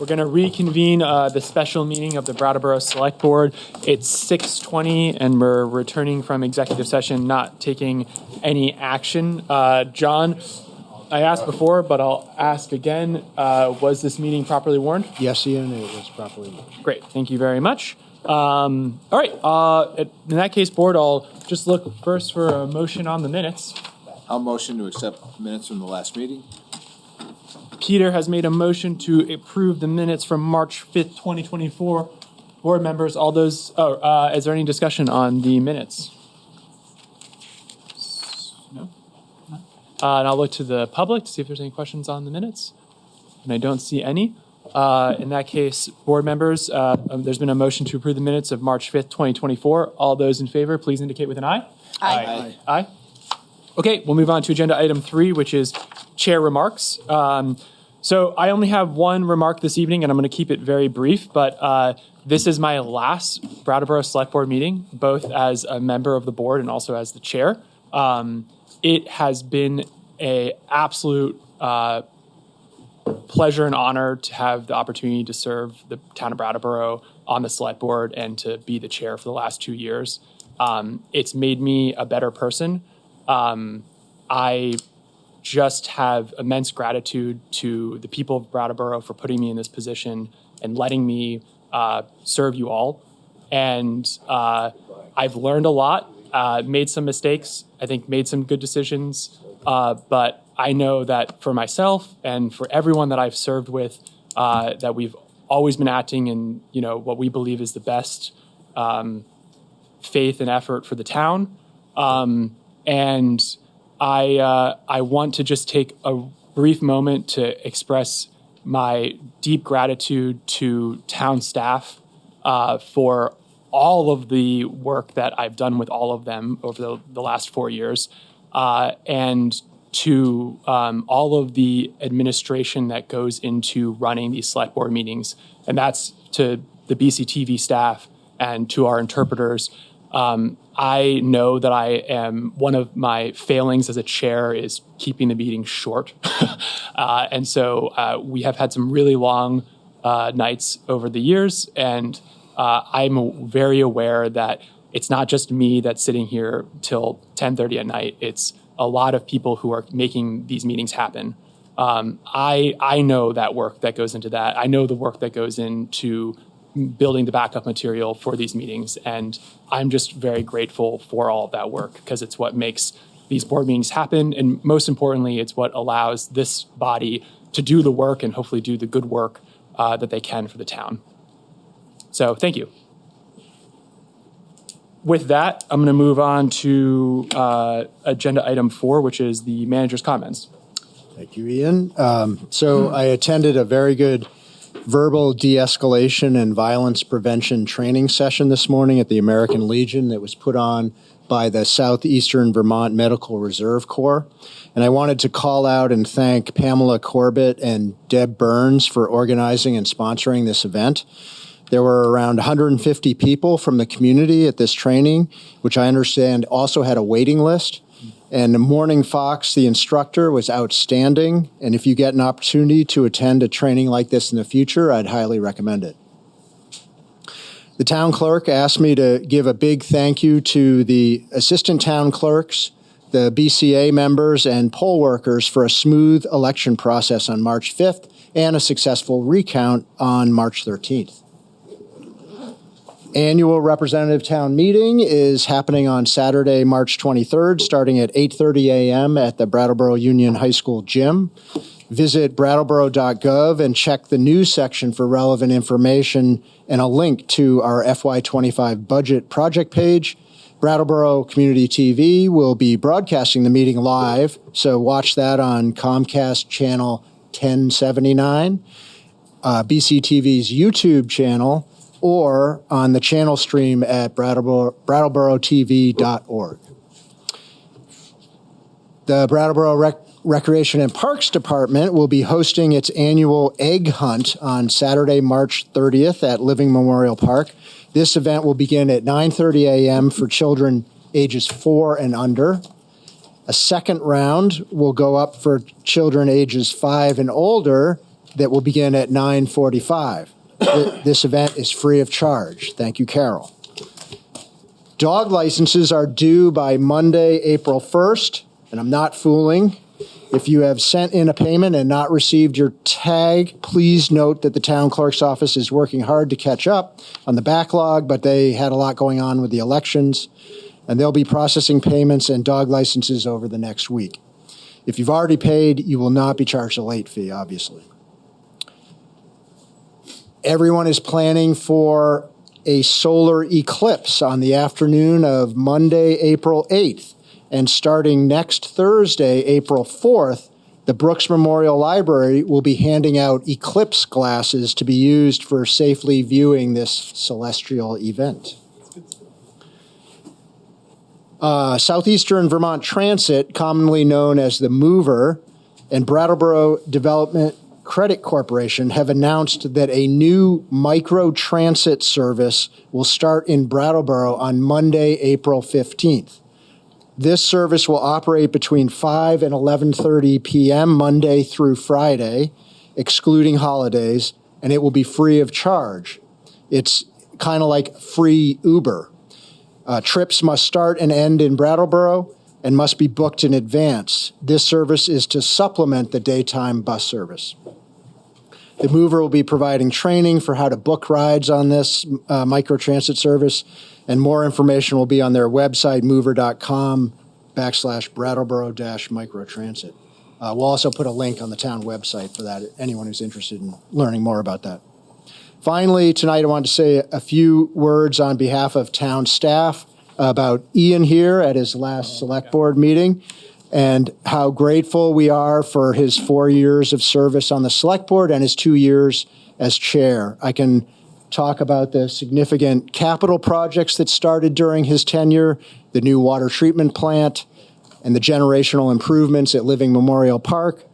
We're going to reconvene the special meeting of the Brattleboro Select Board. It's 6:20, and we're returning from executive session, not taking any action. John, I asked before, but I'll ask again. Was this meeting properly warned? Yes, Ian, it was properly warned. Great. Thank you very much. All right. In that case, Board, I'll just look first for a motion on the minutes. I'll motion to accept minutes from the last meeting. Peter has made a motion to approve the minutes from March 5th, 2024. Board members, all those, is there any discussion on the minutes? No? And I'll look to the public to see if there's any questions on the minutes. And I don't see any. In that case, board members, there's been a motion to approve the minutes of March 5th, 2024. All those in favor, please indicate with an aye. Aye. Aye. Okay, we'll move on to agenda item 3, which is chair remarks. So I only have one remark this evening, and I'm going to keep it very brief, but this is my last Brattleboro Select Board meeting, both as a member of the board and also as the chair. It has been an absolute pleasure and honor to have the opportunity to serve the town of Brattleboro on the Select Board and to be the chair for the last 2 years. It's made me a better person. I just have immense gratitude to the people of Brattleboro for putting me in this position and letting me serve you all. And I've learned a lot, made some mistakes, I think made some good decisions, but I know that for myself and for everyone that I've served with, that we've always been acting in, what we believe is the best faith and effort for the town. And I want to just take a brief moment to express my deep gratitude to town staff for all of the work that I've done with all of them over the last 4 years, and to all of the administration that goes into running these select board meetings. And that's to the BCTV staff and to our interpreters. I know that one of my failings as a chair is keeping the meeting short. And so we have had some really long nights over the years, and I'm very aware that it's not just me that's sitting here till 10:30 at night. It's a lot of people who are making these meetings happen. I know that work that goes into that. I know the work that goes into building the backup material for these meetings. And I'm just very grateful for all of that work because it's what makes these board meetings happen. And most importantly, it's what allows this body to do the work and hopefully do the good work that they can for the town. So thank you. With that, I'm going to move on to agenda item 4, which is the manager's comments. Thank you, Ian. I attended a very good verbal de-escalation and violence prevention training session this morning at the American Legion that was put on by the Southeastern Vermont Medical Reserve Corps. And I wanted to call out and thank Pamela Corbett and Deb Burns for organizing and sponsoring this event. There were around 150 people from the community at this training, which I understand also had a waiting list. And Morning Fox, the instructor, was outstanding. And if you get an opportunity to attend a training like this in the future, I'd highly recommend it. The town clerk asked me to give a big thank you to the assistant town clerks, the BCA members, and poll workers for a smooth election process on March 5th and a successful recount on March 13th. Annual representative town meeting is happening on Saturday, March 23rd, starting at 8:30 a.m. at the Brattleboro Union High School gym. Visit brattleboro.gov and check the news section for relevant information and a link to our FY25 budget project page. Brattleboro Community TV will be broadcasting the meeting live, so watch that on Comcast channel 1079, BCTV's YouTube channel, or on the channel stream at BrattleboroTV.org. The Brattleboro Recreation and Parks Department will be hosting its annual egg hunt on Saturday, March 30th at Living Memorial Park. This event will begin at 9:30 a.m. for children ages 4 and under. A second round will go up for children ages 5 and older that will begin at 9:45. This event is free of charge. Thank you, Carol. Dog licenses are due by Monday, April 1st, and I'm not fooling. If you have sent in a payment and not received your tag, please note that the town clerk's office is working hard to catch up on the backlog, but they had a lot going on with the elections, and they'll be processing payments and dog licenses over the next week. If you've already paid, you will not be charged a late fee, obviously. Everyone is planning for a solar eclipse on the afternoon of Monday, April 8th. And starting next Thursday, April 4th, the Brooks Memorial Library will be handing out eclipse glasses to be used for safely viewing this celestial event. Southeastern Vermont Transit, commonly known as the Mover, and Brattleboro Development Credit Corporation have announced that a new micro-transit service will start in Brattleboro on Monday, April 15th. This service will operate between 5 and 11:30 p.m. Monday through Friday, excluding holidays, and it will be free of charge. It's kind of like free Uber. Trips must start and end in Brattleboro and must be booked in advance. This service is to supplement the daytime bus service. The Mover will be providing training for how to book rides on this microtransit service, and more information will be on their website, mover.com/Brattleboro-microtransit. We'll also put a link on the town website for that, anyone who's interested in learning more about that. Finally, tonight I wanted to say a few words on behalf of town staff about Ian here at his last select board meeting, and how grateful we are for his 4 years of service on the select board and his 2 years as chair. I can talk about the significant capital projects that started during his tenure, the new water treatment plant, and the generational improvements at Living Memorial Park.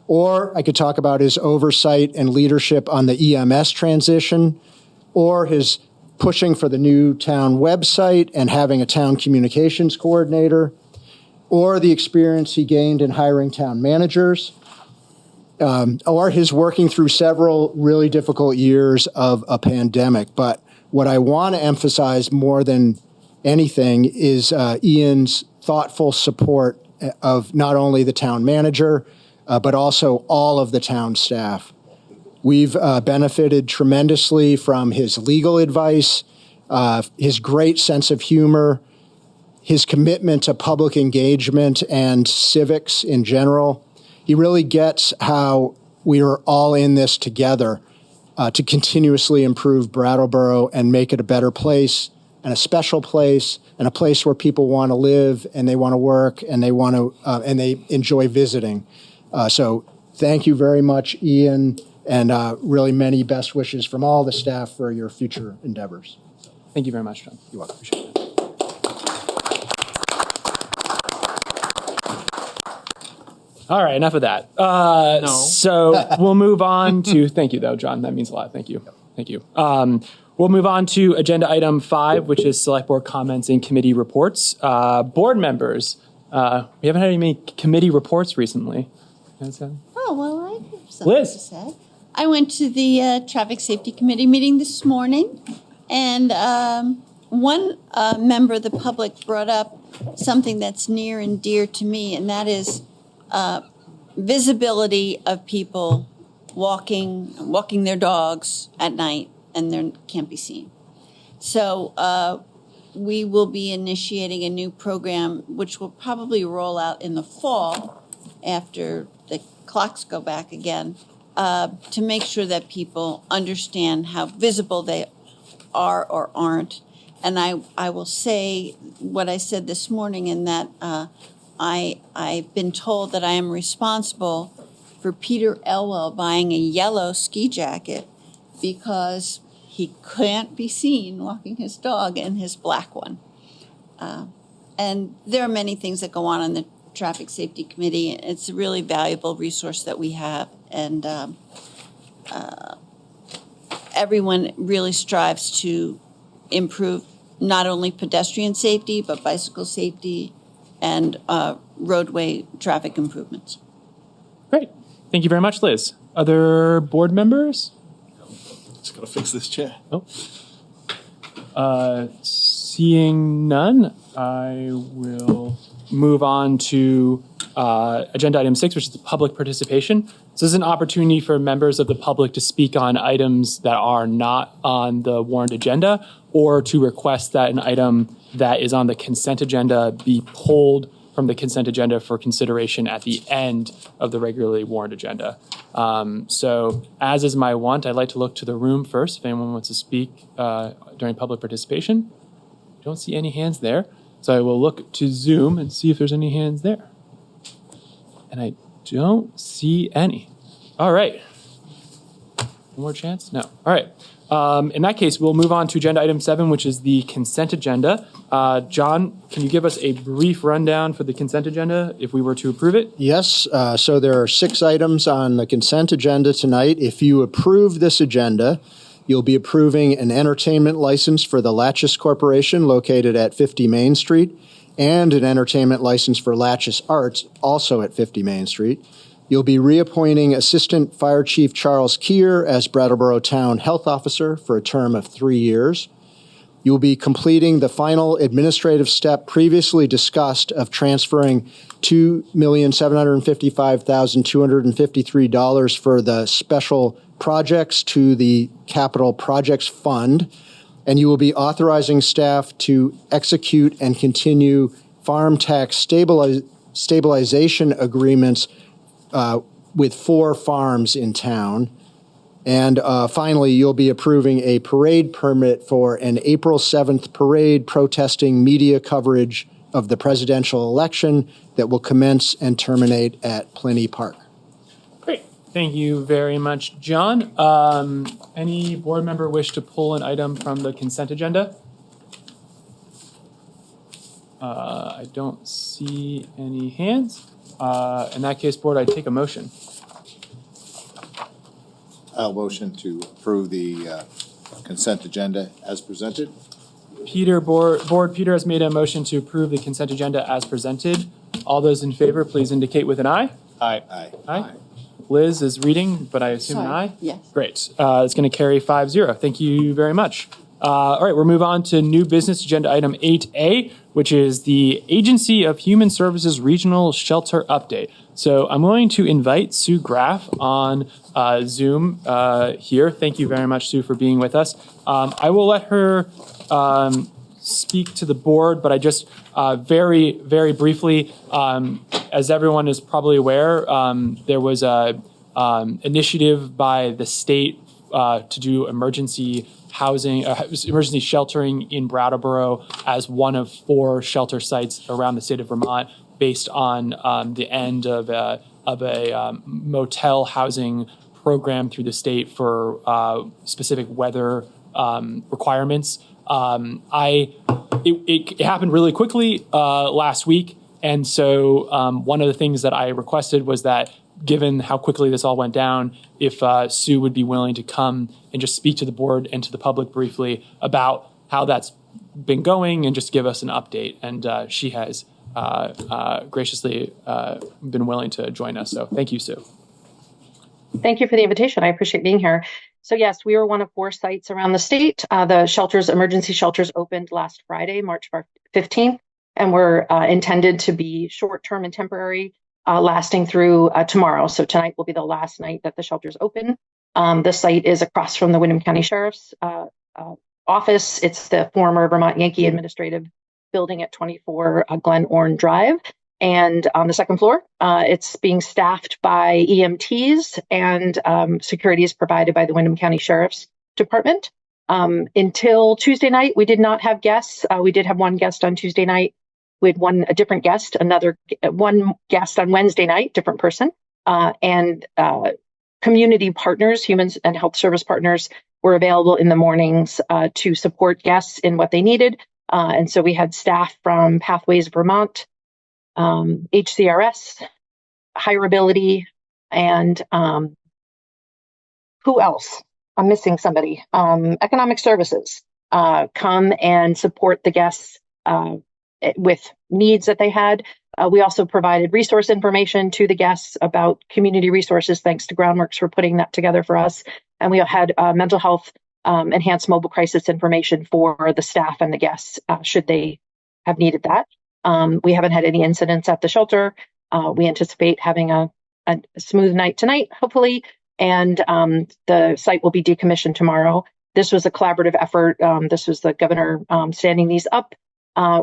Or I could talk about his oversight and leadership on the EMS transition, or his pushing for the new town website and having a town communications coordinator, or the experience he gained in hiring town managers, or his working through several really difficult years of a pandemic. But what I want to emphasize more than anything is Ian's thoughtful support of not only the town manager, but also all of the town staff. We've benefited tremendously from his legal advice, his great sense of humor, his commitment to public engagement and civics in general. He really gets how we are all in this together to continuously improve Brattleboro and make it a better place and a special place and a place where people want to live and they want to work and they want to and they enjoy visiting. So thank you very much, Ian, and really many best wishes from all the staff for your future endeavors. Thank you very much, John. You're welcome. Appreciate it. All right, enough of that. So we'll move on to, thank you though, John, that means a lot. Thank you. Thank you. We'll move on to agenda item 5, which is select board comments and committee reports. Board members, we haven't had any committee reports recently. Oh, well, I have something Liz. to say. I went to the Traffic Safety Committee meeting this morning, and one member of the public brought up something that's near and dear to me, and that is visibility of people walking their dogs at night, and they can't be seen. So we will be initiating a new program, which will probably roll out in the fall after the clocks go back again, to make sure that people understand how visible they are or aren't. And I will say what I said this morning, in that I've been told that I am responsible for Peter Elwell buying a yellow ski jacket because he can't be seen walking his dog in his black one. And there are many things that go on in the Traffic Safety Committee. It's a really valuable resource that we have, and everyone really strives to improve not only pedestrian safety, but bicycle safety and roadway traffic improvements. Great. Thank you very much, Liz. Other board members? Just gotta fix this chair. Seeing none, I will move on to agenda item 6, which is the public participation. So this is an opportunity for members of the public to speak on items that are not on the warrant agenda, or to request that an item that is on the consent agenda be pulled from the consent agenda for consideration at the end of the regularly warrant agenda. So as is my wont, I'd like to look to the room first if anyone wants to speak during public participation. Don't see any hands there. So I will look to Zoom and see if there's any hands there. And I don't see any. All right. One more chance? No. All right. In that case, we'll move on to agenda item 7, which is the consent agenda. John, can you give us a brief rundown for the consent agenda if we were to approve it? Yes, so there are 6 items on the consent agenda tonight. If you approve this agenda, you'll be approving an entertainment license for the Latches Corporation located at 50 Main Street, and an entertainment license for Latches Arts, also at 50 Main Street. You'll be reappointing Assistant Fire Chief Charles Keir as Brattleboro Town Health Officer for a term of 3 years. You'll be completing the final administrative step previously discussed of transferring $2,755,253 for the special projects to the Capital Projects Fund. And you will be authorizing staff to execute and continue farm tax stabilization agreements with 4 farms in town. And finally, you'll be approving a parade permit for an April 7th parade protesting media coverage of the presidential election that will commence and terminate at Plenty Park. Great. Thank you very much, John. Any board member wish to pull an item from the consent agenda? I don't see any hands. In that case, board, I take a motion. I'll motion to approve the consent agenda as presented. Peter has made a motion to approve the consent agenda as presented. All those in favor, please indicate with an aye. Aye. Aye. Liz is reading, but I assume an aye? Yes. Great. It's going to carry 5-0. Thank you very much. All right, we'll move on to new business agenda item 8A, which is the Agency of Human Services Regional Shelter Update. So I'm going to invite Sue Graff on Zoom here. Thank you very much, Sue, for being with us. I will let her speak to the board, but I just very, very briefly, as everyone is probably aware, there was a initiative by the state to do emergency housing, emergency sheltering in Brattleboro as one of 4 shelter sites around the state of Vermont, based on the end of a motel housing program through the state for specific weather requirements. It happened really quickly last week, and so one of the things that I requested was that, given how quickly this all went down, if Sue would be willing to come and just speak to the board and to the public briefly about how that's been going and just give us an update. And she has graciously been willing to join us. So thank you, Sue. Thank you for the invitation. I appreciate being here. So yes, we were one of 4 sites around the state. The shelters, emergency shelters, opened last Friday, March 15th, and were intended to be short-term and temporary, lasting through tomorrow. So tonight will be the last night that the shelters open. The site is across from the Windham County Sheriff's office. It's the former Vermont Yankee Administrative Building at 24 Glen Orne Drive. And on the second floor, it's being staffed by EMTs, and security is provided by the Windham County Sheriff's Department. Until Tuesday night, we did not have guests. We did have one guest on Tuesday night. We had a different guest, one guest on Wednesday night, different person, and community partners, humans and health service partners, were available in the mornings to support guests in what they needed. And so we had staff from Pathways Vermont, HCRS, Hireability, and who else? I'm missing somebody. Economic Services come and support the guests with needs that they had. We also provided resource information to the guests about community resources, thanks to Groundworks for putting that together for us. And we had mental health enhanced mobile crisis information for the staff and the guests, should they have needed that. We haven't had any incidents at the shelter. We anticipate having a smooth night tonight, hopefully, and the site will be decommissioned tomorrow. This was a collaborative effort. This was the governor standing these up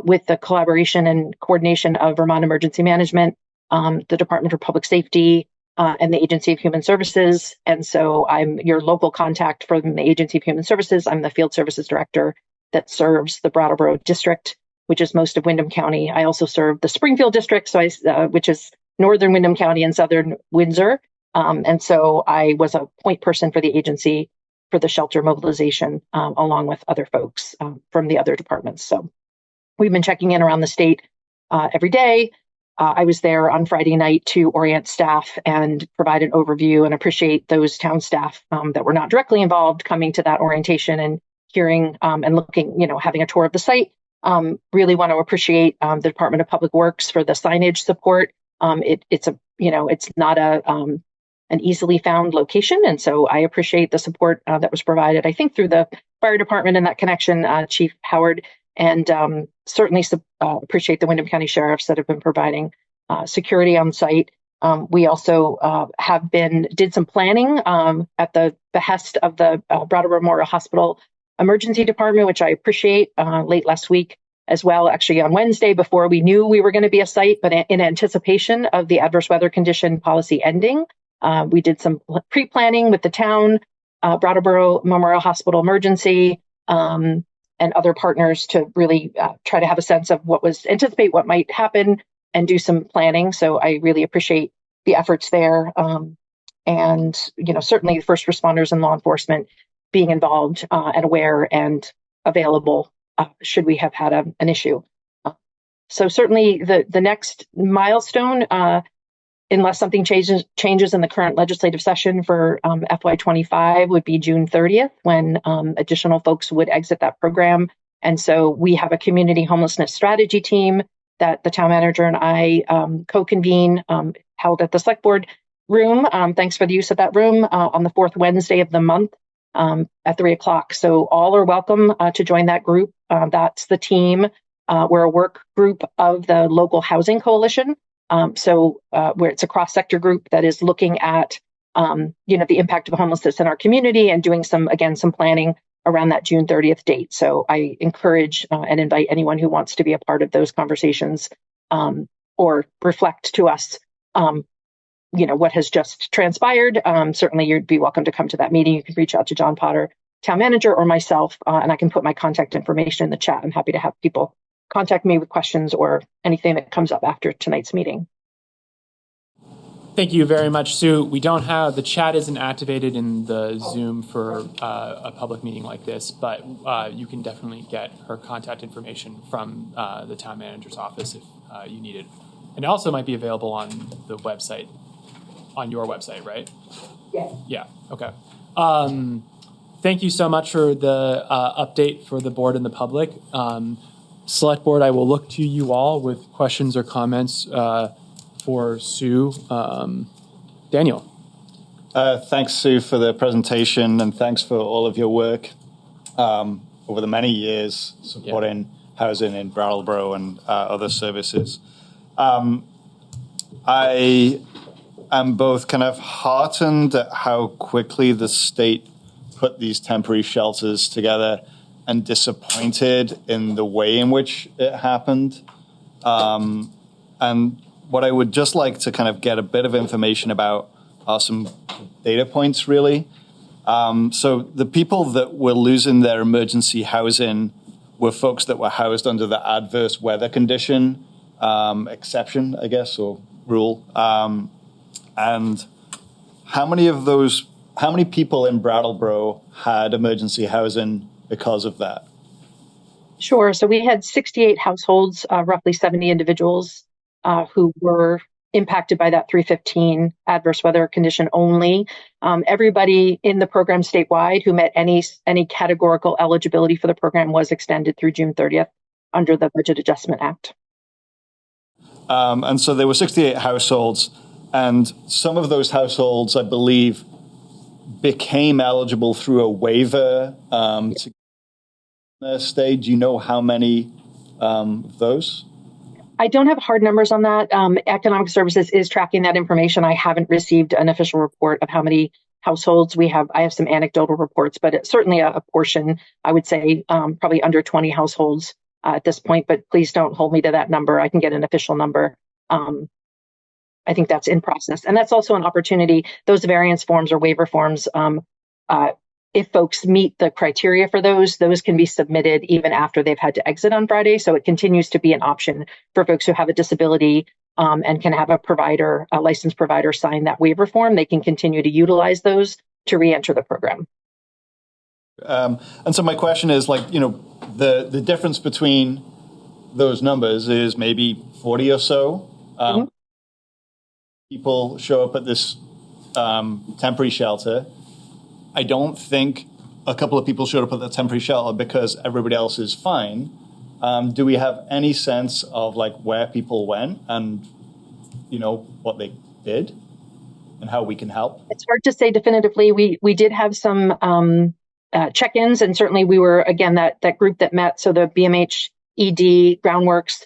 with the collaboration and coordination of Vermont Emergency Management, the Department of Public Safety, and the Agency of Human Services. And so I'm your local contact from the Agency of Human Services. I'm the Field Services Director that serves the Brattleboro District, which is most of Windham County. I also serve the Springfield District, which is northern Windham County and southern Windsor. And so I was a point person for the agency for the shelter mobilization, along with other folks from the other departments. So we've been checking in around the state every day. I was there on Friday night to orient staff and provide an overview, and appreciate those town staff that were not directly involved coming to that orientation and hearing and looking, having a tour of the site. Really want to appreciate the Department of Public Works for the signage support. It's not an easily found location, and so I appreciate the support that was provided, I think, through the fire department and that connection, Chief Howard, and certainly appreciate the Windham County Sheriffs that have been providing security on site. We also did some planning at the behest of the Brattleboro Memorial Hospital Emergency Department, which I appreciate, late last week as well, actually on Wednesday, before we knew we were going to be a site, but in anticipation of the adverse weather condition policy ending. We did some pre-planning with the town, Brattleboro Memorial Hospital Emergency, and other partners to really try to have a sense of anticipate what might happen and do some planning. So I really appreciate the efforts there. And, certainly the first responders and law enforcement being involved and aware and available should we have had an issue. So certainly the next milestone, unless something changes in the current legislative session for FY25, would be June 30th, when additional folks would exit that program. And so we have a community homelessness strategy team that the town manager and I co-convene, held at the Selectboard room. Thanks for the use of that room on the fourth Wednesday of the month at 3:00. So all are welcome to join that group. That's the team. We're a work group of the local housing coalition. Where it's a cross-sector group that is looking at, the impact of homelessness in our community and doing some planning around that June 30th date. So I encourage and invite anyone who wants to be a part of those conversations or reflect to us, what has just transpired. Certainly you'd be welcome to come to that meeting. You can reach out to John Potter, town manager, or myself, and I can put my contact information in the chat. I'm happy to have people contact me with questions or anything that comes up after tonight's meeting. Thank you very much, Sue. The chat isn't activated in the Zoom for a public meeting like this, but you can definitely get her contact information from the town manager's office if you need it. And it also might be available on the website, on your website, right? Yeah. Yeah, okay. Thank you so much for the update for the board and the public. Select Board, I will look to you all with questions or comments for Sue. Daniel. Thanks, Sue, for the presentation, and thanks for all of your work over the many years supporting housing in Brattleboro and other services. I am both kind of heartened at how quickly the state put these temporary shelters together and disappointed in the way in which it happened. And what I would just like to kind of get a bit of information about are some data points, really. So the people that were losing their emergency housing were folks that were housed under the adverse weather condition exception, I guess, or rule. And how many people in Brattleboro had emergency housing because of that? Sure. So we had 68 households, roughly 70 individuals who were impacted by that 315 adverse weather condition only. Everybody in the program statewide who met any categorical eligibility for the program was extended through June 30th under the Budget Adjustment Act. And so there were 68 households, and some of those households, I believe, became eligible through a waiver to stay. Do you know how many of those? I don't have hard numbers on that. Economic Services is tracking that information. I haven't received an official report of how many households we have. I have some anecdotal reports, but it's certainly a portion, I would say probably under 20 households at this point, but please don't hold me to that number. I can get an official number. I think that's in process. And that's also an opportunity. Those variance forms or waiver forms, if folks meet the criteria for those can be submitted even after they've had to exit on Friday. So it continues to be an option for folks who have a disability and can have a licensed provider sign that waiver form. They can continue to utilize those to re-enter the program. And so my question is, the difference between those numbers is maybe 40 or so. People show up at this temporary shelter. I don't think a couple of people showed up at the temporary shelter because everybody else is fine. Do we have any sense of where people went and, what they did and how we can help? It's hard to say definitively. We did have some check-ins, and certainly we were, again, that group that met. So the BMH, ED, Groundworks,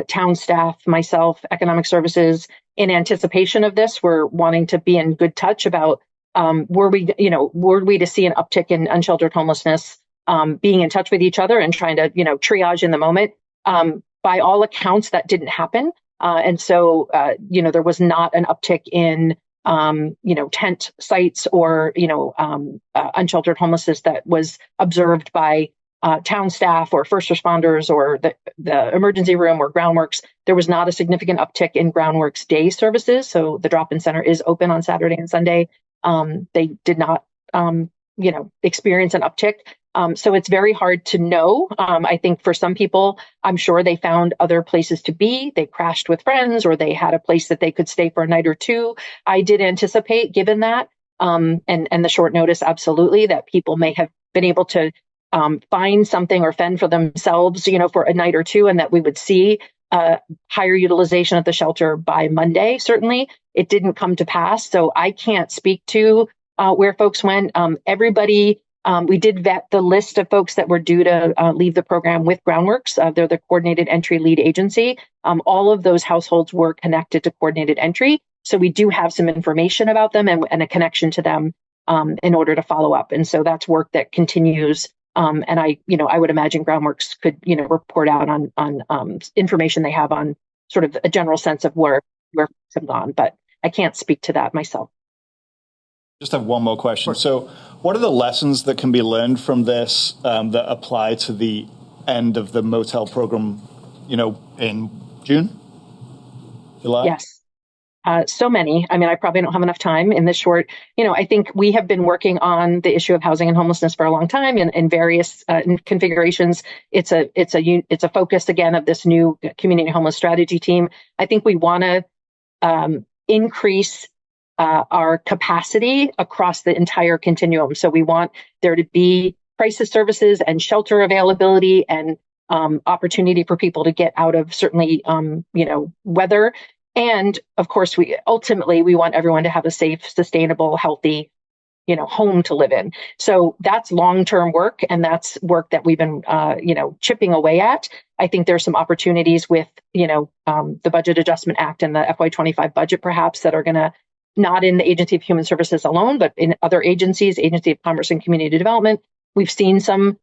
town staff, myself, Economic Services, in anticipation of this, we're wanting to be in good touch about were we to see an uptick in unsheltered homelessness, being in touch with each other and trying to, triage in the moment. By all accounts, that didn't happen. And so, there was not an uptick in, tent sites or, unsheltered homelessness that was observed by town staff or first responders or the emergency room or Groundworks. There was not a significant uptick in Groundworks day services. So the drop-in center is open on Saturday and Sunday. They did not, experience an uptick. So it's very hard to know. I think for some people, I'm sure they found other places to be. They crashed with friends, or they had a place that they could stay for a night or two. I did anticipate, given that, and the short notice, absolutely, that people may have been able to find something or fend for themselves, for a night or two, and that we would see higher utilization of the shelter by Monday. Certainly, it didn't come to pass. So I can't speak to where folks went. Everybody, we did vet the list of folks that were due to leave the program with Groundworks. They're the coordinated entry lead agency. All of those households were connected to coordinated entry. So we do have some information about them and a connection to them in order to follow up. And so that's work that continues. And I would imagine Groundworks could, report out on information they have on sort of a general sense of where folks have gone, but I can't speak to that myself. Just have one more question. So what are the lessons that can be learned from this that apply to the end of the motel program, in June, July? Yes. So many. I mean, I probably don't have enough time in this short. I think we have been working on the issue of housing and homelessness for a long time in various configurations. It's a focus again of this new community homeless strategy team. I think we want to increase our capacity across the entire continuum. So we want there to be crisis services and shelter availability and opportunity for people to get out of certainly weather. And of course, we want everyone to have a safe, sustainable, healthy, home to live in. So that's long-term work, and that's work that we've been, chipping away at. I think there's some opportunities with, the Budget Adjustment Act and the FY25 budget, perhaps, that are going to not in the Agency of Human Services alone, but in other agencies, Agency of Commerce and Community Development. We've seen some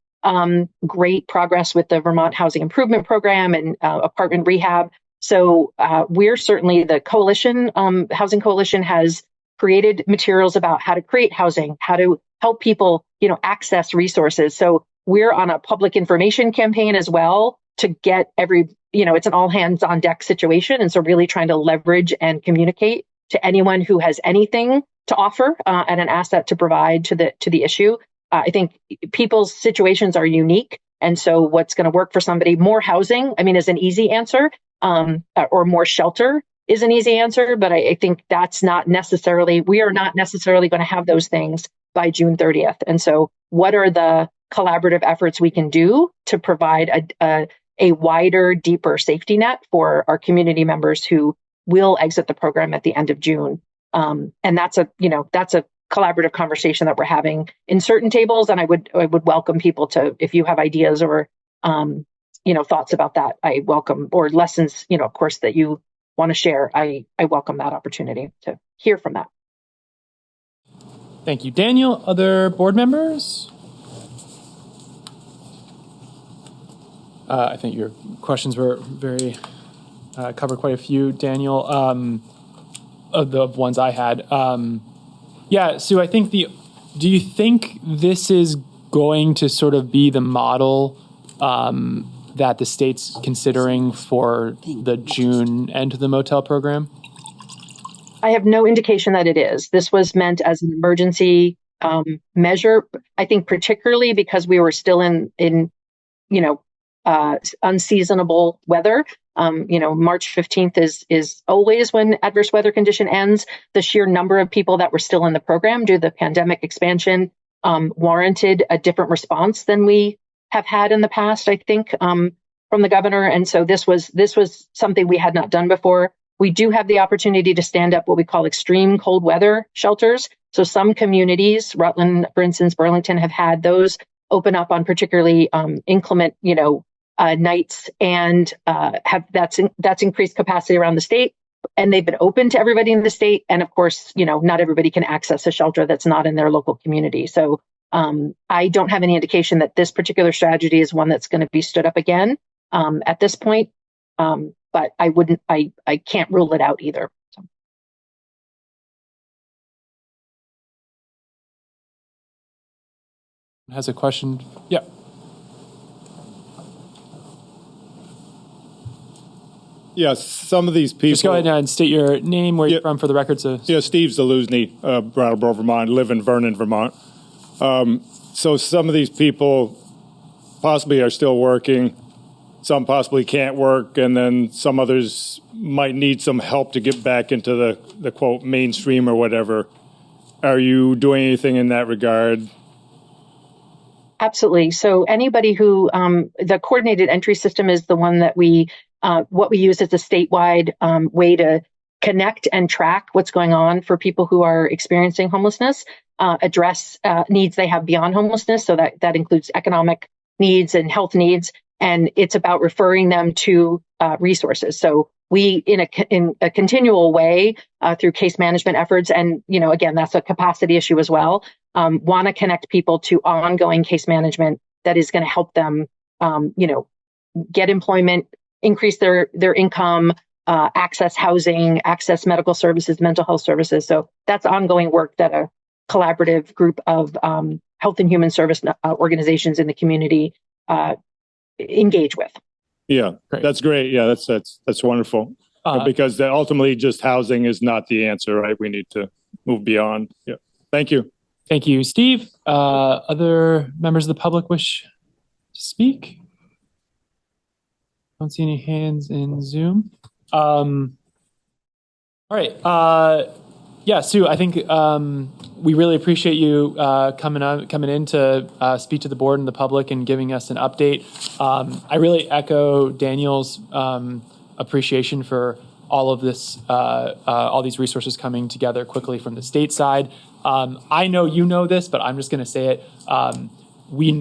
great progress with the Vermont Housing Improvement Program and apartment rehab. So we're certainly the coalition, Housing Coalition has created materials about how to create housing, how to help people, access resources. So we're on a public information campaign as well to get it's an all hands on deck situation. And so really trying to leverage and communicate to anyone who has anything to offer and an asset to provide to the issue. I think people's situations are unique. And so what's going to work for somebody, more housing, is an easy answer. Or more shelter is an easy answer, but I think we are not necessarily going to have those things by June 30th. And so what are the collaborative efforts we can do to provide a a wider, deeper safety net for our community members who will exit the program at the end of June. And that's a collaborative conversation that we're having in certain tables. And I would welcome people to, if you have ideas or, thoughts about that, I welcome, or lessons, of course, that you want to share. I welcome that opportunity to hear from that. Thank you, Daniel. Other board members? I think your questions were very, covered quite a few, Daniel, of the ones I had. Sue, I think do you think this is going to sort of be the model that the state's considering for the June end of the motel program? I have no indication that it is. This was meant as an emergency measure. I think particularly because we were still in unseasonable weather. March 15th is always when adverse weather condition ends. The sheer number of people that were still in the program due to the pandemic expansion warranted a different response than we have had in the past, I think, from the governor. And so this was something we had not done before. We do have the opportunity to stand up what we call extreme cold weather shelters. So some communities, Rutland, for instance, Burlington, have had those open up on particularly inclement, nights, and that's increased capacity around the state. And they've been open to everybody in the state. And of course, not everybody can access a shelter that's not in their local community. So I don't have any indication that this particular strategy is one that's going to be stood up again at this point. But I can't rule it out either. So. Has a question? Yeah. Yes, some of these people. Just go ahead and state your name, where you're from, for the record. So. Yeah, Steve Zaluzny, Brattleboro, Vermont. Live in Vernon, Vermont. So some of these people possibly are still working. Some possibly can't work, and then some others might need some help to get back into the quote mainstream or whatever. Are you doing anything in that regard? Absolutely. So anybody who the coordinated entry system is the one that what we use as a statewide way to connect and track what's going on for people who are experiencing homelessness, address needs they have beyond homelessness. So that includes economic needs and health needs. And it's about referring them to resources. So we, in a continual way, through case management efforts, and again, that's a capacity issue as well, want to connect people to ongoing case management that is going to help them, get employment, increase their income, access housing, access medical services, mental health services. So that's ongoing work that a collaborative group of health and human service organizations in the community engage with. Yeah, great. That's great. Yeah, that's wonderful. Because ultimately just housing is not the answer, right? We need to move beyond. Yeah. Thank you. Thank you, Steve. Other members of the public wish to speak? Don't see any hands in Zoom. All right. Sue, I think we really appreciate you coming in to speak to the board and the public and giving us an update. I really echo Daniel's appreciation for all of this, all these resources coming together quickly from the state side. I know you know this, but I'm just going to say it. We've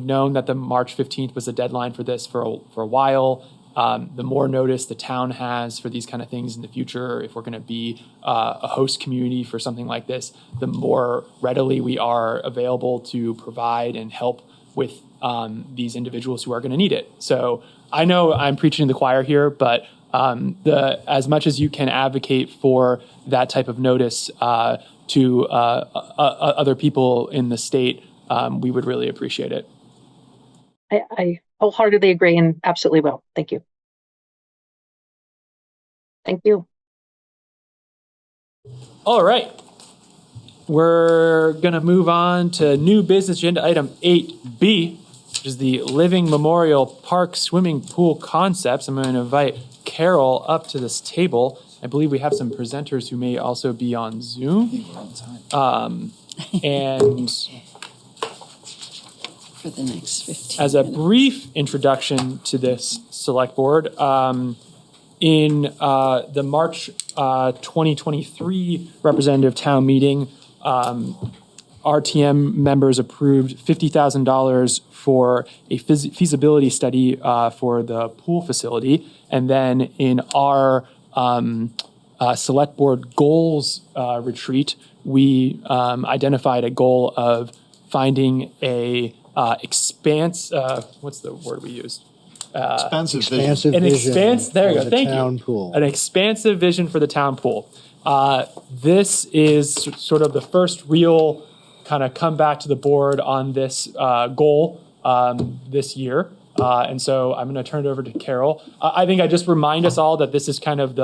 known that the March 15th was the deadline for this for a while. The more notice the town has for these kind of things in the future, if we're going to be a host community for something like this, the more readily we are available to provide and help with these individuals who are going to need it. So I know I'm preaching to the choir here, but as much as you can advocate for that type of notice to other people in the state, we would really appreciate it. I wholeheartedly agree and absolutely will. Thank you. Thank you. All right. We're going to move on to new business agenda item 8B, which is the Living Memorial Park Swimming Pool concepts. I'm going to invite Carol up to this table. I believe we have some presenters who may also be on Zoom. And for the next 15 As a minutes. brief introduction to this select board, in the March 2023 representative town meeting, RTM members approved $50,000 for a feasibility study for the pool facility. And then in our select board goals retreat, we identified a goal of finding a what's the word we used? Expansive There you vision go. for the Thank town you. pool. An expansive vision for the town pool. This is sort of the first real kind of come back to the board on this goal this year. And so I'm going to turn it over to Carol. I think I just remind us all that this is kind of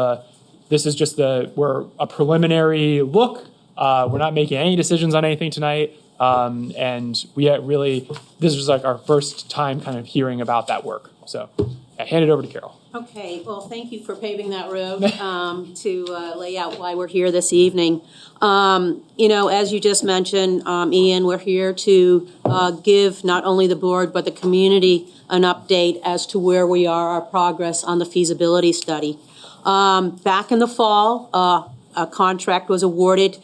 we're a preliminary look. We're not making any decisions on anything tonight. And this was like our first time kind of hearing about that work. So I hand it over to Carol. Okay, well, thank you for paving that road to lay out why we're here this evening. As you just mentioned, Ian, we're here to give not only the board but the community an update as to where we are, our progress on the feasibility study. Back in the fall, a contract was awarded.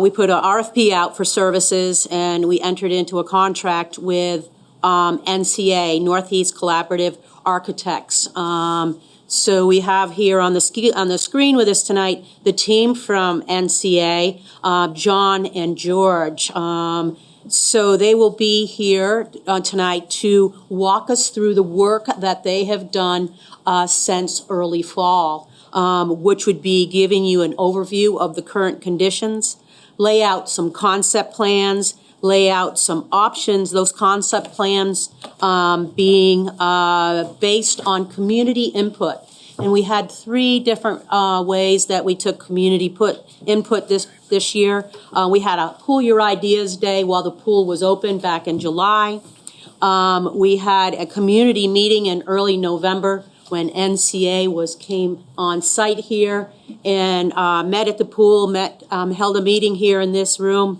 We put an RFP out for services, and we entered into a contract with NCA, Northeast Collaborative Architects. So we have here on the screen with us tonight the team from NCA, John and George. So they will be here tonight to walk us through the work that they have done since early fall, which would be giving you an overview of the current conditions, lay out some concept plans, lay out some options, those concept plans being based on community input. And we had 3 different ways that we took community input this year. We had a Pool Your Ideas Day while the pool was open back in July. We had a community meeting in early November when NCA came on site here and met at the pool, held a meeting here in this room.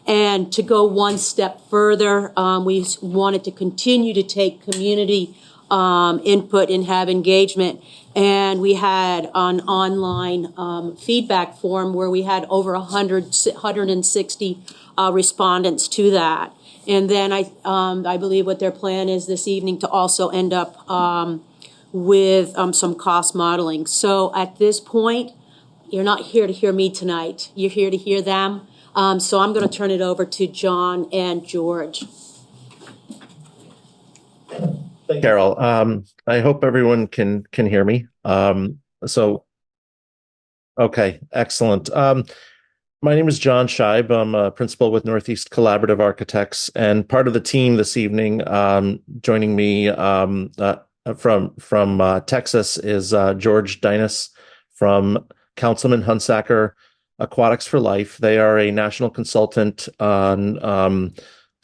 And to go one step further, we wanted to continue to take community input and have engagement. And we had an online feedback form where we had over 160 respondents to that. And then I believe what their plan is this evening to also end up with some cost modeling. So at this point, you're not here to hear me tonight. You're here to hear them. So I'm going to turn it over to John and George. Carol, I hope everyone can hear me. Okay, excellent. My name is John Scheib. I'm a principal with Northeast Collaborative Architects, and part of the team this evening, joining me from Texas is George Dinas from Councilman Hunsaker Aquatics for Life. They are a national consultant on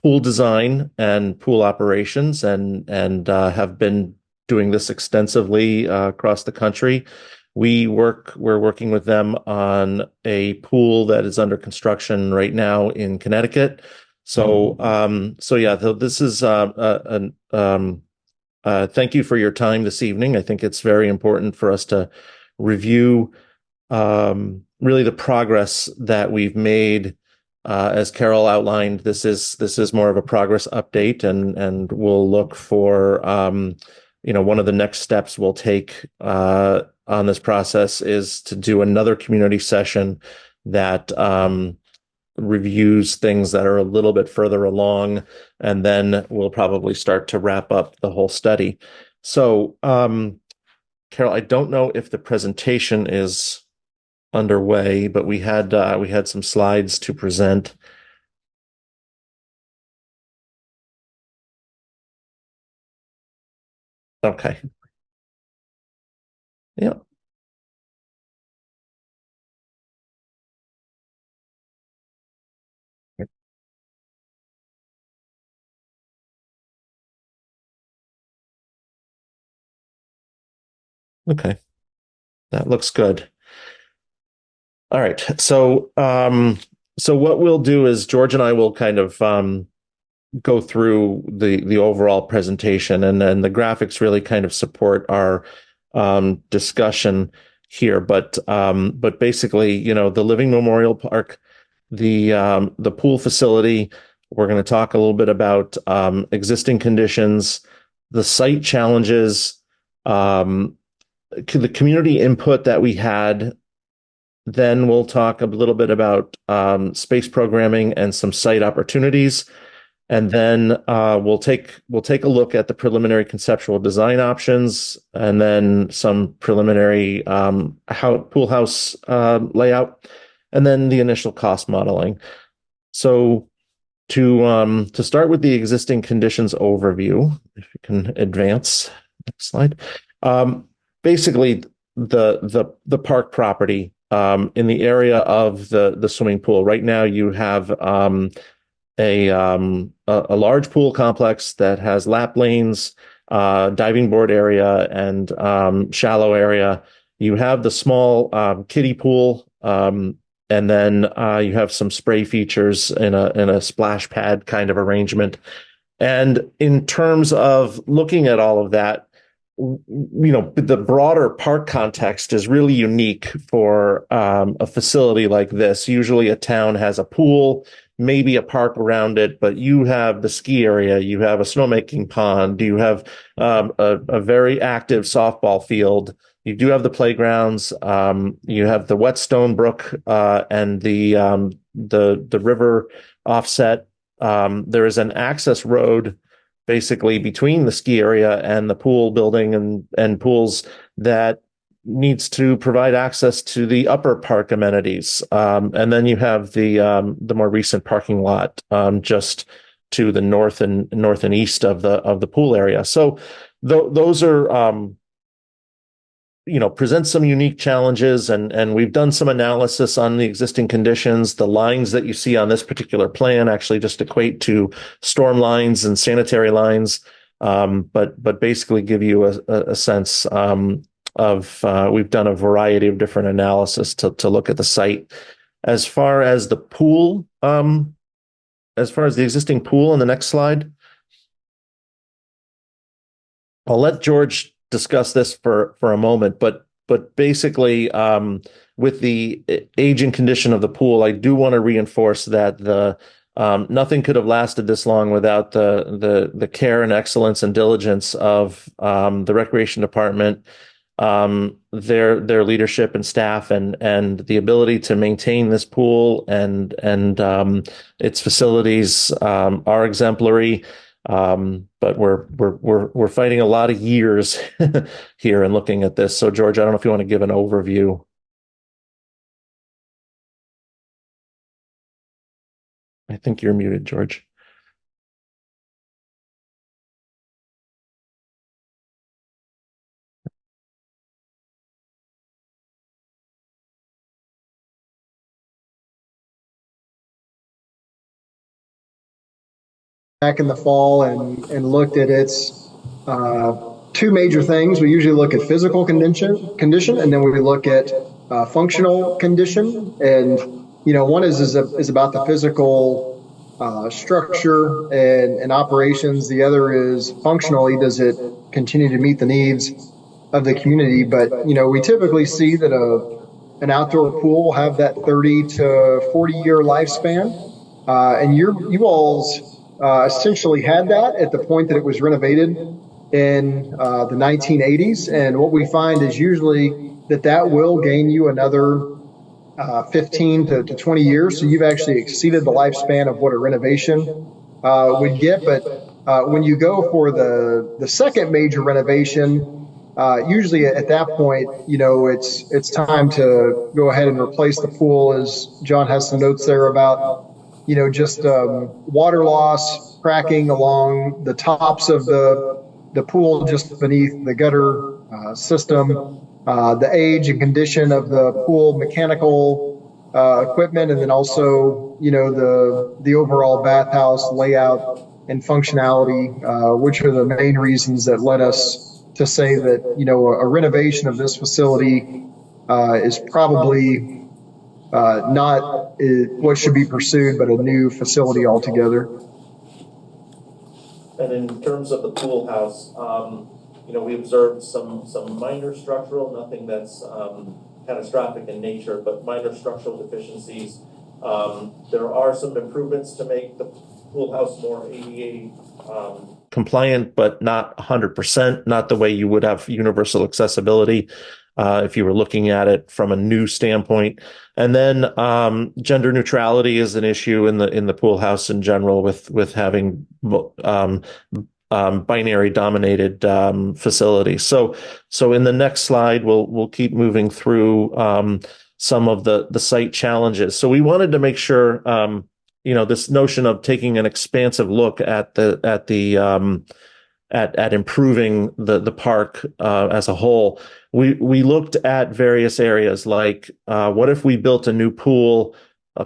pool design and pool operations, and have been doing this extensively across the country. We're working with them on a pool that is under construction right now in Connecticut. So this is thank you for your time this evening. I think it's very important for us to review really the progress that we've made. As Carol outlined, this is more of a progress update, and we'll look for one of the next steps we'll take on this process is to do another community session that reviews things that are a little bit further along, and then we'll probably start to wrap up the whole study. So, Carol, I don't know if the presentation is underway, but we had some slides to present. Okay. Yeah. Okay. That looks good. All right. So what we'll do is George and I will kind of go through the overall presentation, and then the graphics really kind of support our discussion here. But basically, the Living Memorial Park, the pool facility. We're going to talk a little bit about existing conditions, the site challenges, the community input that we had. Then we'll talk a little bit about space programming and some site opportunities. And then we'll take a look at the preliminary conceptual design options, and then some preliminary pool house layout, and then the initial cost modeling. So to start with the existing conditions overview, if you can advance next slide. Basically, the park property in the area of the swimming pool. Right now, you have a large pool complex that has lap lanes, diving board area, and shallow area. You have the small kiddie pool, and then you have some spray features in a splash pad kind of arrangement. And in terms of looking at all of that, the broader park context is really unique for a facility like this. Usually a town has a pool, maybe a park around it, but you have the ski area, you have a snowmaking pond, you have a very active softball field, you do have the playgrounds, you have the Whetstone Brook and the river offset. There is an access road basically between the ski area and the pool building and pools that needs to provide access to the upper park amenities. And then you have the more recent parking lot just to the north and east of the pool area. So those are present some unique challenges, and we've done some analysis on the existing conditions. The lines that you see on this particular plan actually just equate to storm lines and sanitary lines, but basically give you a sense of we've done a variety of different analysis to look at the site. As far as the pool, as far as the existing pool on the next slide, I'll let George discuss this for a moment, but basically with the age and condition of the pool, I do want to reinforce that nothing could have lasted this long without the care and excellence and diligence of the recreation department, their leadership and staff, and the ability to maintain this pool and its facilities are exemplary. But we're fighting a lot of years here and looking at this. So George, I don't know if you want to give an overview. I think you're muted, George. Back in the fall and looked at its two major things. We usually look at physical condition, and then we look at functional condition. And one is about the physical structure and operations. The other is functionally, does it continue to meet the needs of the community? But we typically see that an outdoor pool will have that 30 to 40 year lifespan, and you all's essentially had that at the point that it was renovated in the 1980s. And what we find is usually that will gain you another 15 to 20 years. So you've actually exceeded the lifespan of what a renovation would get. But when you go for the second major renovation, usually at that point, it's time to go ahead and replace the pool, as John has some notes there about just water loss, cracking along the tops of the pool just beneath the gutter system, the age and condition of the pool mechanical equipment, and then also the overall bathhouse layout and functionality, which are the main reasons that led us to say that a renovation of this facility is probably not what should be pursued, but a new facility altogether. And in terms of the pool house, we observed some minor structural, nothing that's catastrophic in nature, but minor structural deficiencies. There are some improvements to make the pool house more ADA compliant, but not 100%, not the way you would have universal accessibility if you were looking at it from a new standpoint. And then gender neutrality is an issue in the pool house in general, with having binary dominated facilities. So in the next slide, we'll keep moving through some of the site challenges. So we wanted to make sure this notion of taking an expansive look at improving the park as a whole. We looked at various areas, like what if we built a new pool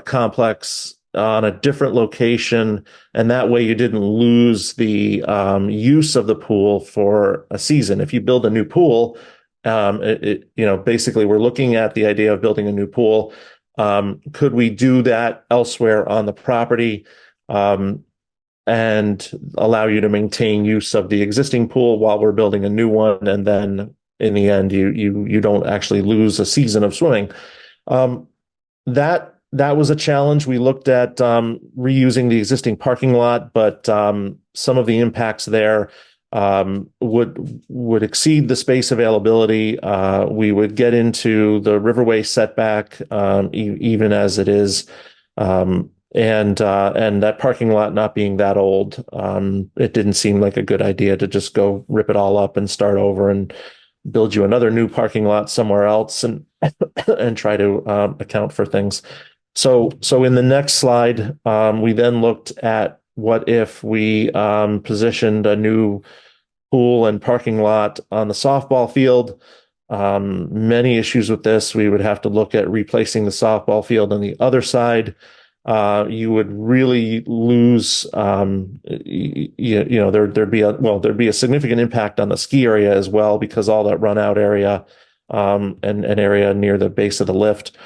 complex on a different location, and that way you didn't lose the use of the pool for a season. If you build a new pool, basically we're looking at the idea of building a new pool. Could we do that elsewhere on the property and allow you to maintain use of the existing pool while we're building a new one, and then in the end you don't actually lose a season of swimming? That was a challenge. We looked at reusing the existing parking lot, but some of the impacts there would exceed the space availability. We would get into the riverway setback, even as it is, and that parking lot not being that old, it didn't seem like a good idea to just go rip it all up and start over and build you another new parking lot somewhere else and try to account for things. So in the next slide, we then looked at what if we positioned a new pool and parking lot on the softball field. Many issues with this. We would have to look at replacing the softball field on the other side. You would really lose, there'd be a significant impact on the ski area as well, because all that run out area and an area near the base of the lift.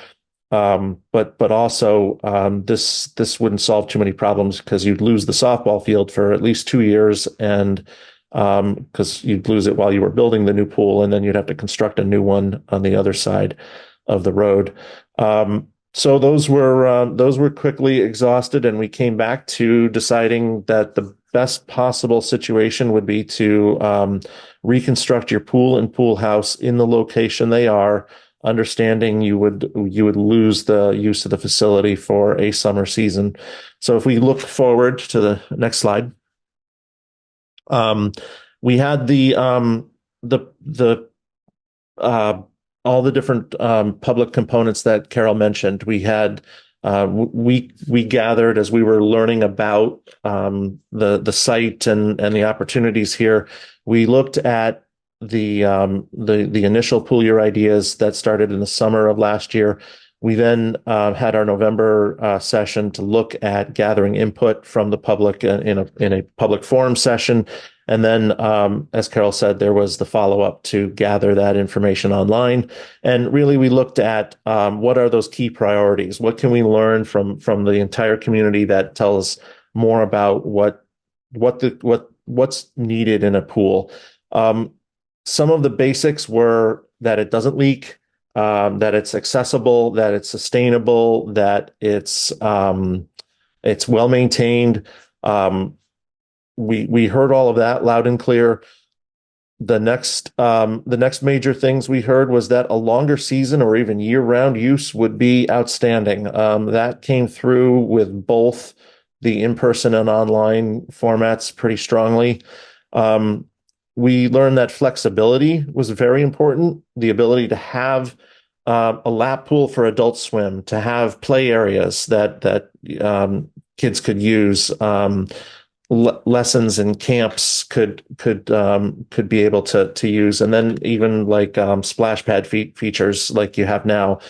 But also this wouldn't solve too many problems, because you'd lose the softball field for at least 2 years, and because you'd lose it while you were building the new pool, and then you'd have to construct a new one on the other side of the road. So those were quickly exhausted, and we came back to deciding that the best possible situation would be to reconstruct your pool and pool house in the location they are, understanding you would lose the use of the facility for a summer season. So if we look forward to the next slide, we had all the different public components that Carol mentioned. We had we gathered as we were learning about the site and the opportunities here. We looked at the initial pool year ideas that started in the summer of last year. We then had our November session to look at gathering input from the public in a public forum session. And then, as Carol said, there was the follow-up to gather that information online. And really, we looked at what are those key priorities? What can we learn from the entire community that tells more about what's needed in a pool? Some of the basics were that it doesn't leak, that it's accessible, that it's sustainable, that it's well maintained. We heard all of that loud and clear. The next major things we heard was that a longer season or even year-round use would be outstanding. That came through with both the in-person and online formats pretty strongly. We learned that flexibility was very important. The ability to have a lap pool for adult swim, to have play areas that kids could use. Lessons and camps could be able to use, and then even like splash pad features like you have now,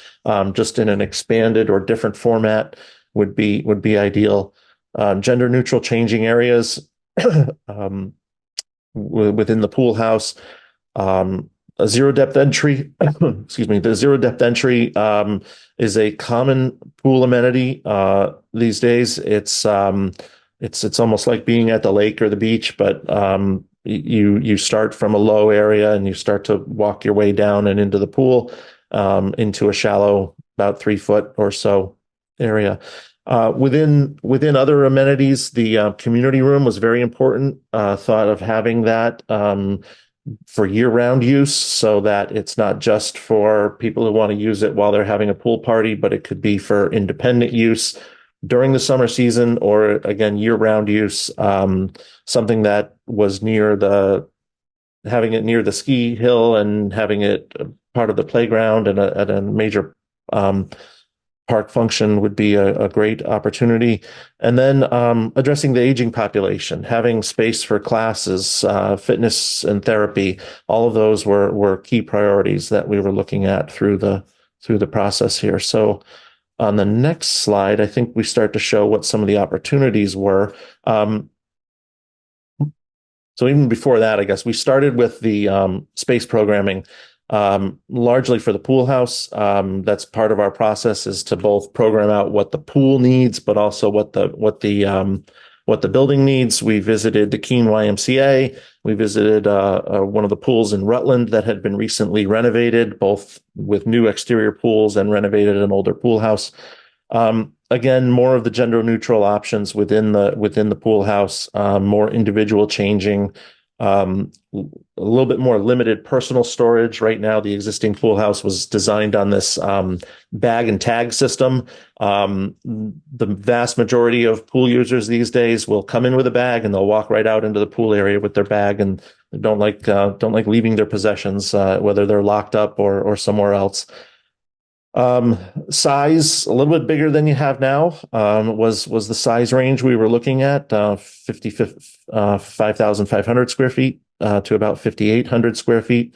just in an expanded or different format would be ideal. Gender neutral changing areas within the pool house. A zero depth entry, excuse me, the zero depth entry is a common pool amenity these days. it's almost like being at the lake or the beach, but you start from a low area and you start to walk your way down and into the pool, into a shallow, about 3 foot or so area. Within other amenities, the community room was very important. Thought of having that for year-round use, so that it's not just for people who want to use it while they're having a pool party, but it could be for independent use during the summer season, or again, year-round use. Something that was having it near the ski hill and having it part of the playground and at a major park function would be a great opportunity. And then addressing the aging population, having space for classes, fitness and therapy, all of those were key priorities that we were looking at through the process here. So on the next slide, I think we start to show what some of the opportunities were. So even before that, I guess we started with the space programming, largely for the pool house. That's part of our process, is to both program out what the pool needs, but also what the building needs. We visited the Keene YMCA. We visited one of the pools in Rutland that had been recently renovated, both with new exterior pools and renovated an older pool house. Again, more of the gender neutral options within the pool house, more individual changing, a little bit more limited personal storage. Right now, the existing pool house was designed on this bag and tag system. The vast majority of pool users these days will come in with a bag and they'll walk right out into the pool area with their bag, and don't like leaving their possessions, whether they're locked up or somewhere else. Size, a little bit bigger than you have now, was the size range we were looking at, 5,500 square feet to about 5,800 square feet.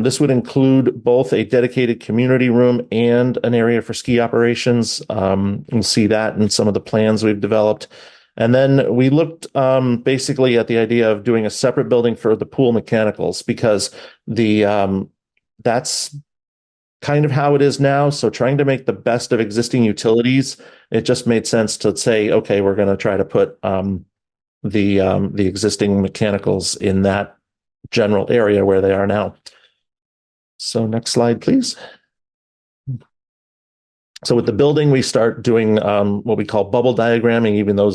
This would include both a dedicated community room and an area for ski operations. You'll see that in some of the plans we've developed. And then we looked basically at the idea of doing a separate building for the pool mechanicals, because that's kind of how it is now. So trying to make the best of existing utilities, it just made sense to say, okay, we're going to try to put the existing mechanicals in that general area where they are now. So next slide, please. So with the building, we start doing what we call bubble diagramming, even though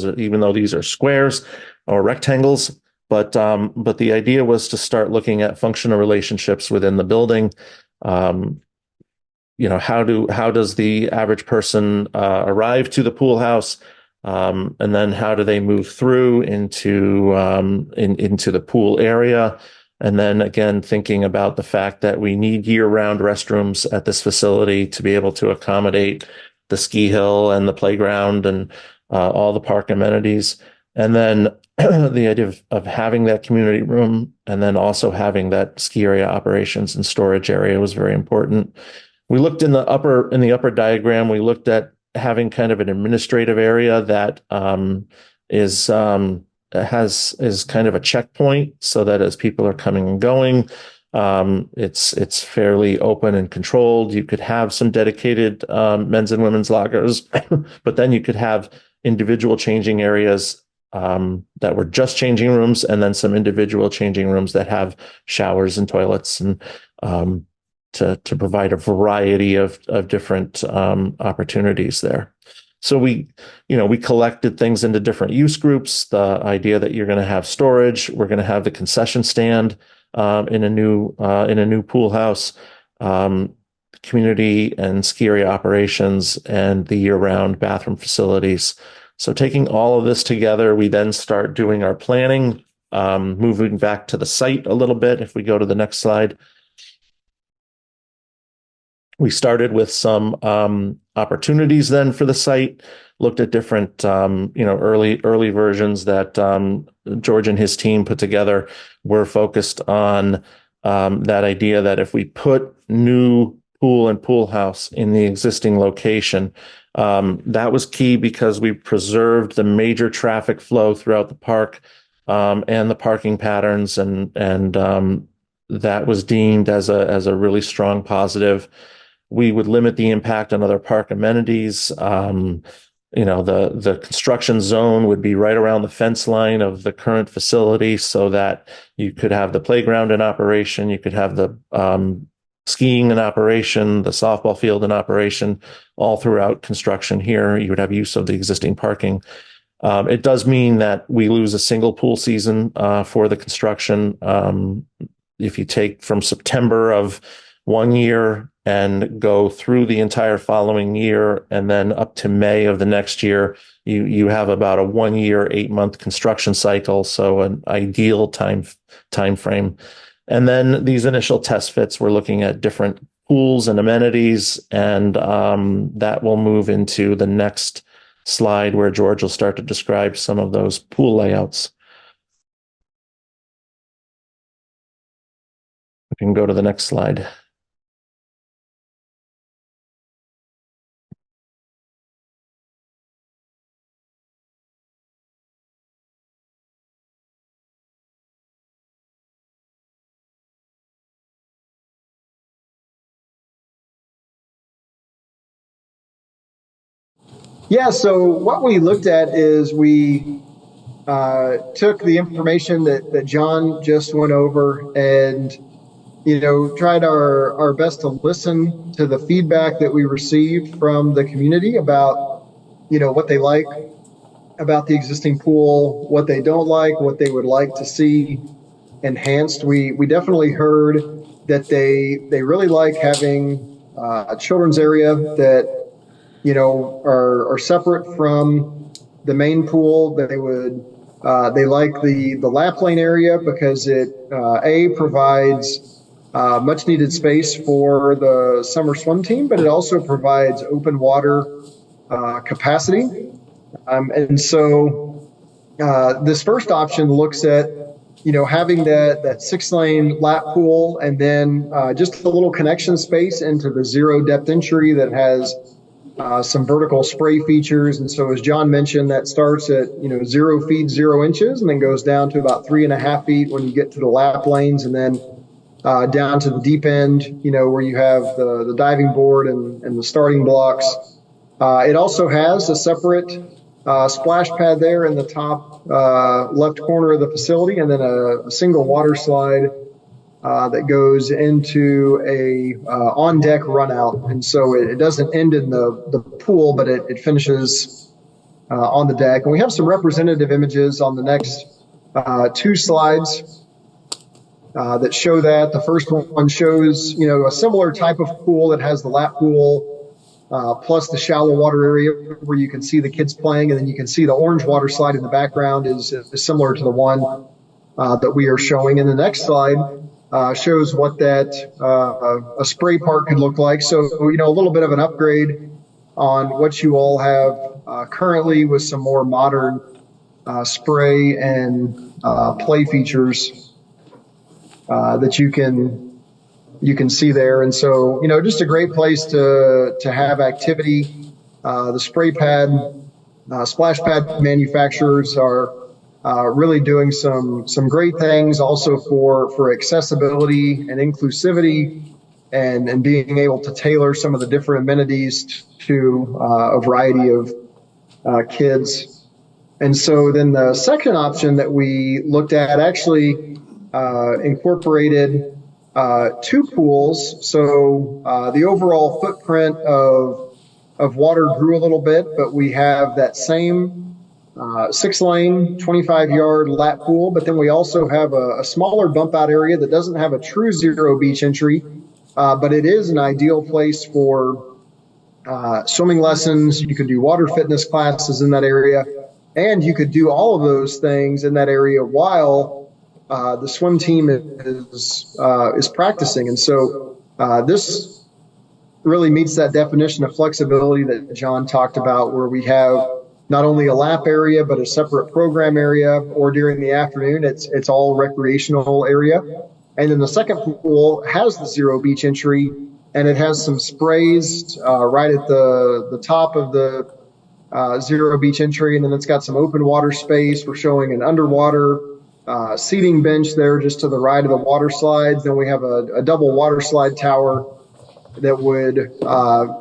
these are squares or rectangles. But the idea was to start looking at functional relationships within the building. How does the average person arrive to the pool house, and then how do they move through into the pool area? And then again, thinking about the fact that we need year-round restrooms at this facility to be able to accommodate the ski hill and the playground and all the park amenities. And then the idea of having that community room and then also having that ski area operations and storage area was very important. We looked in the upper diagram, we looked at having kind of an administrative area that is kind of a checkpoint, so that as people are coming and going, it's fairly open and controlled. You could have some dedicated men's and women's lockers, but then you could have individual changing areas that were just changing rooms, and then some individual changing rooms that have showers and toilets, and to provide a variety of different opportunities there. So we collected things into different use groups. The idea that you're going to have storage, we're going to have the concession stand in a new pool house, community and ski area operations, and the year-round bathroom facilities. So taking all of this together, we then start doing our planning, moving back to the site a little bit. If we go to the next slide. We started with some opportunities then for the site, looked at different, early versions that George and his team put together. Were focused on that idea that if we put new pool and pool house in the existing location, that was key, because we preserved the major traffic flow throughout the park and the parking patterns, and that was deemed as a really strong positive. We would limit the impact on other park amenities. the construction zone would be right around the fence line of the current facility, so that you could have the playground in operation, you could have the skiing in operation, the softball field in operation, all throughout construction here. You would have use of the existing parking. It does mean that we lose a single pool season for the construction. If you take from September of 1 year and go through the entire following year, and then up to May of the next year, you have about a 1 year, 8-month construction cycle. So an ideal time frame. And then these initial test fits, we're looking at different pools and amenities, and that will move into the next slide where George will start to describe some of those pool layouts. We can go to the next slide. Yeah, so what we looked at is we took the information that John just went over and, tried our best to listen to the feedback that we received from the community about, what they like about the existing pool, what they don't like, what they would like to see enhanced. We definitely heard that they really like having a children's area that are separate from the main pool. They like the lap lane area because it provides much needed space for the summer swim team, but it also provides open water capacity. And so this first option looks at having that 6-lane lap pool, and then just a little connection space into the zero depth entry that has some vertical spray features. And so, as John mentioned, that starts at 0 feet 0 inches, and then goes down to about 3.5 feet when you get to the lap lanes, and then down to the deep end, where you have the diving board and the starting blocks. It also has a separate splash pad there in the top left corner of the facility, and then a single water slide that goes into a on deck run out. And so it doesn't end in the pool, but it finishes on the deck. And we have some representative images on the next 2 slides that show that. The first one shows, a similar type of pool that has the lap pool plus the shallow water area where you can see the kids playing, and then you can see the orange water slide in the background is similar to the one that we are showing. And the next slide shows what that a spray park could look like. So, a little bit of an upgrade on what you all have currently, with some more modern spray and play features that you can see there. And so, just a great place to have activity. The spray pad, splash pad manufacturers are really doing some great things also for accessibility and inclusivity, and being able to tailor some of the different amenities to a variety of kids. And so then the second option that we looked at actually incorporated 2 pools. So the overall footprint of water grew a little bit, but we have that same 6-lane, 25-yard lap pool, but then we also have a smaller bump out area that doesn't have a true zero beach entry, but it is an ideal place for swimming lessons. You could do water fitness classes in that area, and you could do all of those things in that area while the swim team is practicing. And so this really meets that definition of flexibility that John talked about, where we have not only a lap area, but a separate program area, or during the afternoon, it's all recreational area. And then the second pool has the zero beach entry, and it has some sprays right at the top of the zero beach entry. And then it's got some open water space. We're showing an underwater seating bench there just to the right of the water slides. Then we have a double water slide tower that would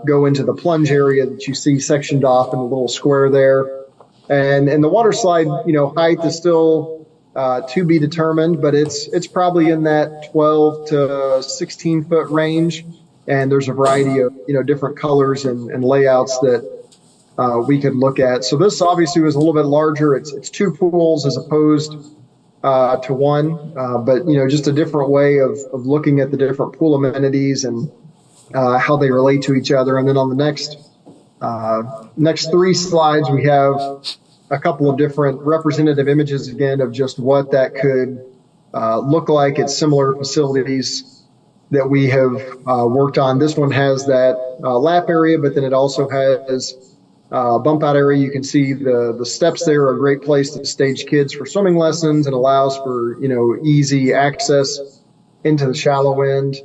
go into the plunge area that you see sectioned off in the little square there. And the water slide, height is still to be determined, but it's probably in that 12 to 16 foot range. And there's a variety of, different colors and layouts that we could look at. So this obviously was a little bit larger. It's two pools as opposed to one, but just a different way of looking at the different pool amenities and how they relate to each other. And then on the next three slides, we have a couple of different representative images again of just what that could look like at similar facilities that we have worked on. This one has that lap area, but then it also has bump out area. You can see the steps there are a great place to stage kids for swimming lessons and allows for, easy access into the shallow end.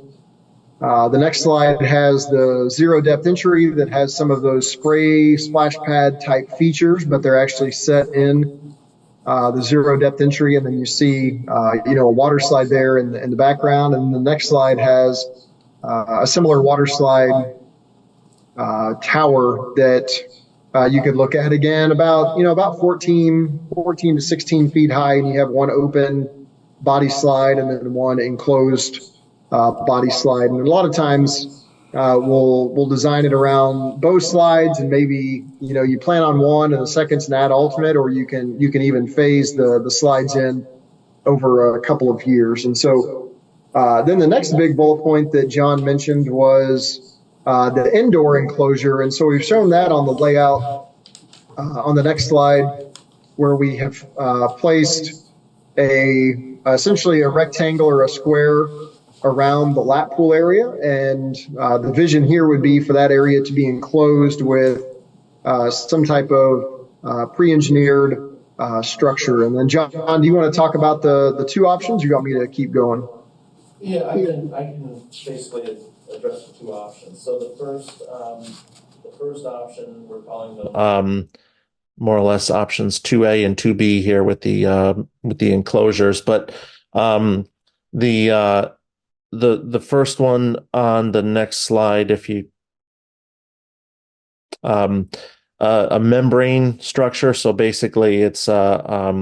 The next slide has the zero depth entry that has some of those spray splash pad type features, but they're actually set in the zero depth entry. And then you see, a water slide there in the background. And the next slide has a similar water slide tower that you could look at again about 14 to 16 feet high. And you have one open body slide and then one enclosed body slide. And a lot of times we'll design it around both slides, and maybe you plan on one and the second's an add alternate, or you can even phase the slides in over a couple of years. And so then the next big bullet point that John mentioned was the indoor enclosure. And so we've shown that on the layout on the next slide, where we have placed essentially a rectangle or a square around the lap pool area. And the vision here would be for that area to be enclosed with some type of pre-engineered structure. And then John, do you want to talk about the two options? Or you want me to keep going? Yeah, I can basically address the two options. So the first option, we're calling them more or less options 2A and 2B here with the enclosures. But the first one on the next slide, if you a membrane structure. So basically, it's a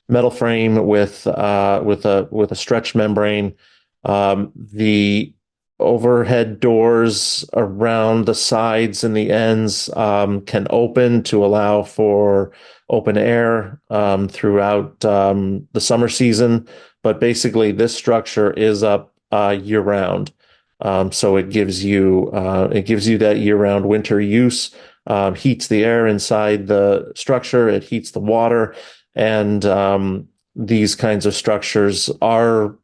metal frame with a stretch membrane. The overhead doors around the sides and the ends can open to allow for open air throughout the summer season. But basically, this structure is up year round. So it gives you that year round winter use, heats the air inside the structure, it heats the water, and these kinds of structures are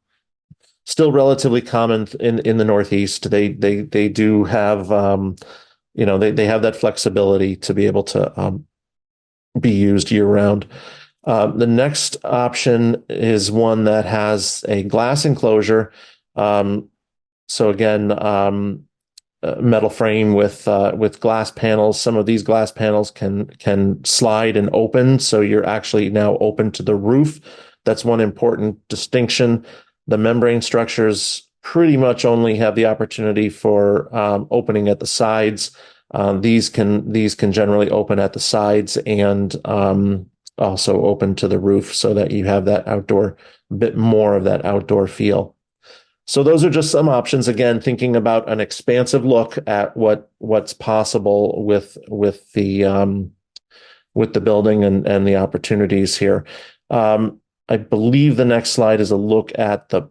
still relatively common in the Northeast. They do have they have that flexibility to be able to be used year round. The next option is one that has a glass enclosure. So again, metal frame with glass panels. Some of these glass panels can slide and open, so you're actually now open to the roof. That's one important distinction. The membrane structures pretty much only have the opportunity for opening at the sides. These can generally open at the sides and also open to the roof, so that you have that bit more of that outdoor feel. So those are just some options. Again, thinking about an expansive look at what's possible with the building and the opportunities here. I believe the next slide is a look at the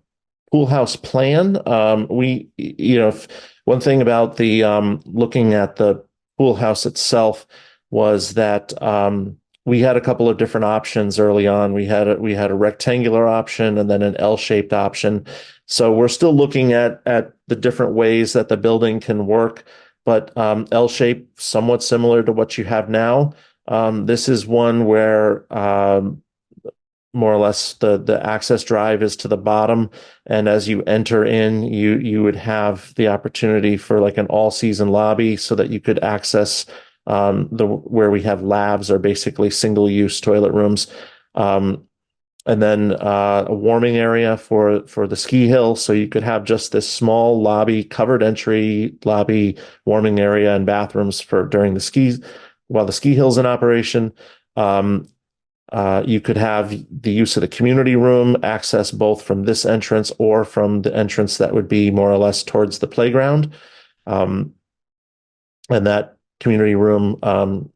pool house plan. One thing about the looking at the pool house itself was that we had a couple of different options early on. We had a rectangular option and then an L-shaped option. So we're still looking at the different ways that the building can work, but L-shaped, somewhat similar to what you have now. This is one where more or less the access drive is to the bottom, and as you enter in, you would have the opportunity for like an all-season lobby, so that you could access where we have labs, are basically single-use toilet rooms. and then a warming area for the ski hill. So you could have just this small lobby, covered entry lobby, warming area, and bathrooms for during the skis while the ski hill's in operation. You could have the use of the community room, access both from this entrance or from the entrance that would be more or less towards the playground. And that community room and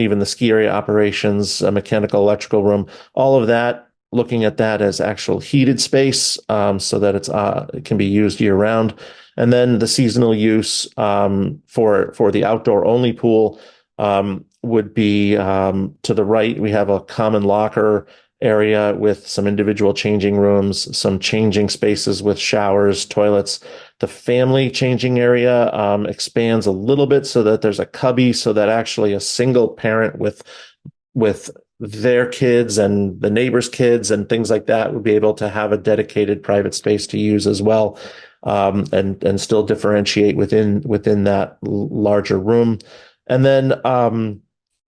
even the ski area operations, a mechanical electrical room, all of that, looking at that as actual heated space, so that it can be used year round. And then the seasonal use for the outdoor only pool would be to the right. We have a common locker area with some individual changing rooms, some changing spaces with showers, toilets. The family changing area expands a little bit so that there's a cubby, so that actually a single parent with their kids and the neighbor's kids and things like that would be able to have a dedicated private space to use as well, and still differentiate within that larger room. And then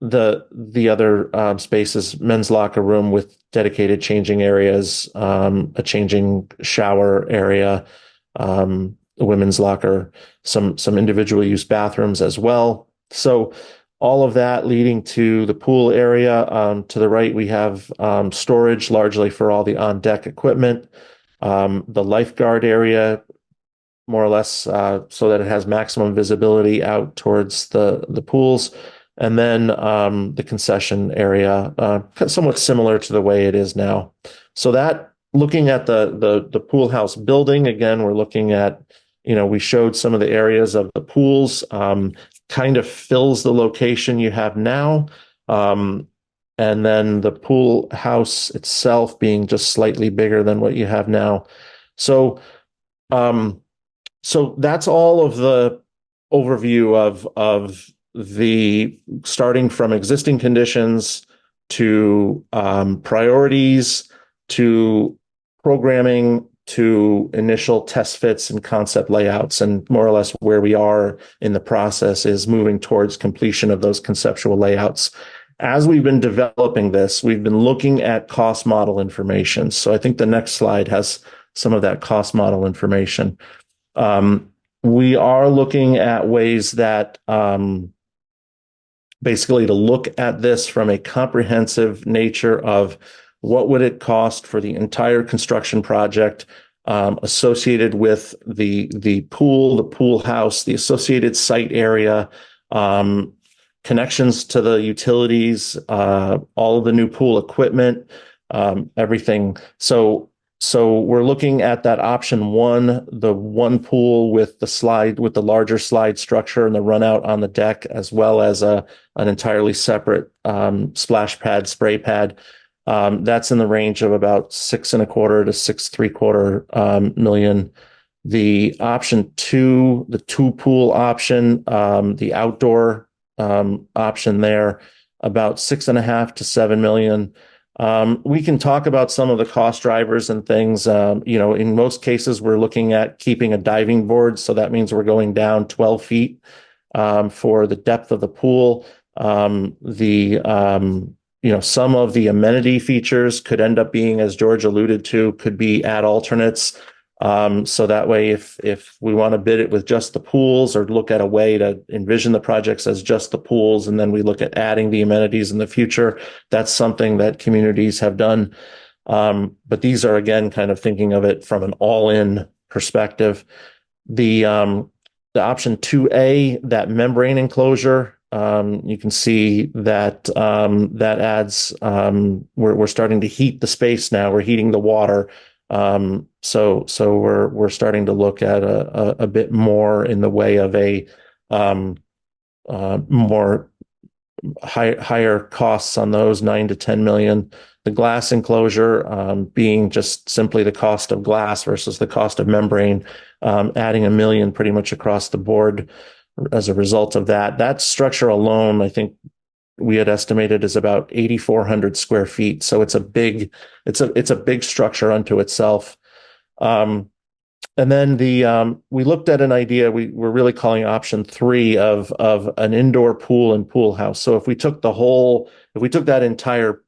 the other spaces, men's locker room with dedicated changing areas, a changing shower area, a women's locker, some individual use bathrooms as well. So all of that leading to the pool area. To the right, we have storage largely for all the on-deck equipment. The lifeguard area, more or less, so that it has maximum visibility out towards the pools. And then the concession area, somewhat similar to the way it is now. So that, looking at the pool house building, again, we're looking at, we showed some of the areas of the pools, kind of fills the location you have now. And then the pool house itself being just slightly bigger than what you have now. So that's all of the overview of the starting from existing conditions to priorities to programming to initial test fits and concept layouts, and more or less where we are in the process is moving towards completion of those conceptual layouts. As we've been developing this, we've been looking at cost model information. So I think the next slide has some of that cost model information. We are looking at ways that basically to look at this from a comprehensive nature of what would it cost for the entire construction project associated with the pool house, the associated site area, connections to the utilities, all of the new pool equipment, everything. So we're looking at that option one, the one pool with the larger slide structure and the run out on the deck, as well as an entirely separate splash pad, spray pad. That's in the range of about $6.25 to $6.75 million. The option two, the two pool option, the outdoor option there, about $6.5 to $7 million. We can talk about some of the cost drivers and things. In most cases, we're looking at keeping a diving board. So that means we're going down 12 feet for the depth of the pool. Some of the amenity features could end up being, as George alluded to, could be add alternates. So that way, if we want to bid it with just the pools or look at a way to envision the projects as just the pools, and then we look at adding the amenities in the future, that's something that communities have done. But these are, again, kind of thinking of it from an all-in perspective. The option 2A, that membrane enclosure, you can see that that adds, we're starting to heat the space now. We're heating the water. So we're starting to look at a bit more in the way of a more higher costs on those, $9 to $10 million. The glass enclosure being just simply the cost of glass versus the cost of membrane, adding $1 million pretty much across the board as a result of that. That structure alone, I think we had estimated, is about 8,400 square feet. So it's a big structure unto itself. And then we looked at an idea we're really calling option 3 of an indoor pool and pool house. So if we took that entire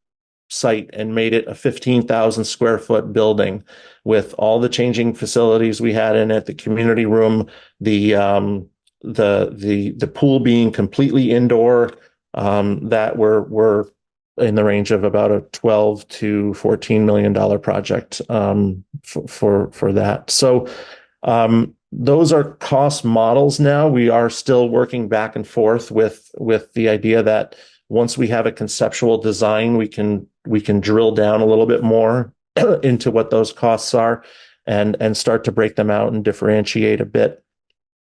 site and made it a 15,000 square foot building with all the changing facilities we had in it, the community room, the pool being completely indoor, that were in the range of about a $12 to $14 million project for that. So those are cost models now. We are still working back and forth with the idea that once we have a conceptual design, we can drill down a little bit more into what those costs are and start to break them out and differentiate a bit.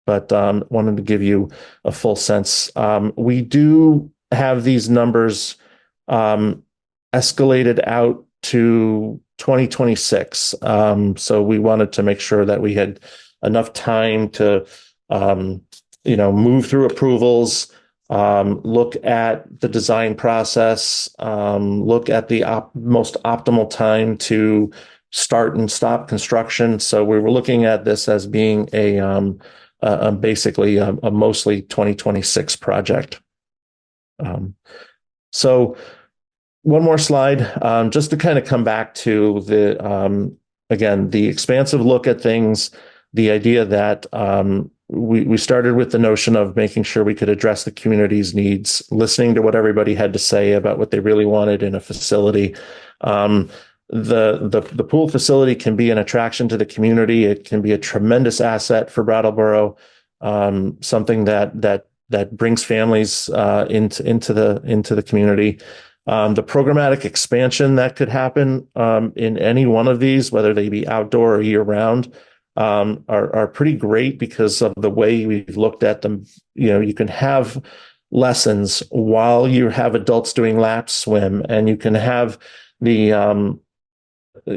But wanted to give you a full sense. We do have these numbers escalated out to 2026. So we wanted to make sure that we had enough time to, move through approvals, look at the design process, look at the most optimal time to start and stop construction. So we were looking at this as being basically a mostly 2026 project. So one more slide, just to kind of come back to again, the expansive look at things, the idea that we started with the notion of making sure we could address the community's needs, listening to what everybody had to say about what they really wanted in a facility. The pool facility can be an attraction to the community. It can be a tremendous asset for Brattleboro, something that brings families into the community. The programmatic expansion that could happen in any one of these, whether they be outdoor or year round, are pretty great because of the way we've looked at them. You can have lessons while you have adults doing lap swim, and you can have the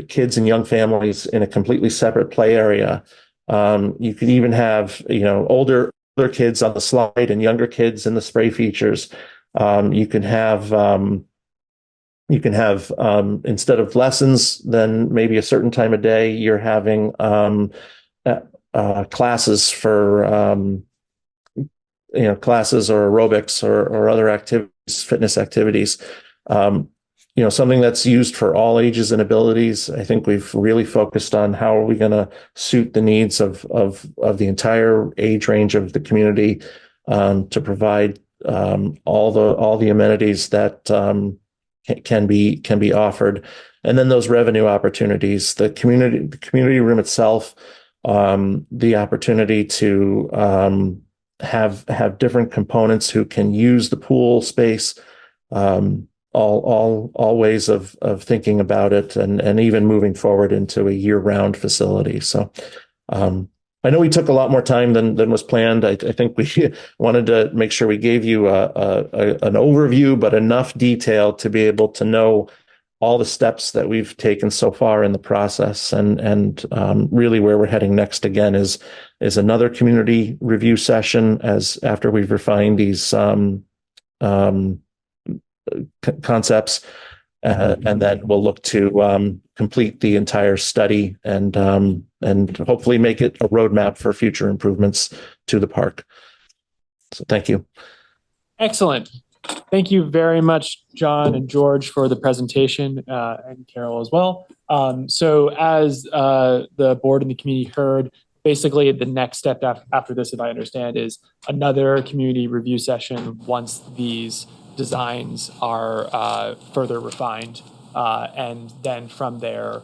kids and young families in a completely separate play area. You could even have, older kids on the slide and younger kids in the spray features. You can have instead of lessons, then maybe a certain time of day, you're having classes for classes or aerobics or other activities, fitness activities. Something that's used for all ages and abilities. I think we've really focused on how are we going to suit the needs of the entire age range of the community, to provide all the amenities that can be offered. And then those revenue opportunities, the community room itself, the opportunity to have different components who can use the pool space, all ways of thinking about it, and even moving forward into a year-round facility. So I know we took a lot more time than was planned. I think we wanted to make sure we gave you an overview, but enough detail to be able to know all the steps that we've taken so far in the process, and really where we're heading next again is another community review session after we've refined these concepts, and then we'll look to complete the entire study and hopefully make it a roadmap for future improvements to the park. So thank you. Excellent. Thank you very much, John and George, for the presentation, and Carol as well. So as the board and the community heard, basically the next step after this, if I understand, is another community review session once these designs are further refined, and then from there,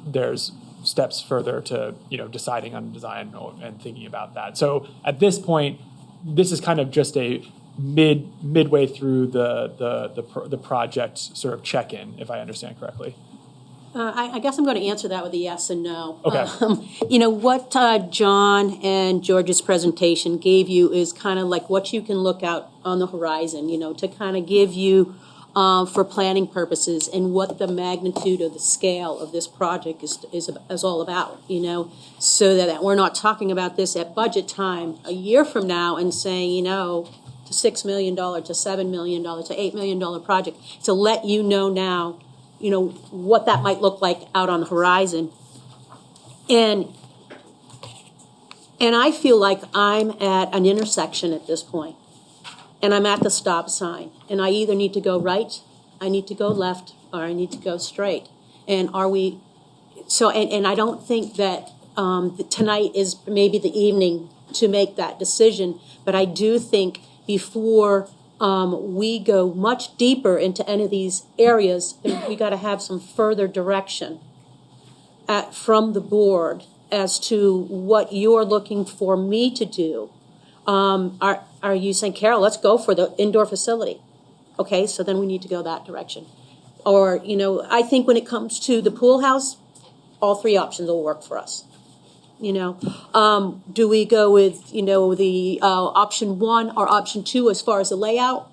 there's steps further to deciding on design and thinking about that. So at this point, this is kind of just a midway through the project sort of check-in, if I understand correctly. I guess I'm going to answer that with a yes and no. Okay. What John and George's presentation gave you is kind of like what you can look out on the horizon, to kind of give you for planning purposes and what the magnitude of the scale of this project is all about, so that we're not talking about this at budget time a year from now and saying, to $6 million, to $7 million, to $8 million project, to let you know now, what that might look like out on the horizon. And I feel like I'm at an intersection at this point, and I'm at the stop sign, and I either need to go right, I need to go left, or I need to go straight? And are we, so, and I don't think that tonight is maybe the evening to make that decision, but I do think before we go much deeper into any of these areas, we got to have some further direction from the board as to what you're looking for me to do. Are you saying, Carol, let's go for the indoor facility? Okay, so then we need to go that direction. Or, you know, I think when it comes to the pool house, all three options will work for us. You know, do we go with, you know, the option one or option two as far as the layout?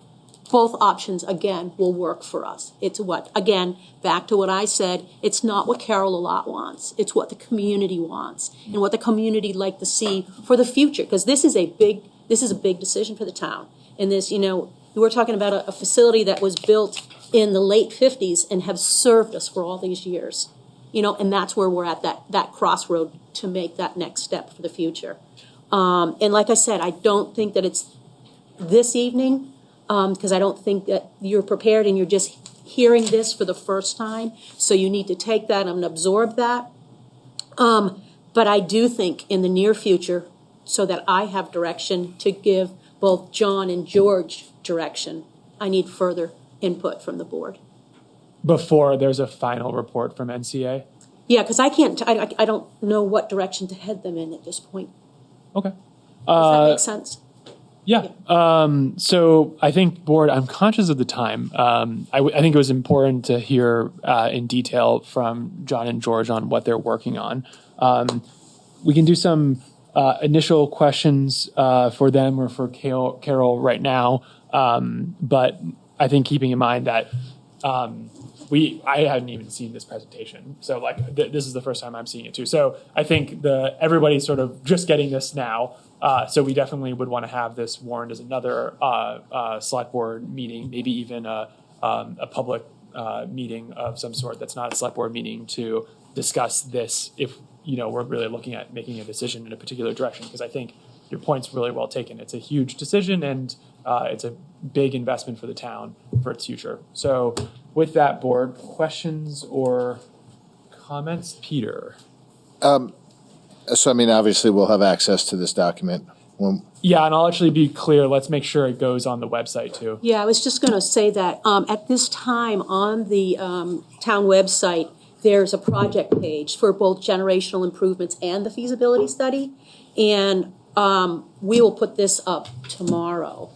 Both options, again, will work for us. It's what, again, back to what I said, it's not what Carol a lot wants. It's what the community wants and what the community like to see for the future. Because this is a big decision for the town. And this, you know, we're talking about a facility that was built in the late 50s and have served us for all these years. You know, and that's where we're at, that crossroad to make that next step for the future. And like I said, I don't think that it's this evening, because I don't think that you're prepared and you're just hearing this for the first time. So you need to take that and absorb that. But I do think in the near future, so that I have direction to give both John and George direction, I need further input from the board. Before there's a final report from NCA? Yeah, because I don't know what direction to head them in at this point. Okay. Does that make sense? Yeah. So I think, board, I'm conscious of the time. I think it was important to hear in detail from John and George on what they're working on. We can do some initial questions for them or for Carol right now. But I think keeping in mind that I hadn't even seen this presentation. So like this is the first time I'm seeing it too. So I think everybody's sort of just getting this now. So we definitely would want to have this warned as another select board meeting, maybe even a public meeting of some sort that's not a select board meeting to discuss this if, you know, we're really looking at making a decision in a particular direction. Because I think your point's really well taken. It's a huge decision and it's a big investment for the town for its future. So with that, board, questions or comments? Peter? So, I mean, obviously, we'll have access to this document. Yeah, and I'll actually be clear. Let's make sure it goes on the website, too. Yeah, I was just going to say that at this time on the town website, there's a project page for both generational improvements and the feasibility study. And we will put this up tomorrow.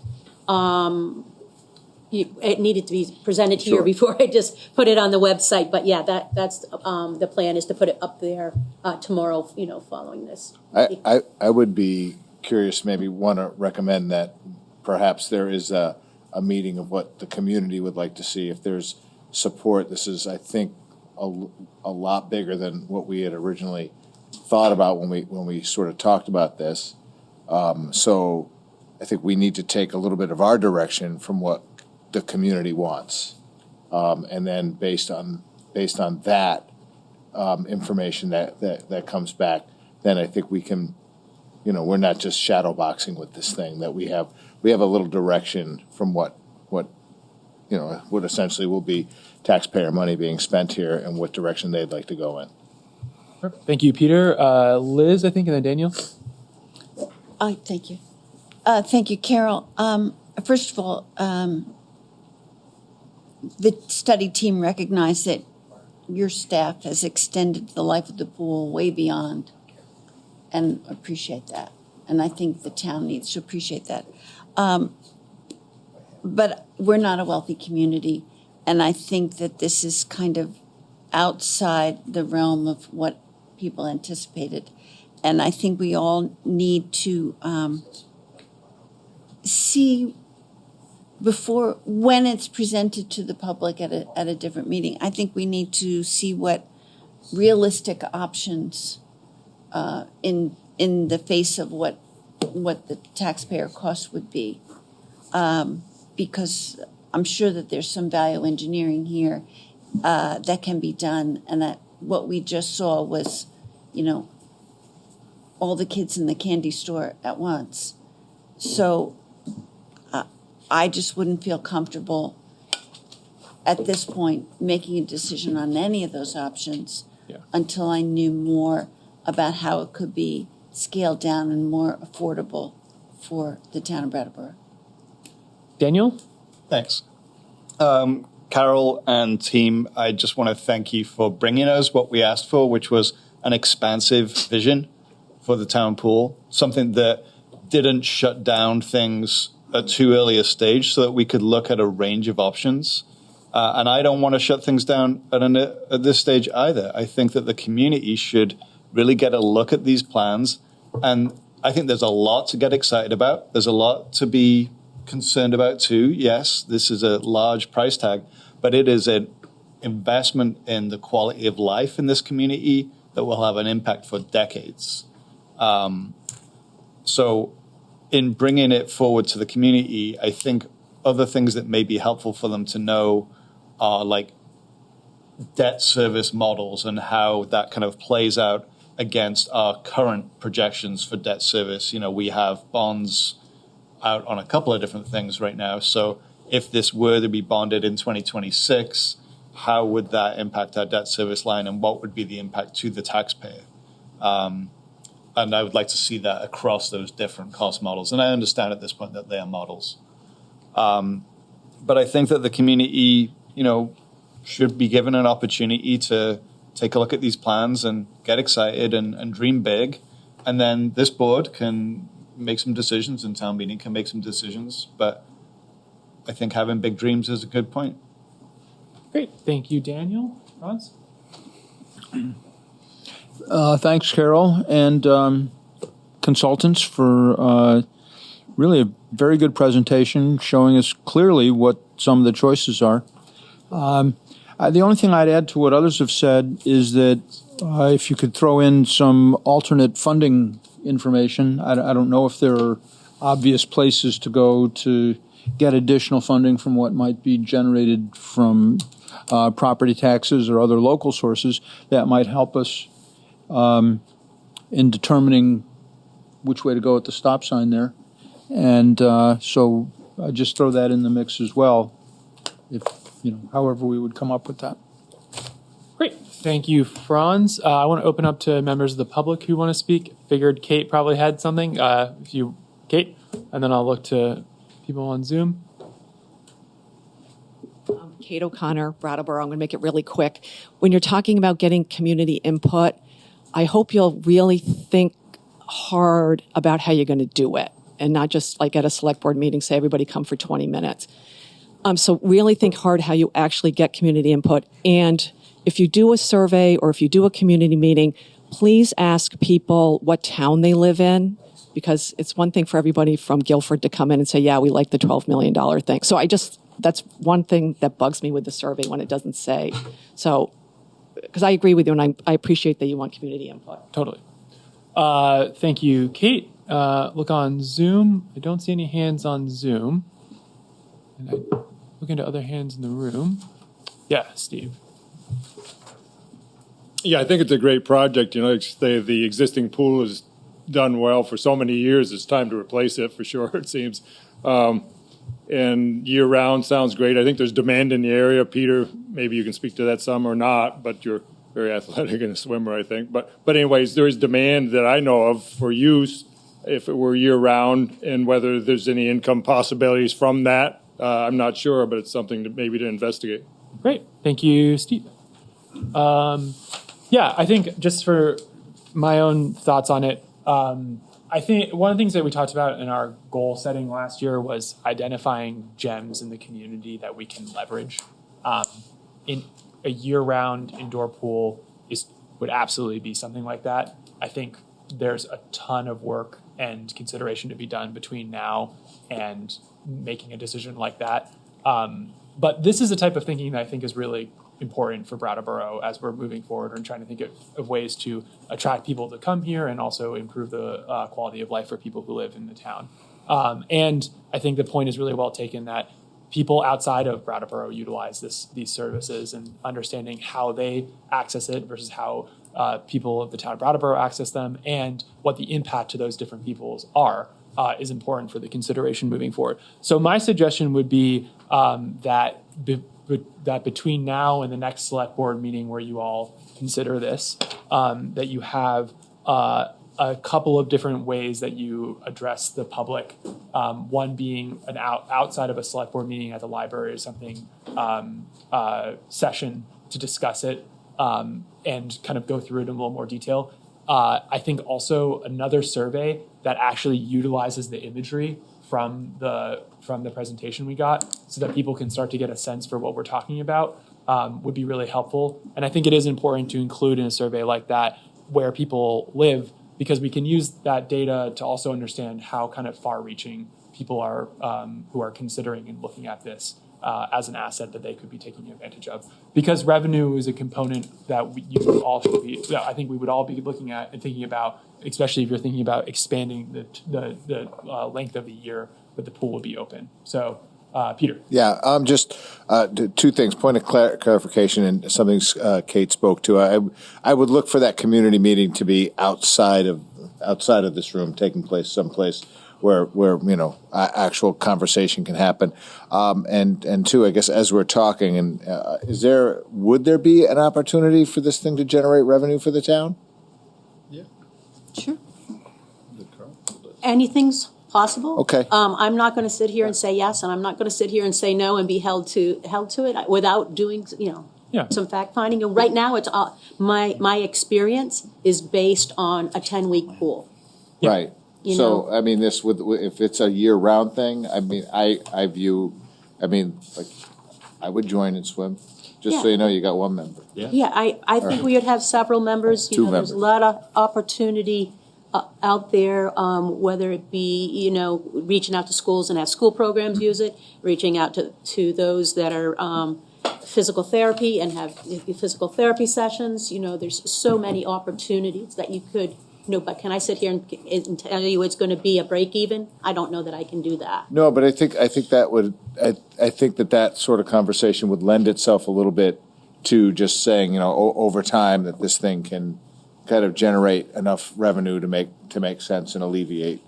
It needed to be presented here before I just put it on the website. But yeah, that's the plan is to put it up there tomorrow, you know, following this. I would be curious, maybe want to recommend that perhaps there is a meeting of what the community would like to see. If there's support, this is, I think, a lot bigger than what we had originally thought about when we sort of talked about this. So I think we need to take a little bit of our direction from what the community wants, and then based on that information that comes back, then I think we can, you know, we're not just shadow boxing with this thing. That we have a little direction from what you know, what essentially will be taxpayer money being spent here and what direction they'd like to go in. Perfect. Thank you, Peter. Liz, I think, and then Daniel. Thank you. Thank you, Carol. First of all, the study team recognized that your staff has extended the life of the pool way beyond, and appreciate that. And I think the town needs to appreciate that. But we're not a wealthy community, and I think that this is kind of outside the realm of what people anticipated. And I think we all need to see before, when it's presented to the public at a different meeting, I think we need to see what realistic options in the face of what the taxpayer cost would be. Because I'm sure that there's some value engineering here that can be done, and that what we just saw was, you know, all the kids in the candy store at once. So I just wouldn't feel comfortable at this point, making a decision on any of those options Yeah. until I knew more about how it could be scaled down and more affordable for the town of Brattleboro. Daniel? Thanks. Carol and team, I just want to thank you for bringing us what we asked for, which was an expansive vision for the town pool, something that didn't shut down things at too early a stage so that we could look at a range of options. And I don't want to shut things down at this stage either. I think that the community should really get a look at these plans. And I think there's a lot to get excited about. There's a lot to be concerned about too. Yes, this is a large price tag, but it is an investment in the quality of life in this community that will have an impact for decades. So in bringing it forward to the community, I think other things that may be helpful for them to know are like debt service models and how that kind of plays out against our current projections for debt service. You know, we have bonds out on a couple of different things right now. So if this were to be bonded in 2026, how would that impact our debt service line and what would be the impact to the taxpayer? And I would like to see that across those different cost models. And I understand at this point that they are models. But I think that the community, you know, should be given an opportunity to take a look at these plans and get excited and dream big. And then this board can make some decisions and town meeting can make some decisions. But I think having big dreams is a good point. Great. Thank you, Daniel. Franz? Thanks, Carol, and consultants for really a very good presentation showing us clearly what some of the choices are. The only thing I'd add to what others have said is that if you could throw in some alternate funding information. I don't know if there are obvious places to go to get additional funding from what might be generated from property taxes or other local sources that might help us in determining which way to go at the stop sign there. And so I just throw that in the mix as well, if, you know, however we would come up with that. Great. Thank you, Franz. I want to open up to members of the public who want to speak. Figured Kate probably had something. Kate, and then I'll look to people on Zoom. Kate O'Connor, Brattleboro. I'm going to make it really quick. When you're talking about getting community input, I hope you'll really think hard about how you're going to do it and not just like at a select board meeting, say everybody come for 20 minutes. So really think hard how you actually get community input. And if you do a survey or if you do a community meeting, please ask people what town they live in, because it's one thing for everybody from Guilford to come in and say, yeah, we like the $12 million thing. So that's one thing that bugs me with the survey when it doesn't say. So, because I agree with you and I appreciate that you want community input. Totally. Thank you, Kate. Look on Zoom. I don't see any hands on Zoom. And I look into other hands in the room. Yeah, Steve. Yeah, I think it's a great project. You know, the existing pool has done well for so many years. It's time to replace it for sure, it seems. And year-round sounds great. I think there's demand in the area. Peter, maybe you can speak to that some or not, but you're very athletic and a swimmer, I think. But anyways, there is demand that I know of for use if it were year-round, and whether there's any income possibilities from that, I'm not sure, but it's something to investigate. Great. Thank you, Steve. Yeah, I think just for my own thoughts on it, I think one of the things that we talked about in our goal setting last year was identifying gems in the community that we can leverage. In a year-round indoor pool would absolutely be something like that. I think there's a ton of work and consideration to be done between now and making a decision like that. But this is a type of thinking that I think is really important for Brattleboro as we're moving forward and trying to think of ways to attract people to come here and also improve the quality of life for people who live in the town. And I think the point is really well taken that people outside of Brattleboro utilize these services, and understanding how they access it versus how people of the town of Brattleboro access them and what the impact to those different peoples are is important for the consideration moving forward. So my suggestion would be that that between now and the next select board meeting where you all consider this, that you have a couple of different ways that you address the public. One being an outside of a select board meeting at the library or something, session to discuss it and kind of go through it in a little more detail. I think also another survey that actually utilizes the imagery from the presentation we got, so that people can start to get a sense for what we're talking about, would be really helpful. And I think it is important to include in a survey like that where people live, because we can use that data to also understand how kind of far-reaching people are who are considering and looking at this as an asset that they could be taking advantage of. Because revenue is a component that I think we would all be looking at and thinking about, especially if you're thinking about expanding the length of the year that the pool will be open. So, Peter. Yeah, just two things. Point of clarification and something Kate spoke to. I would look for that community meeting to be outside of this room, taking place someplace where actual conversation can happen. And two, I guess as we're talking, and would there be an opportunity for this thing to generate revenue for the town? Yeah. Sure. Anything's possible. Okay. I'm not going to sit here and say yes, and I'm not going to sit here and say no and be held to it without doing, some fact finding. And right now, it's my experience is based on a 10-week pool. Yeah. Right. So, I mean, if it's a year-round thing, I mean, I would join and swim, just so you know you got one member. Yeah, I think we would have several members. Two There's a lot of opportunity out there, whether it be, reaching out to schools and have school programs use it, reaching out to those that are physical therapy and have physical therapy sessions. There's so many opportunities that you could. No, but can I sit here and tell you it's going to be a break even? I don't know that I can do that. No, but I think that sort of conversation would lend itself a little bit to just saying, over time that this thing can kind of generate enough revenue to make sense and alleviate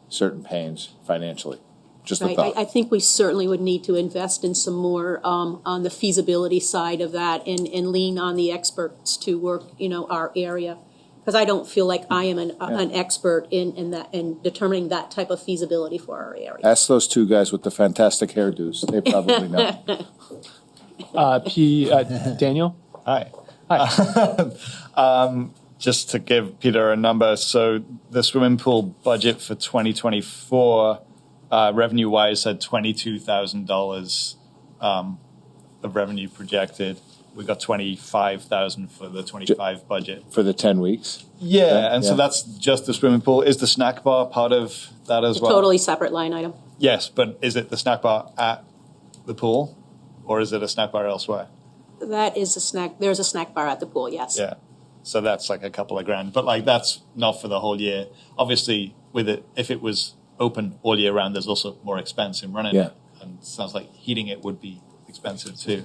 certain pains financially. Just a thought. I think we certainly would need to invest in some more on the feasibility side of that and lean on the experts to work, our area. Because I don't feel like I am an expert in that and determining that type of feasibility for our area. Ask those two guys with the fantastic hairdos. They probably know. Daniel? Hi. Hi. Just to give Peter a number, so the swimming pool budget for 2024, revenue-wise, had $22,000 of revenue projected. We got $25,000 for the 25 budget for the 10 weeks. Yeah, and so that's just the swimming pool. Is the snack bar part of that as well? Totally separate line item. Yes, but is it the snack bar at the pool, or is it a snack bar elsewhere? That is a snack. There's a snack bar at the pool. Yes. Yeah, so that's like a couple of grand, but that's not for the whole year. Obviously, with it, if it was open all year round, there's also more expense in running it, and it sounds like heating it would be expensive too.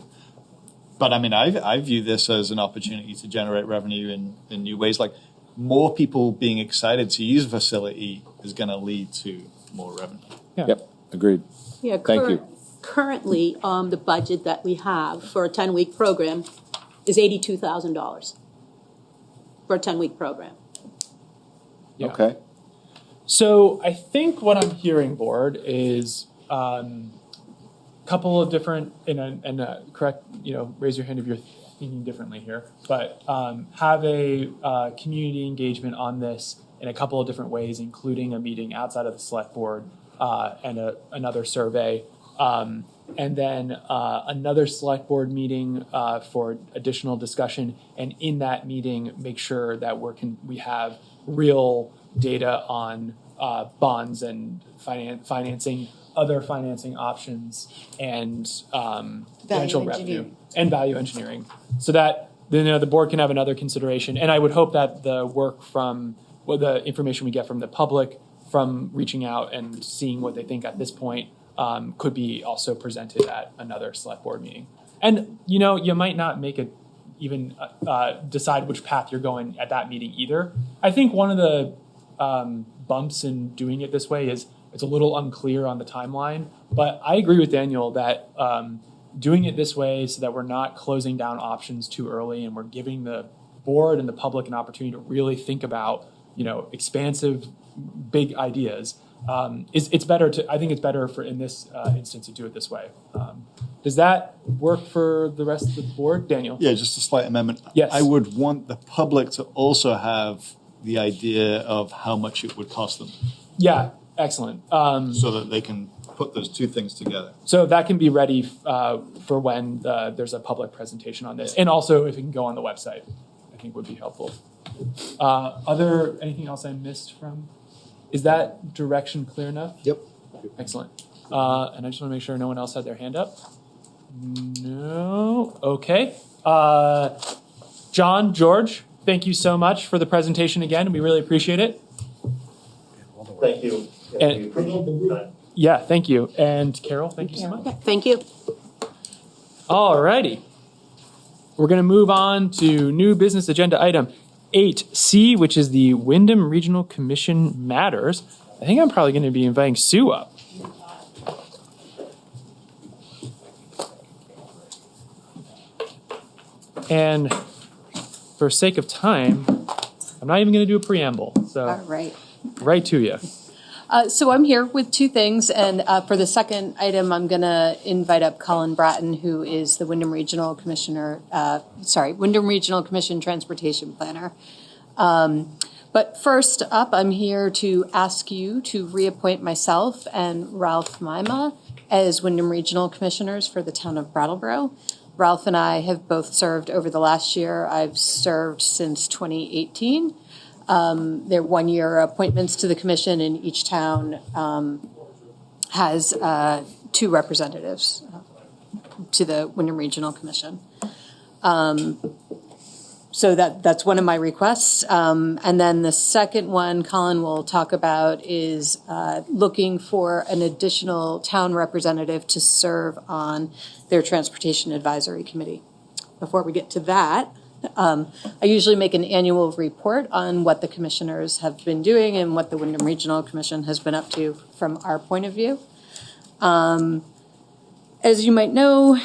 But I mean, I view this as an opportunity to generate revenue in new ways. Like, more people being excited to use a facility is going to lead to more revenue. Yeah. Yep, agreed. Yeah, Thank you. Currently, the budget that we have for a 10-week program is $82,000 for a 10-week program. Yeah. Okay. So I think what I'm hearing, board, is couple of different, and correct, raise your hand if you're thinking differently here, but have a community engagement on this in a couple of different ways, including a meeting outside of the select board and another survey, and then another select board meeting for additional discussion, and in that meeting, make sure that we have real data on bonds and financing, other financing options, and potential revenue and value engineering, so that the board can have another consideration. And I would hope that the work from the information we get from the public, from reaching out and seeing what they think at this point, could be also presented at another select board meeting. And you might not make it even decide which path you're going at that meeting either. I think one of the bumps in doing it this way is it's a little unclear on the timeline, but I agree with Daniel that doing it this way so that we're not closing down options too early, and we're giving the board and the public an opportunity to really think about, expansive, big ideas. It's better to, I think it's better for in this instance to do it this way. Does that work for the rest of the board, Daniel? Yeah, just a slight amendment. Yes. I would want the public to also have the idea of how much it would cost them. Yeah, excellent. So that they can put those two things together. So that can be ready for when there's a public presentation on this. And also if it can go on the website, I think would be helpful. Anything else I missed from? Is that direction clear enough? Yep. Excellent. And I just want to make sure no one else had their hand up. No. Okay. John, George, thank you so much for the presentation again. We really appreciate it. Thank you. Yeah, thank you. And Carol, thank you so much. Thank you. All righty. We're going to move on to new business agenda item 8C, which is the Windham Regional Commission matters. I think I'm probably going to be inviting Sue up. And for sake of time, I'm not even going to do a preamble. So All right. right to you. So I'm here with two things, and for the second item, I'm going to invite up Colin Bratton, who is the Windham Regional Commissioner, Windham Regional Commission Transportation Planner. But first up, I'm here to ask you to reappoint myself and Ralph Mima as Windham Regional Commissioners for the town of Brattleboro. Ralph and I have both served over the last year. I've served since 2018. They're one-year appointments to the commission, and each town has two representatives to the Windham Regional Commission. So that's one of my requests. And then the second one Colin will talk about is looking for an additional town representative to serve on their Transportation Advisory Committee. Before we get to that, I usually make an annual report on what the commissioners have been doing and what the Windham Regional Commission has been up to from our point of view. As you might know,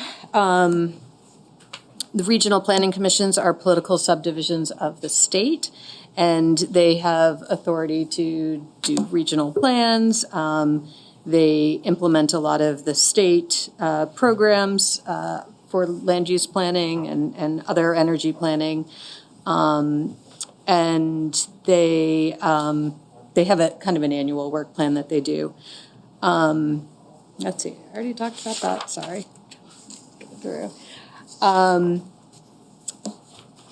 the regional planning commissions are political subdivisions of the state, and they have authority to do regional plans. They implement a lot of the state programs for land use planning and other energy planning. And they have a kind of an annual work plan that they do. Let's see, I already talked about that, sorry. Get it through.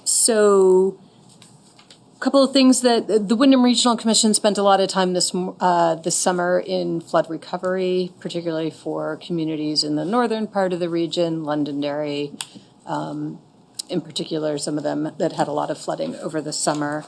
So a couple of things that the Windham Regional Commission spent a lot of time this summer in flood recovery, particularly for communities in the northern part of the region, Londonderry, in particular, some of them that had a lot of flooding over the summer.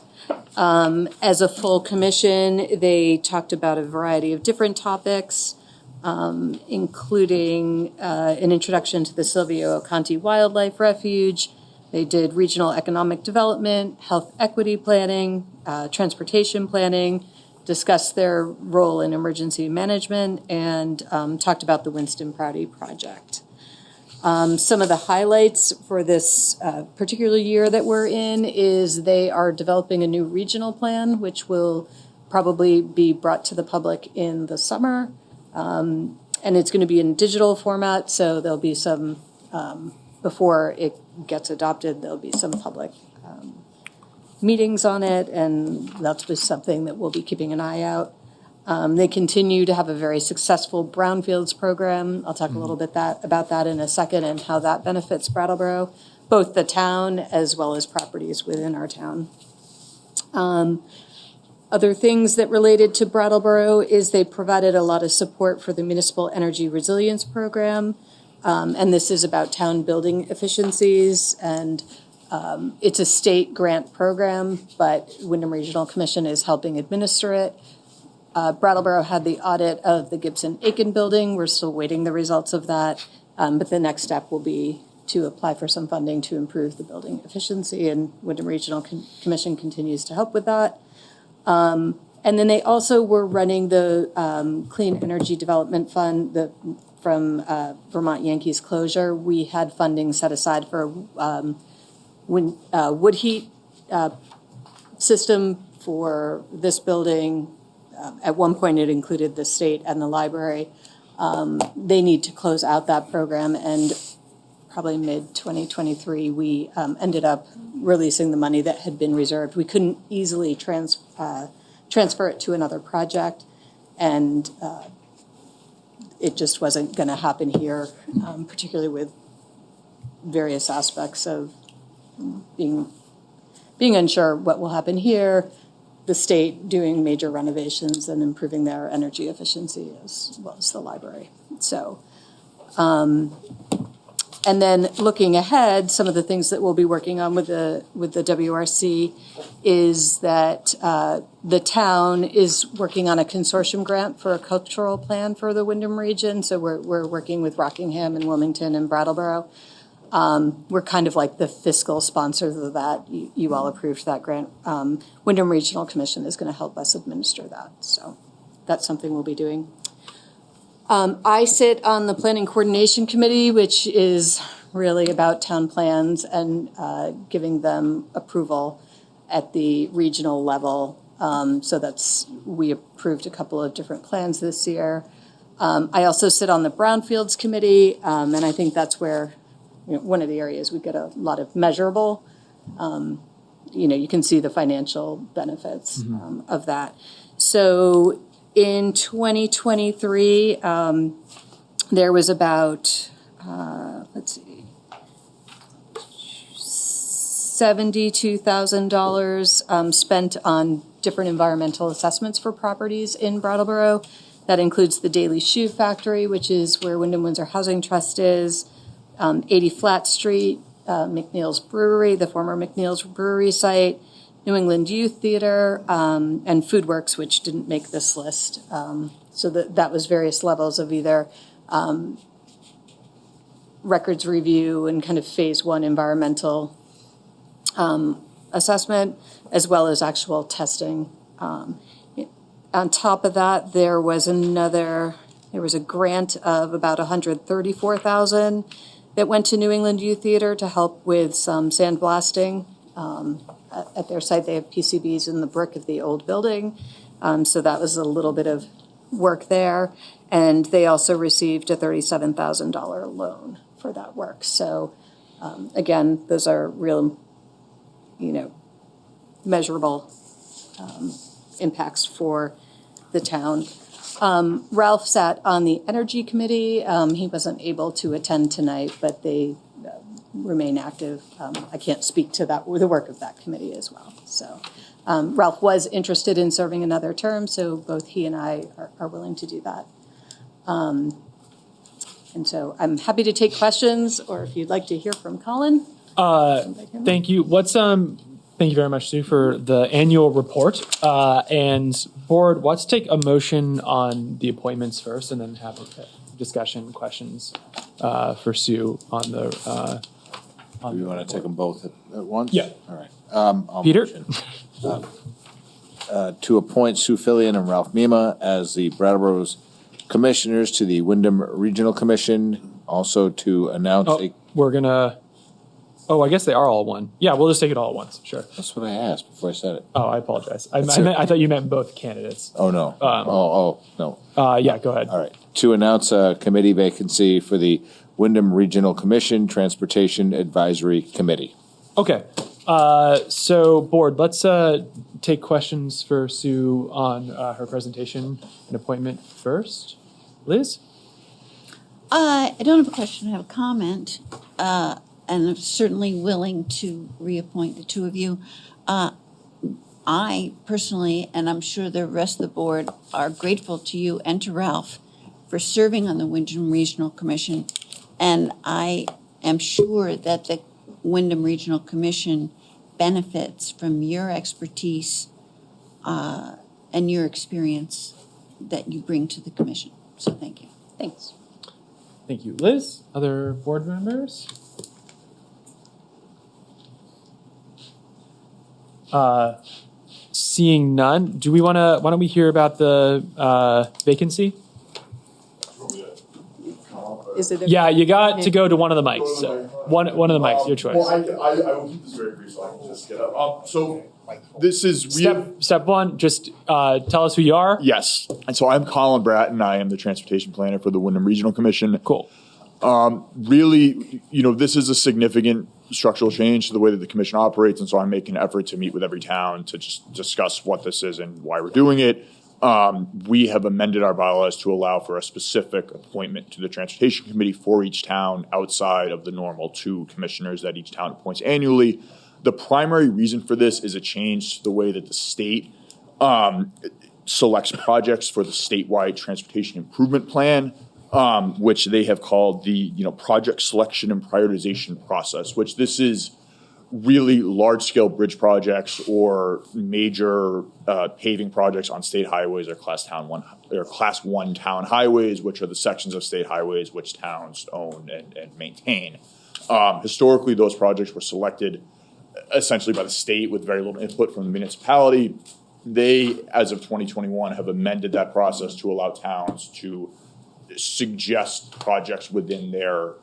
As a full commission, they talked about a variety of different topics, including an introduction to the Silvio Conti Wildlife Refuge. They did regional economic development, health equity planning, transportation planning, discussed their role in emergency management, and talked about the Winston Prouty project. Some of the highlights for this particular year that we're in is they are developing a new regional plan, which will probably be brought to the public in the summer. And it's going to be in digital format, so there'll be some, before it gets adopted, there'll be some public meetings on it, and that's just something that we'll be keeping an eye out. They continue to have a very successful brownfields program. I'll talk a little bit about that in a second and how that benefits Brattleboro, both the town as well as properties within our town. Other things that related to Brattleboro is they provided a lot of support for the Municipal Energy Resilience Program, and this is about town building efficiencies, and it's a state grant program, but Windham Regional Commission is helping administer it. Brattleboro had the audit of the Gibson-Aiken building. We're still waiting the results of that, but the next step will be to apply for some funding to improve the building efficiency, and Windham Regional Commission continues to help with that. And then they also were running the Clean Energy Development Fund from Vermont Yankees closure. We had funding set aside for wood heat system for this building. At one point, it included the state and the library. They need to close out that program, and probably mid-2023, we ended up releasing the money that had been reserved. We couldn't easily transfer it to another project, and it just wasn't going to happen here, particularly with various aspects of being unsure what will happen here, the state doing major renovations and improving their energy efficiency as well as the library. So, and then looking ahead, some of the things that we'll be working on with the WRC is that the town is working on a consortium grant for a cultural plan for the Windham region. So we're working with Rockingham and Wilmington and Brattleboro. We're kind of like the fiscal sponsors of that. You all approved that grant. Windham Regional Commission is going to help us administer that. So that's something we'll be doing. I sit on the Planning Coordination Committee, which is really about town plans and giving them approval at the regional level. So we approved a couple of different plans this year. I also sit on the Brownfields Committee, and I think that's where one of the areas we get a lot of measurable. You can see the financial benefits of that. So in 2023, there was about, $72,000 spent on different environmental assessments for properties in Brattleboro. That includes the Daily Shoe Factory, which is where Windham Windsor Housing Trust is, 80 Flat Street, McNeil's Brewery, the former McNeil's Brewery site, New England Youth Theater, and Foodworks, which didn't make this list. So that was various levels of either records review and kind of phase one environmental assessment, as well as actual testing. On top of that, there was a grant of about $134,000 that went to New England Youth Theater to help with some sandblasting. At their site, they have PCBs in the brick of the old building. So that was a little bit of work there. And they also received a $37,000 loan for that work. So again, those are real, measurable impacts for the town. Ralph sat on the Energy Committee. He wasn't able to attend tonight, but they remain active. I can't speak to the work of that committee as well. So Ralph was interested in serving another term, so both he and I are willing to do that. And so I'm happy to take questions, or if you'd like to hear from Colin. Thank you. Thank you very much, Sue, for the annual report. And board, let's take a motion on the appointments first, and then have a discussion, questions for Sue on the. Do you want to take them both at once? Yeah. All right. Peter? To appoint Sue Fillion and Ralph Mima as the Brattleboro's commissioners to the Windham Regional Commission. Also to announce I guess they are all one. Yeah, we'll just take it all at once. Sure. That's what I asked before I said it. Oh, I apologize. I thought you meant both candidates. Oh, no. No. Yeah, go ahead. All right. To announce a committee vacancy for the Windham Regional Commission Transportation Advisory Committee. Okay. So, board, let's take questions for Sue on her presentation and appointment first. Liz? I don't have a question. I have a comment. And I'm certainly willing to reappoint the two of you. I personally, and I'm sure the rest of the board, are grateful to you and to Ralph for serving on the Windham Regional Commission. And I am sure that the Windham Regional Commission benefits from your expertise and your experience that you bring to the commission. So thank you. Thanks. Thank you. Liz? Other board members? Seeing none, why don't we hear about the vacancy? Is it? Yeah, you got to go to one of the mics. So one of the mics, your choice. Well, I will keep this very brief so I can just get up. So this is step one. Just tell us who you are. Yes, and so I'm Colin Bratton. I am the transportation planner for the Windham Regional Commission. Cool. Really, this is a significant structural change to the way that the commission operates, and so I'm making an effort to meet with every town to just discuss what this is and why we're doing it. We have amended our bylaws to allow for a specific appointment to the Transportation Committee for each town outside of the normal 2 commissioners that each town appoints annually. The primary reason for this is a change to the way that the state selects projects for the statewide transportation improvement plan, which they have called the project selection and prioritization process, which this is really large-scale bridge projects or major paving projects on state highways or class 1 town highways, which are the sections of state highways which towns own and maintain. Historically, those projects were selected essentially by the state with very little input from the municipality. They, as of 2021, have amended that process to allow towns to suggest projects within their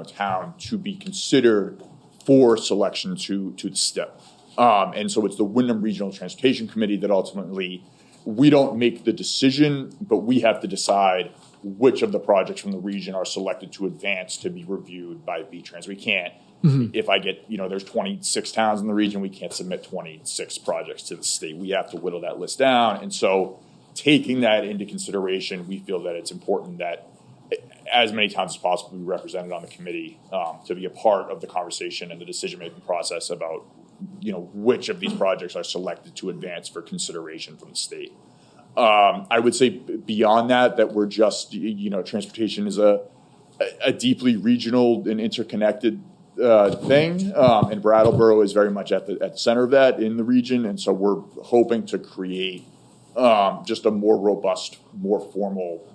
town to be considered for selection to the STIP. And so it's the Windham Regional Transportation Committee that ultimately, we don't make the decision, but we have to decide which of the projects from the region are selected to advance to be reviewed by VTrans. We can't, if I get, there's 26 towns in the region, we can't submit 26 projects to the state. We have to whittle that list down. And so taking that into consideration, we feel that it's important that as many towns as possible be represented on the committee to be a part of the conversation and the decision-making process about, which of these projects are selected to advance for consideration from the state. I would say beyond that we're just, transportation is a deeply regional and interconnected thing, and Brattleboro is very much at the center of that in the region, and so we're hoping to create just a more robust, more formal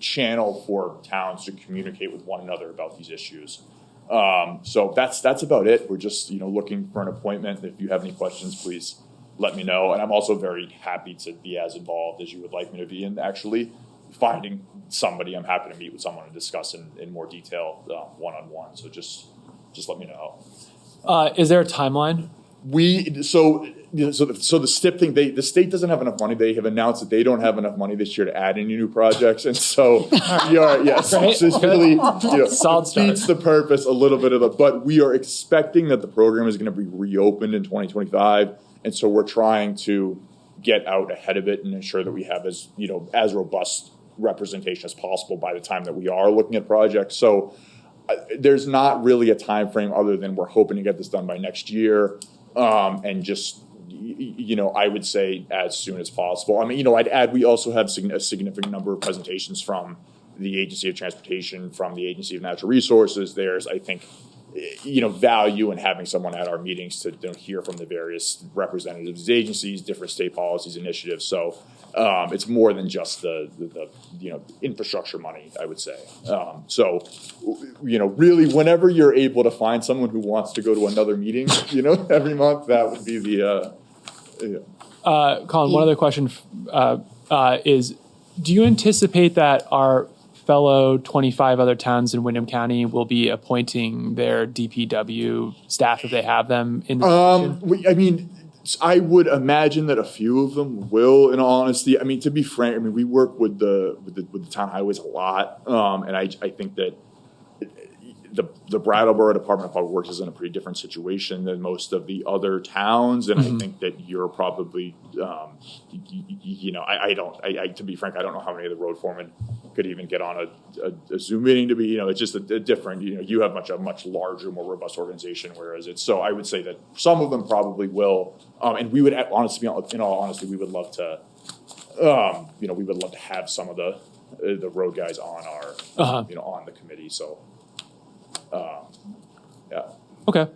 channel for towns to communicate with one another about these issues. So that's about it. We're just looking for an appointment. If you have any questions, please let me know. And I'm also very happy to be as involved as you would like me to be in actually finding somebody. I'm happy to meet with someone and discuss in more detail one-on-one. So just let me know. Is there a timeline? So the STIP thing, the state doesn't have enough money. They have announced that they don't have enough money this year to add any new projects, and so it's really defeats the purpose a little bit of it. But we are expecting that the program is going to be reopened in 2025, and so we're trying to get out ahead of it and ensure that we have as robust representation as possible by the time that we are looking at projects. So there's not really a time frame other than we're hoping to get this done by next year. And just, I would say as soon as possible. I mean, I'd add, we also have a significant number of presentations from the Agency of Transportation, from the Agency of Natural Resources. There's, I think, value in having someone at our meetings to hear from the various representatives of these agencies, different state policies, initiatives. So it's more than just the infrastructure money, I would say. So really, whenever you're able to find someone who wants to go to another meeting, every month, that would be the. Colin, one other question is: do you anticipate that our fellow 25 other towns in Windham County will be appointing their DPW staff if they have them in the position? I would imagine that a few of them will, in all honesty. To be frank, we work with the town highways a lot, and I think that the Brattleboro Department of Public Works is in a pretty different situation than most of the other towns, and I think that you're probably, to be frank, I don't know how many of the road foremen could even get on a Zoom meeting to be, it's just a different, you have a much larger, more robust organization, whereas so I would say that some of them probably will, and we would honestly, in all honesty, we would love to, we would love to have some of the road guys on our, on the committee, so. Okay.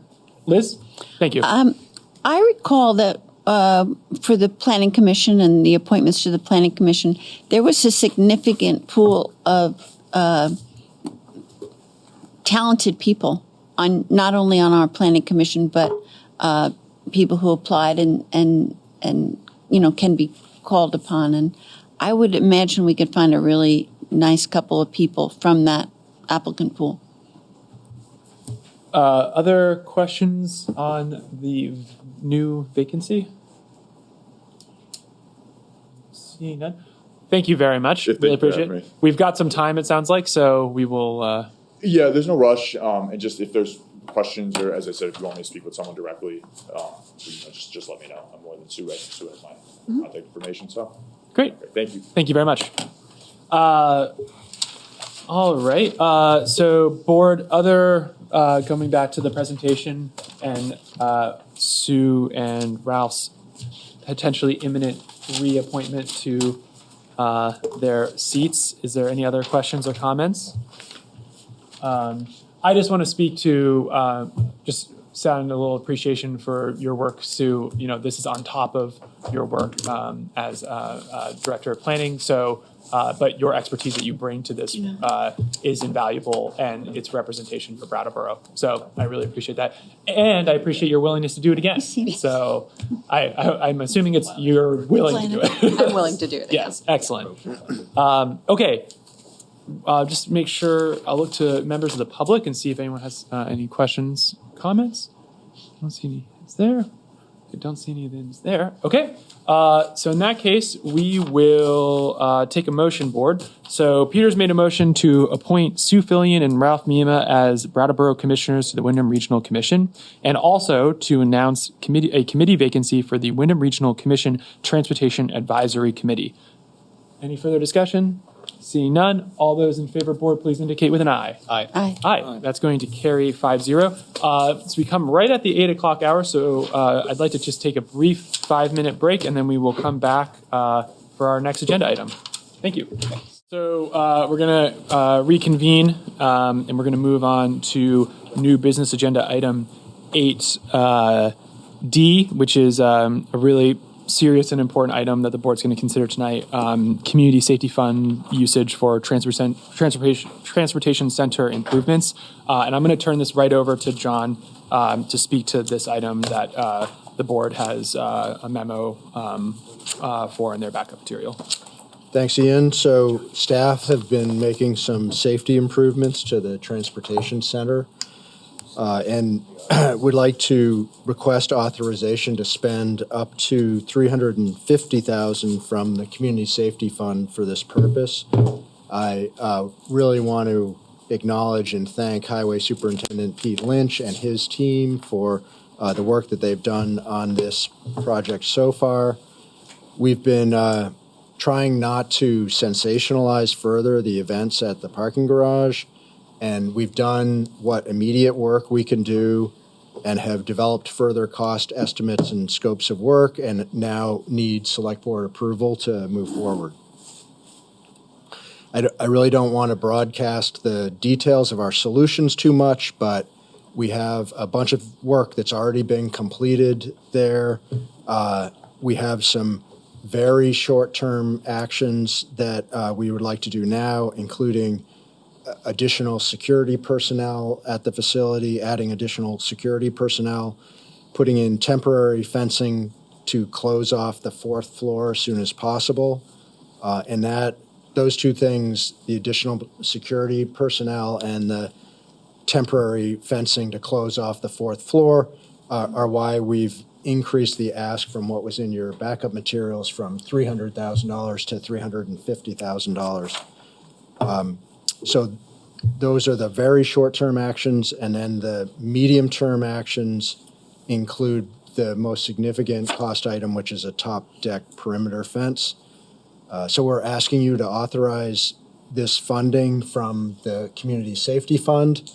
Liz, thank you. I recall that for the Planning Commission and the appointments to the Planning Commission, there was a significant pool of talented people not only on our Planning Commission, but people who applied and can be called upon. And I would imagine we could find a really nice couple of people from that applicant pool. Other questions on the new vacancy? Seeing none. Thank you very much. Really appreciate it. We've got some time, it sounds like, so we will. Yeah, there's no rush. And just if there's questions, or as I said, if you want me to speak with someone directly, just let me know. I'm more than Sue has my contact information. So great. Okay, thank you. Thank you very much. All right. So board, coming back to the presentation and Sue and Ralph's potentially imminent reappointment to their seats. Is there any other questions or comments? I just want to speak to just sound a little appreciation for your work, Sue. This is on top of your work as Director of Planning. So, but your expertise that you bring to this is invaluable, and it's representation for Brattleboro. So I really appreciate that. And I appreciate your willingness to do it again. So I'm assuming you're willing to do it. I'm willing to do it again. Yes, excellent. Okay. Just make sure I'll look to members of the public and see if anyone has any questions, comments. I don't see any hands there. I don't see any hands there. Okay. So in that case, we will take a motion, board. So Peter's made a motion to appoint Sue Fillion and Ralph Miema as Brattleboro commissioners to the Windham Regional Commission, and also to announce a committee vacancy for the Windham Regional Commission Transportation Advisory Committee. Any further discussion? Seeing none, all those in favor, board, please indicate with an aye. Aye. Aye. That's going to carry 5-0. So we come right at the 8 o'clock hour, so I'd like to just take a brief 5-minute break, and then we will come back for our next agenda item. Thank you. So we're going to reconvene, and we're going to move on to new business agenda item 8D, which is a really serious and important item that the board's going to consider tonight, community safety fund usage for transportation center improvements. And I'm going to turn this right over to John to speak to this item that the board has a memo for in their backup material. Thanks, Ian. So staff have been making some safety improvements to the transportation center and would like to request authorization to spend up to $350,000 from the Community Safety Fund for this purpose. I really want to acknowledge and thank Highway Superintendent Pete Lynch and his team for the work that they've done on this project so far. We've been trying not to sensationalize further the events at the parking garage, and we've done what immediate work we can do and have developed further cost estimates and scopes of work, and now need select board approval to move forward. I really don't want to broadcast the details of our solutions too much, but we have a bunch of work that's already been completed there. We have some very short-term actions that we would like to do now, including additional security personnel at the facility, adding additional security personnel, putting in temporary fencing to close off the 4th floor as soon as possible. And those two things, the additional security personnel and the temporary fencing to close off the 4th floor, are why we've increased the ask from what was in your backup materials from $300,000 to $350,000. So those are the very short-term actions, and then the medium-term actions include the most significant cost item, which is a top deck perimeter fence. So we're asking you to authorize this funding from the Community Safety Fund.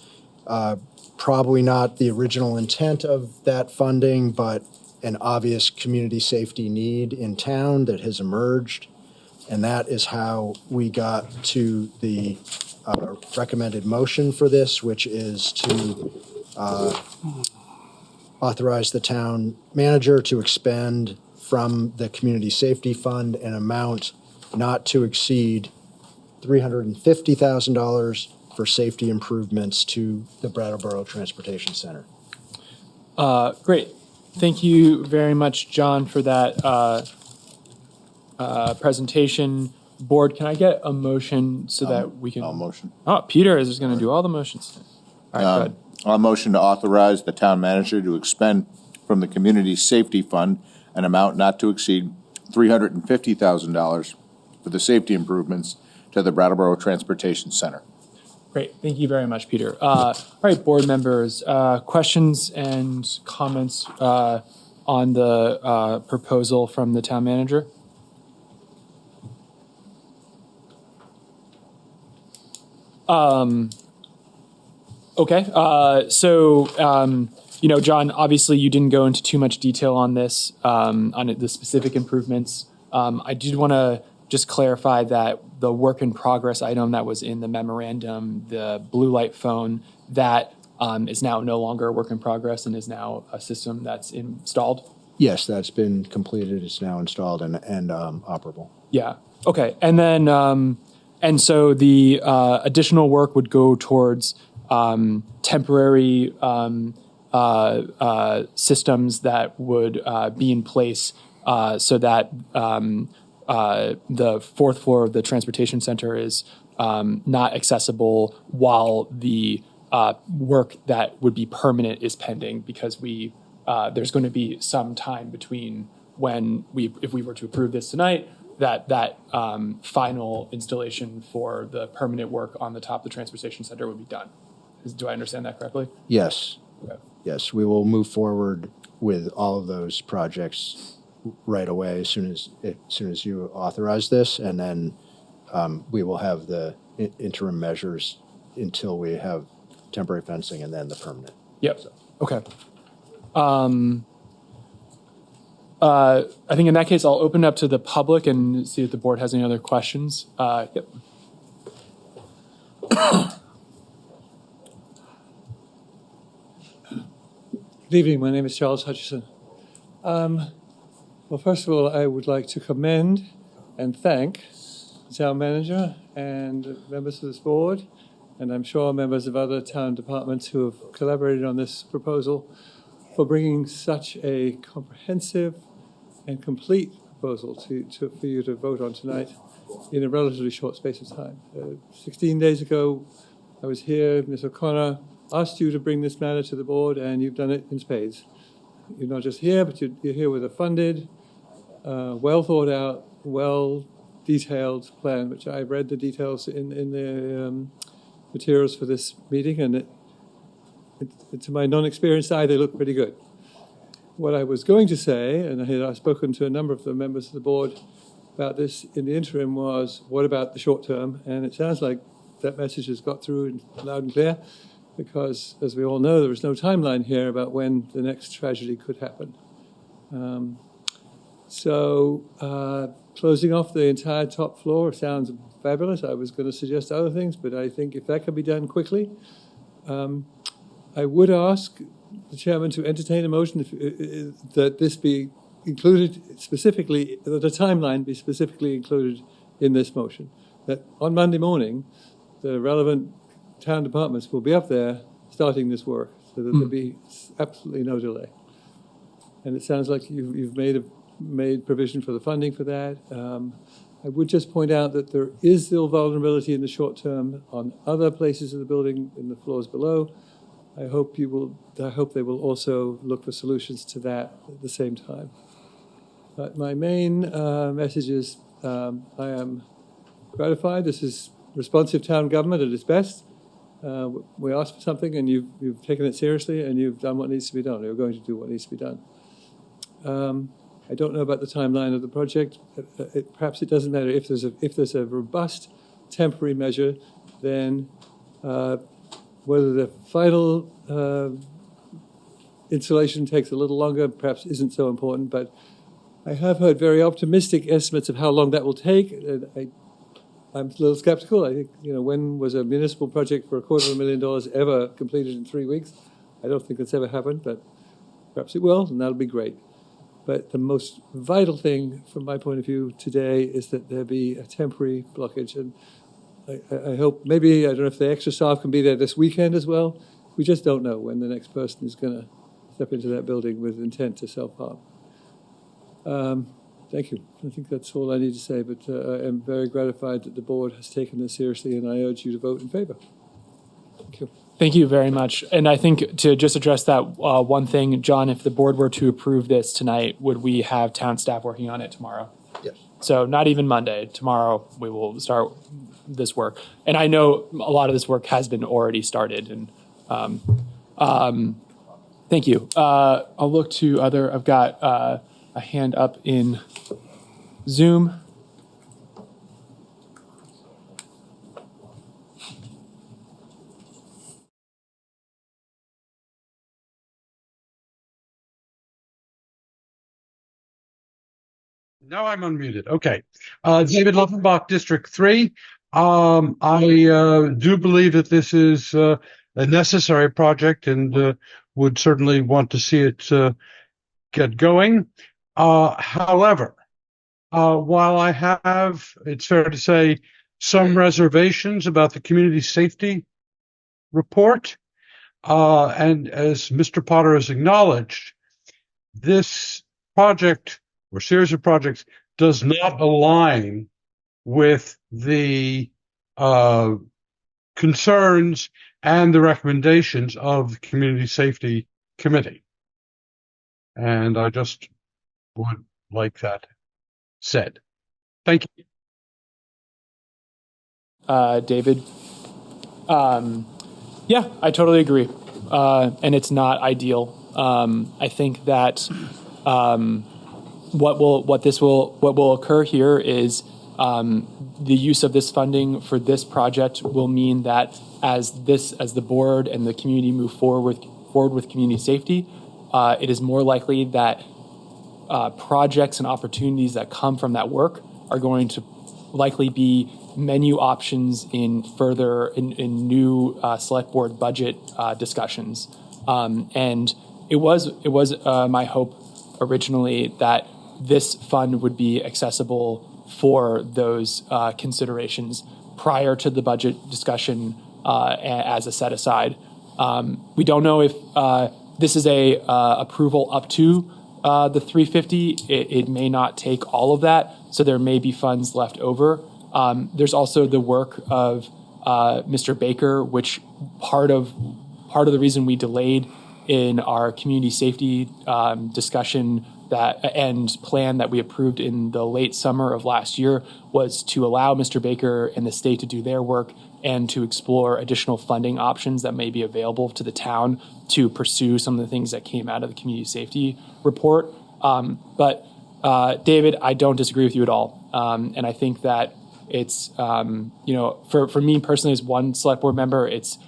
Probably not the original intent of that funding, but an obvious community safety need in town that has emerged. And that is how we got to the recommended motion for this, which is to authorize the town manager to expend from the Community Safety Fund an amount not to exceed $350,000 for safety improvements to the Brattleboro Transportation Center. Great. Thank you very much, John, for that presentation. Board, can I get a motion so that we can? I'll motion. Oh, Peter is going to do all the motions. All right, go ahead. I'll motion to authorize the town manager to expend from the Community Safety Fund an amount not to exceed $350,000 for the safety improvements to the Brattleboro Transportation Center. Great. Thank you very much, Peter. All right, board members, questions and comments on the proposal from the town manager? Okay. John, obviously you didn't go into too much detail on this, on the specific improvements. I did want to just clarify that the work in progress item that was in the memorandum, the blue light phone, that is now no longer a work in progress and is now a system that's installed? Yes, that's been completed. It's now installed and operable. Yeah. Okay. And then, and so the additional work would go towards temporary systems that would be in place so that the fourth floor of the transportation center is not accessible while the work that would be permanent is pending, because there's going to be some time between when if we were to approve this tonight, that final installation for the permanent work on the top of the transportation center would be done. Do I understand that correctly? Yes. Okay. Yes, we will move forward with all of those projects right away as soon as you authorize this, and then we will have the interim measures until we have temporary fencing and then the permanent. Yep. So. Okay. I think in that case, I'll open up to the public and see if the board has any other questions. Yep. Good evening. My name is Charles Hutchison. Well, first of all, I would like to commend and thank the town manager and members of this board, and I'm sure members of other town departments who have collaborated on this proposal, for bringing such a comprehensive and complete proposal for you to vote on tonight in a relatively short space of time. 16 days ago, I was here, Ms. O'Connor asked you to bring this matter to the board, and you've done it in spades. You're not just here, but you're here with a funded, well thought out, well detailed plan, which I've read the details in the materials for this meeting, and to my non-experienced eye, they look pretty good. What I was going to say, and I've spoken to a number of the members of the board about this in the interim, was what about the short term? And it sounds like that message has got through loud and clear, because, as we all know, there is no timeline here about when the next tragedy could happen. Closing off the entire top floor sounds fabulous. I was going to suggest other things, but I think if that can be done quickly, I would ask the chairman to entertain a motion that this be included specifically, that the timeline be specifically included in this motion. That on Monday morning, the relevant town departments will be up there starting this work, so that there'll be absolutely no delay. And it sounds like you've made provision for the funding for that. I would just point out that there is still vulnerability in the short term on other places of the building, in the floors below. I hope they will also look for solutions to that at the same time. But my main message is I am gratified. This is responsive town government at its best. We asked for something, and you've taken it seriously, and you've done what needs to be done. You're going to do what needs to be done. I don't know about the timeline of the project. Perhaps it doesn't matter. If there's a robust temporary measure, then whether the final installation takes a little longer perhaps isn't so important. But I have heard very optimistic estimates of how long that will take. I'm a little skeptical. I think, when was a municipal project for $250,000 ever completed in 3 weeks? I don't think that's ever happened, but perhaps it will, and that'll be great. But the most vital thing from my point of view today is that there be a temporary blockage. And I hope, maybe, I don't know if the extra staff can be there this weekend as well. We just don't know when the next person is going to step into that building with intent to self-harm. Thank you. I think that's all I need to say, but I am very gratified that the board has taken this seriously, and I urge you to vote in favor. Thank you. Thank you very much. And I think to just address that one thing, John, if the board were to approve this tonight, would we have town staff working on it tomorrow? Yes. So not even Monday. Tomorrow we will start this work. And I know a lot of this work has been already started. And thank you. I'll look to other, I've got a hand up in Zoom. Now I'm unmuted. Okay. David Luffenbach, District 3. I do believe that this is a necessary project and would certainly want to see it get going. However, while I have, it's fair to say, some reservations about the community safety report, and as Mr. Potter has acknowledged, this project or series of projects does not align with the concerns and the recommendations of the Community Safety Committee. And I just would like that said. Thank you. David? Yeah, I totally agree. And it's not ideal. I think that what will occur here is the use of this funding for this project will mean that as the board and the community move forward with community safety, it is more likely that projects and opportunities that come from that work are going to likely be menu options in new select board budget discussions. And it was my hope originally that this fund would be accessible for those considerations prior to the budget discussion as a set aside. We don't know if this is a approval up to the 350. It may not take all of that, so there may be funds left over. There's also the work of Mr. Baker, which part of the reason we delayed in our community safety discussion and plan that we approved in the late summer of last year was to allow Mr. Baker and the state to do their work and to explore additional funding options that may be available to the town to pursue some of the things that came out of the community safety report. But David, I don't disagree with you at all. And I think that it's, for me personally as one select board member, it's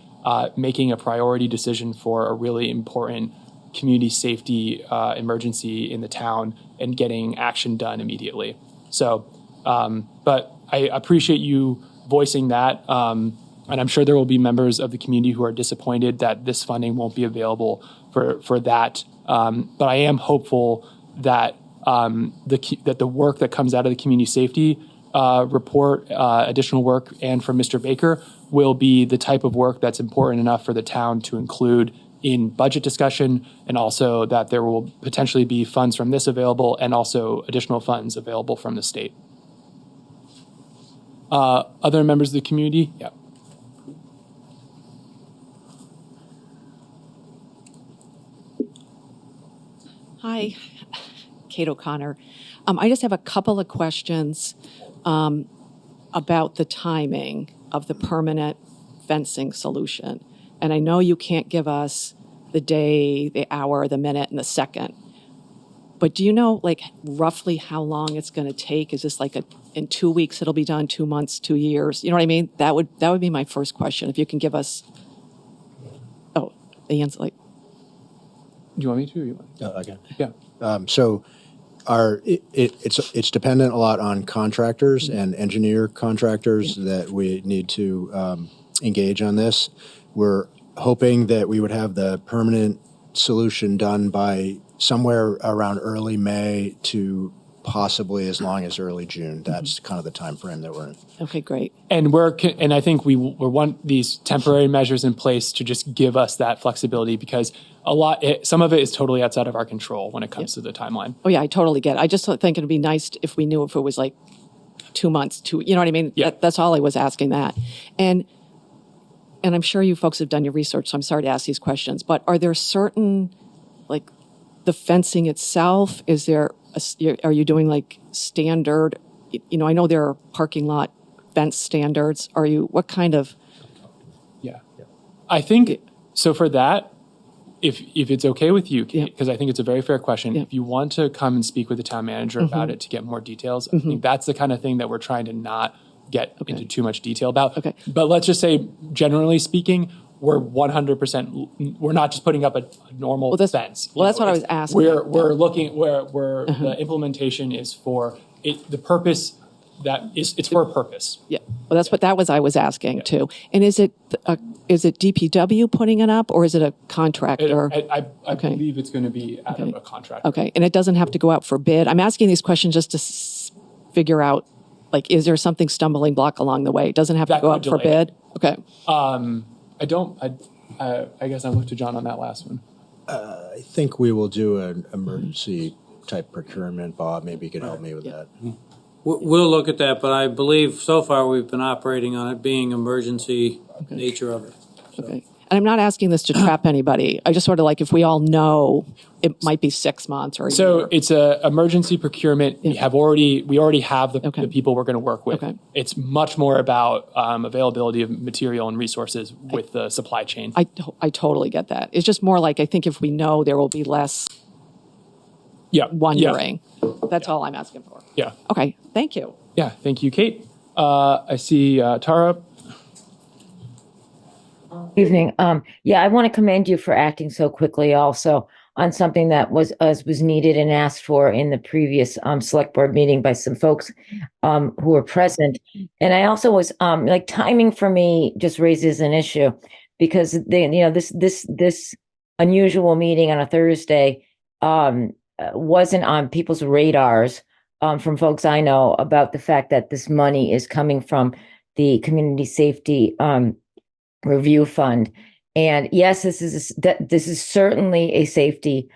making a priority decision for a really important community safety emergency in the town and getting action done immediately. So, but I appreciate you voicing that. And I'm sure there will be members of the community who are disappointed that this funding won't be available for that. But I am hopeful that that the work that comes out of the community safety report, additional work, and from Mr. Baker will be the type of work that's important enough for the town to include in budget discussion, and also that there will potentially be funds from this available and also additional funds available from the state. Other members of the community? Yeah. Hi, Kate O'Connor. I just have a couple of questions about the timing of the permanent fencing solution. And I know you can't give us the day, the hour, the minute, and the second. But do you know, like, roughly how long it's going to take? Is this like in 2 weeks it'll be done, 2 months, 2 years? You know what I mean? That would be my first question. If you can give us. Oh, Ian's like. Do you want me to? Or you want? Okay. Yeah. So it's dependent a lot on contractors and engineer contractors that we need to engage on this. We're hoping that we would have the permanent solution done by somewhere around early May to possibly as long as early June. That's kind of the time frame that we're in. Okay, great. And I think we want these temporary measures in place to just give us that flexibility, because some of it is totally outside of our control when it comes to the timeline. Oh yeah, I totally get it. I just think it'd be nice if we knew if it was like 2 months, you know what I mean? Yeah. That's all I was asking that. And I'm sure you folks have done your research, so I'm sorry to ask these questions, but are there certain, like the fencing itself, are you doing like standard, I know there are parking lot fence standards. What kind of? Yeah. I think, so for that, if it's okay with you, Kate, because I think it's a very fair question, if you want to come and speak with the town manager about it to get more details, I think that's the kind of thing that we're trying to not get into too much detail about. Okay. But let's just say, generally speaking, we're 100%, we're not just putting up a normal fence. Well, that's what I was asking. We're looking, the implementation is for, the purpose, it's for a purpose. Yeah, well, I was asking too. And is it DPW putting it up, or is it a contractor? I believe it's going to be out of a contractor. Okay, and it doesn't have to go out for bid. I'm asking these questions just to figure out, like, is there something stumbling block along the way? It doesn't have to go out for bid. Okay. I guess I'll look to John on that last one. I think we will do an emergency type procurement. Bob, maybe you could help me with that. We'll look at that, but I believe so far we've been operating on it being emergency nature of it. So. Okay. And I'm not asking this to trap anybody. I just sort of like, if we all know it might be 6 months or a year. It's a emergency procurement. We already have the people we're going to work with. Okay. It's much more about availability of material and resources with the supply chain. I totally get that. It's just more like, I think if we know, there will be less wondering. Yeah. That's all I'm asking for. Yeah. Okay. Thank you. Yeah. Thank you, Kate. I see Tara. Evening. I want to commend you for acting so quickly also on something that was needed and asked for in the previous select board meeting by some folks who were present. And I also was timing for me just raises an issue because this unusual meeting on a Thursday wasn't on people's radars from folks I know about the fact that this money is coming from the community safety review fund. And yes, this is certainly a safety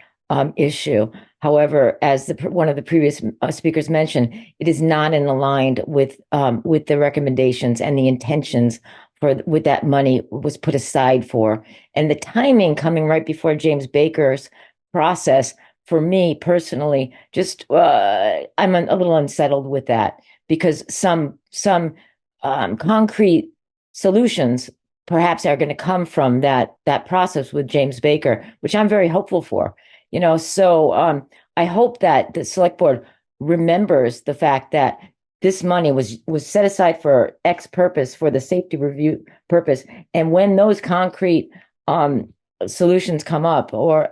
issue. However, as one of the previous speakers mentioned, it is not aligned with the recommendations and the intentions with that money was put aside for. And the timing coming right before James Baker's process, for me personally, just I'm a little unsettled with that because some concrete solutions perhaps are going to come from that process with James Baker, which I'm very hopeful for. So I hope that the select board remembers the fact that this money was set aside for X purpose, for the safety review purpose, and when those concrete solutions come up, or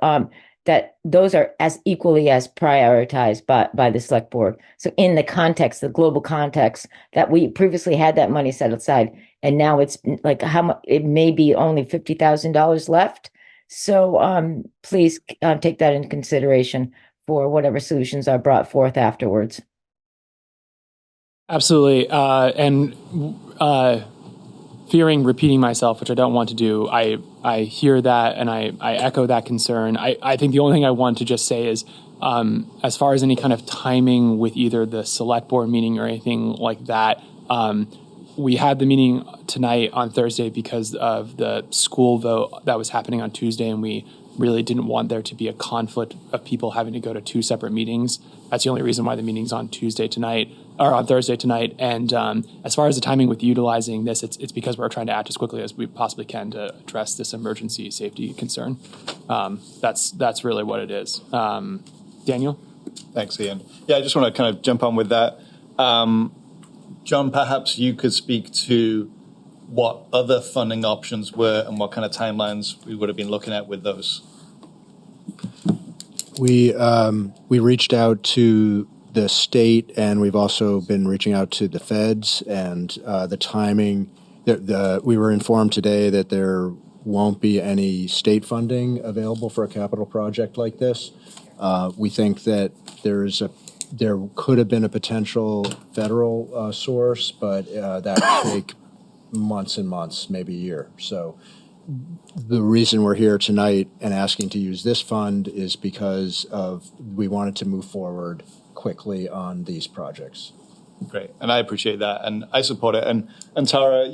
that those are as equally as prioritized by the select board. So in the global context, that we previously had that money set aside, and now it's like how much? It may be only $50,000 left. So please take that into consideration for whatever solutions are brought forth afterwards. Absolutely, and fearing repeating myself, which I don't want to do, I hear that and I echo that concern. I think the only thing I want to just say is, as far as any kind of timing with either the select board meeting or anything like that, we had the meeting tonight on Thursday because of the school vote that was happening on Tuesday, and we really didn't want there to be a conflict of people having to go to two separate meetings. That's the only reason why the meeting's on Thursday tonight. And as far as the timing with utilizing this, it's because we're trying to act as quickly as we possibly can to address this emergency safety concern. That's really what it is. Daniel? Thanks, Ian. Yeah, I just want to kind of jump on with that. John, perhaps you could speak to what other funding options were and what kind of timelines we would have been looking at with those. We reached out to the state, and we've also been reaching out to the feds, and the timing. We were informed today that there won't be any state funding available for a capital project like this. We think that there could have been a potential federal source, but that would take months and months, maybe a year. So the reason we're here tonight and asking to use this fund is because we wanted to move forward quickly on these projects. Great, and I appreciate that, and I support it. And Tara,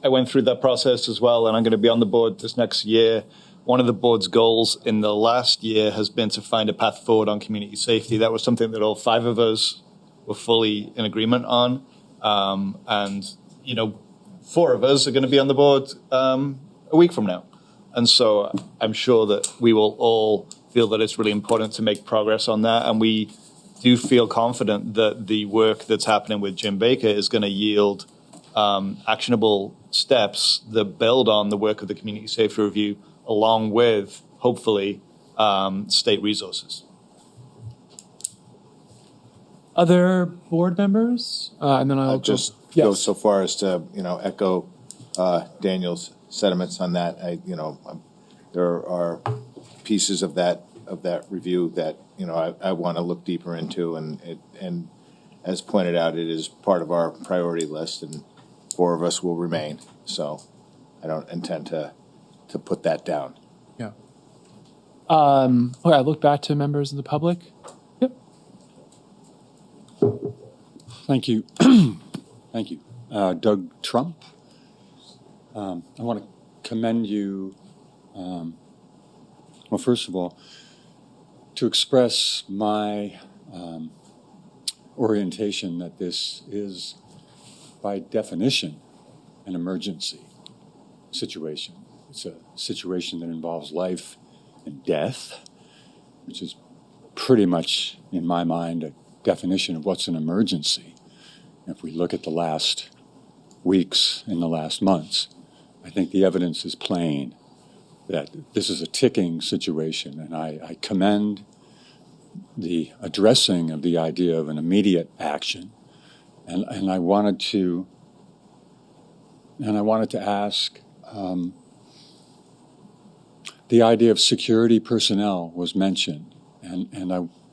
I went through that process as well, and I'm going to be on the board this next year. One of the board's goals in the last year has been to find a path forward on community safety. That was something that all 5 of us were fully in agreement on, and 4 of us are going to be on the board a week from now, and so I'm sure that we will all feel that it's really important to make progress on that, and we do feel confident that the work that's happening with Jim Baker is going to yield actionable steps that build on the work of the Community Safety Review, along with, hopefully, state resources. Other board members? And then I'll just go so far as to, echo Daniel's sentiments on that. There are pieces of that review that I want to look deeper into, and as pointed out, it is part of our priority list, and 4 of us will remain. So I don't intend to put that down. Yeah. Okay, I look back to members of the public. Yep. Thank you. Thank you. Doug Trump. I want to commend you, well, first of all, to express my orientation that this is, by definition, an emergency situation. It's a situation that involves life and death, which is pretty much, in my mind, a definition of what's an emergency. If we look at the last weeks and the last months, I think the evidence is plain that this is a ticking situation, and I commend the addressing of the idea of an immediate action, and I wanted to ask. The idea of security personnel was mentioned, and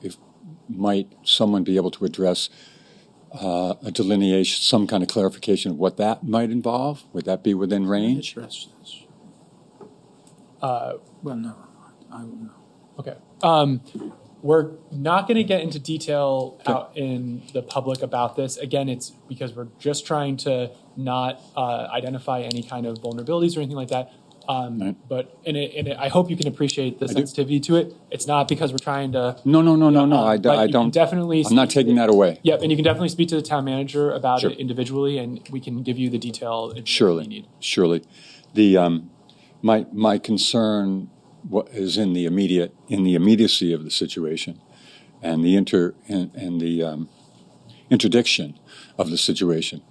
if might someone be able to address a delineation, some kind of clarification of what that might involve? Would that be within range? Well, no, I don't know. Okay. We're not going to get into detail out in the public about this. Again, it's because we're just trying to not identify any kind of vulnerabilities or anything like that. Right. But I hope you can appreciate the sensitivity to it. It's not because we're trying to. No. I don't. Definitely. I'm not taking that away. Yep, and you can definitely speak to the town manager about Sure. it individually, and we can give you the detail if Surely, you need. surely. The my concern is in the immediacy of the situation, and the interdiction of the situation.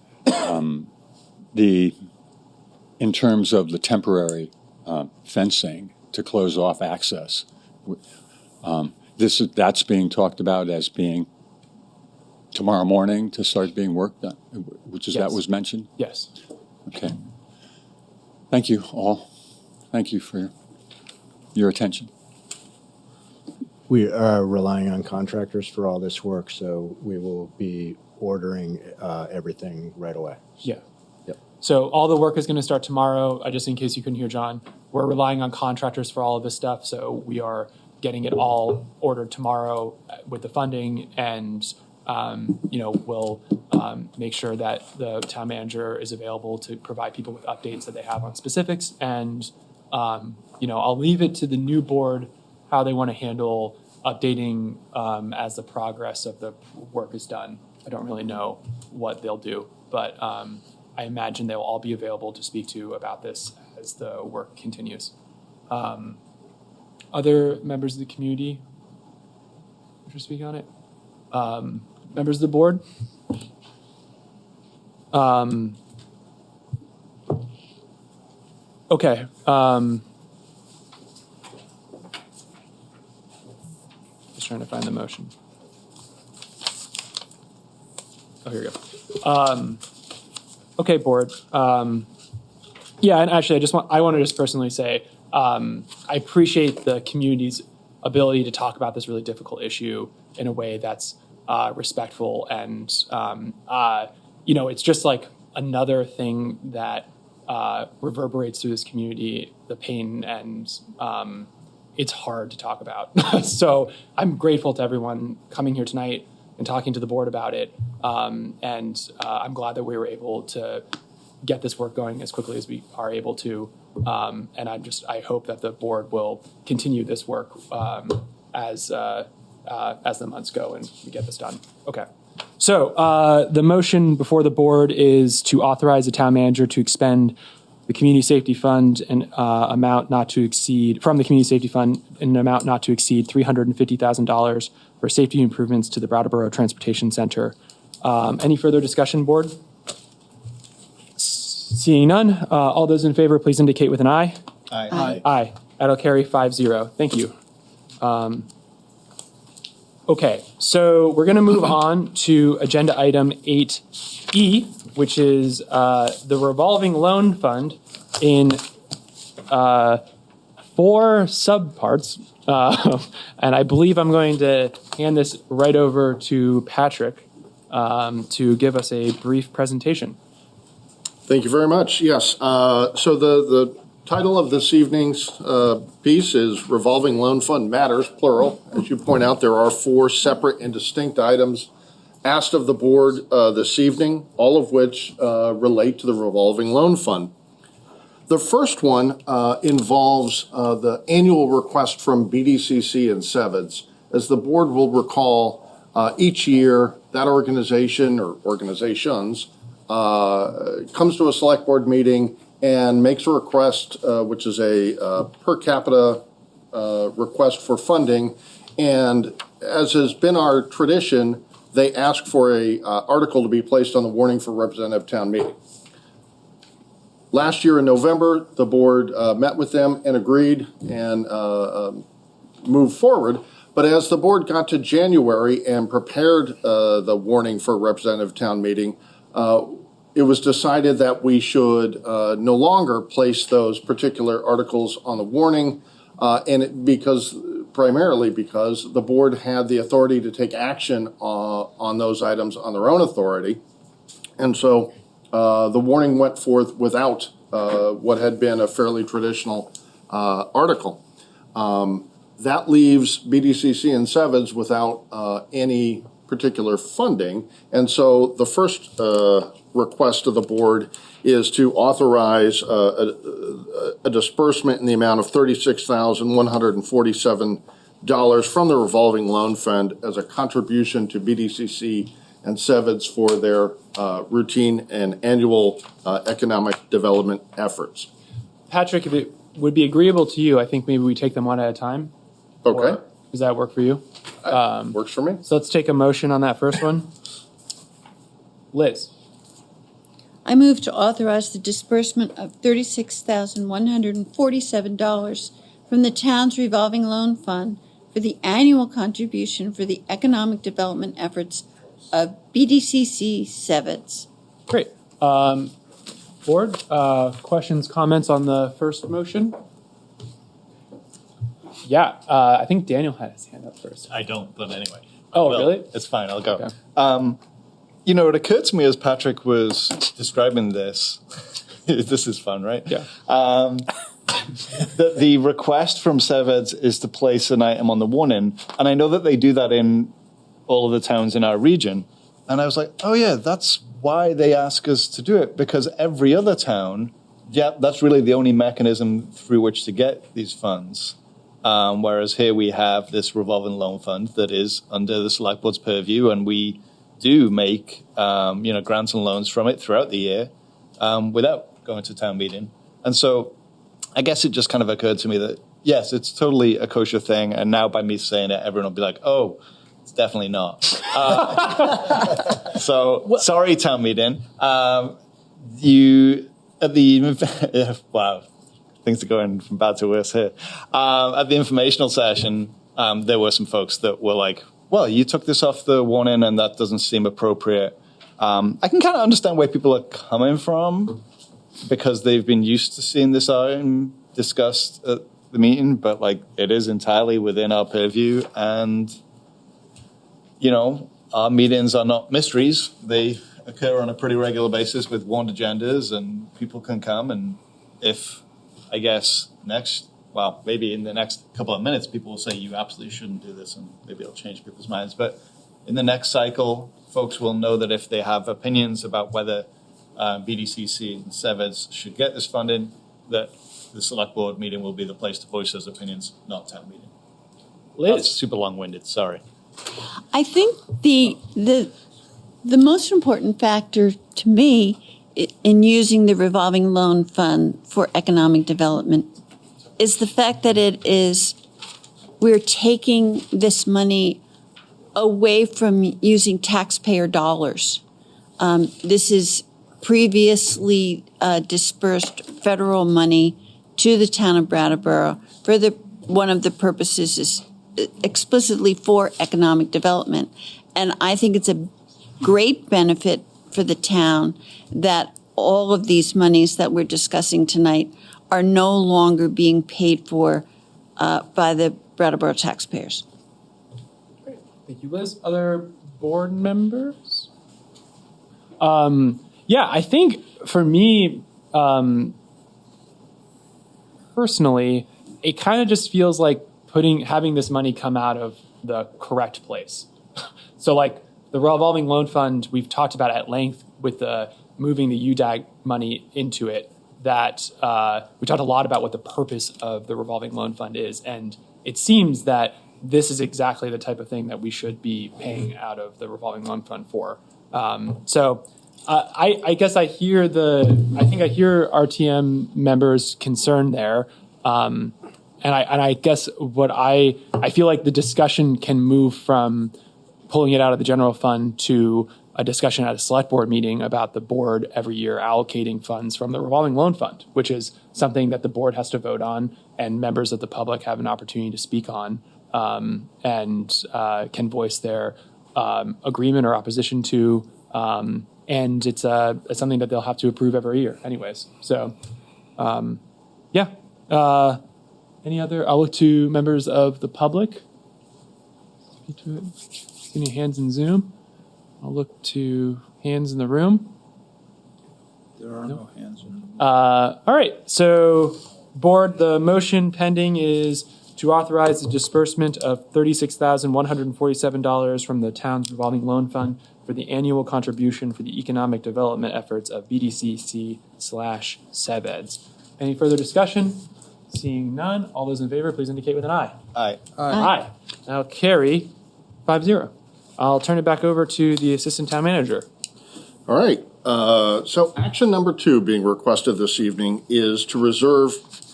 In terms of the temporary fencing to close off access, that's being talked about as being tomorrow morning to start being worked on, that was mentioned? Yes. Okay. Thank you all. Thank you for your attention. We are relying on contractors for all this work, so we will be ordering everything right away. Yeah. Yep. So all the work is going to start tomorrow. Just in case you couldn't hear John, we're relying on contractors for all of this stuff. So we are getting it all ordered tomorrow with the funding, and we'll make sure that the town manager is available to provide people with updates that they have on specifics. And I'll leave it to the new board how they want to handle updating as the progress of the work is done. I don't really know what they'll do, but I imagine they'll all be available to speak to about this as the work continues. Other members of the community wish to speak on it? Members of the board? Okay. Just trying to find the motion. Oh, here we go. Okay, board. Yeah, and actually, I want to just personally say I appreciate the community's ability to talk about this really difficult issue in a way that's respectful, and it's just like another thing that reverberates through this community, the pain, and it's hard to talk about. So I'm grateful to everyone coming here tonight and talking to the board about it. And I'm glad that we were able to get this work going as quickly as we are able to. And I hope that the board will continue this work as the months go and we get this done. Okay. So the motion before the board is to authorize the town manager to expend the community safety fund an amount not to exceed $350,000 for safety improvements to the Brattleboro Transportation Center. Any further discussion, board? Seeing none, all those in favor, please indicate with an aye. Aye. Aye. That'll carry 5-0. Thank you. Okay, so we're going to move on to agenda item 8E, which is the revolving loan fund in 4 subparts. And I believe I'm going to hand this right over to Patrick to give us a brief presentation. Thank you very much. Yes. So the title of this evening's piece is Revolving Loan Fund Matters, plural. As you point out, there are 4 separate and distinct items asked of the board this evening, all of which relate to the revolving loan fund. The first one involves the annual request from BDCC and SeVEDS. As the board will recall, each year that organization or organizations comes to a select board meeting and makes a request, which is a per capita request for funding. And as has been our tradition, they ask for a article to be placed on the warning for representative town meeting. Last year in November, the board met with them and agreed and moved forward. But as the board got to January and prepared the warning for representative town meeting, it was decided that we should no longer place those particular articles on the warning, primarily because the board had the authority to take action on those items on their own authority. And so the warning went forth without what had been a fairly traditional article. That leaves BDCC and SeVEDS without any particular funding. And so the first request of the board is to authorize a disbursement in the amount of $36,147 from the revolving loan fund as a contribution to BDCC and SeVEDS for their routine and annual economic development efforts. Patrick, if it would be agreeable to you, I think maybe we take them one at a time. Okay. Or does that work for you? Works for me. So let's take a motion on that first one. Liz. I move to authorize the disbursement of $36,147 from the town's revolving loan fund for the annual contribution for the economic development efforts of BDCC SeVEDS. Great. Board, questions, comments on the first motion? Yeah, I think Daniel had his hand up first. I don't, but anyway. Oh, really? It's fine, I'll go. Okay. It occurred to me as Patrick was describing this, this is fun, right? Yeah. That the request from SeVEDS is to place an item on the warning, and I know that they do that in all of the towns in our region. And I was like, oh yeah, that's why they ask us to do it, because every other town, that's really the only mechanism through which to get these funds. Whereas here we have this revolving loan fund that is under the select board's purview, and we do make grants and loans from it throughout the year without going to town meeting. And so I guess it just kind of occurred to me that yes, it's totally a kosher thing, and now by me saying it, everyone will be like, oh, it's definitely not. So sorry, town meeting. Wow, things are going from bad to worse here. At the informational session, there were some folks that were like, well, you took this off the warning and that doesn't seem appropriate. I can kind of understand where people are coming from because they've been used to seeing this item discussed at the meeting, but it is entirely within our purview. And, our meetings are not mysteries. They occur on a pretty regular basis with warned agendas, and people can come. And if, I guess, maybe in the next couple of minutes, people will say you absolutely shouldn't do this, and maybe it'll change people's minds. But in the next cycle, folks will know that if they have opinions about whether BDCC and SeVEDS should get this funding, that the select board meeting will be the place to voice those opinions, not town meeting. Liz? That's super long-winded, sorry. I think the most important factor to me in using the revolving loan fund for economic development is the fact that we're taking this money away from using taxpayer dollars. This is previously dispersed federal money to the town of Brattleboro for one of the purposes is explicitly for economic development. And I think it's a great benefit for the town that all of these monies that we're discussing tonight are no longer being paid for by the Brattleboro taxpayers. Great. Thank you, Liz. Other board members? Yeah, I think for me, personally, it kind of just feels like having this money come out of the correct place. So like the revolving loan fund, we've talked about at length with moving the UDAG money into it, that we talked a lot about what the purpose of the revolving loan fund is. And it seems that this is exactly the type of thing that we should be paying out of the revolving loan fund for. So I guess I hear RTM members' concern there. And I guess what I feel like the discussion can move from pulling it out of the general fund to a discussion at a select board meeting about the board every year allocating funds from the revolving loan fund, which is something that the board has to vote on and members of the public have an opportunity to speak on and can voice their agreement or opposition to. And it's something that they'll have to approve every year anyways. So, yeah. Any other? I'll look to members of the public. Any hands in Zoom? I'll look to hands in the room. There are no hands in the room. All right. So, board, the motion pending is to authorize the disbursement of $36,147 from the town's revolving loan fund for the annual contribution for the economic development efforts of BDCC/SeVEDS. Any further discussion? Seeing none, all those in favor, please indicate with an aye. Aye. Aye. Now carry 5-0. I'll turn it back over to the assistant town manager. All right. So action number 2 being requested this evening is to reserve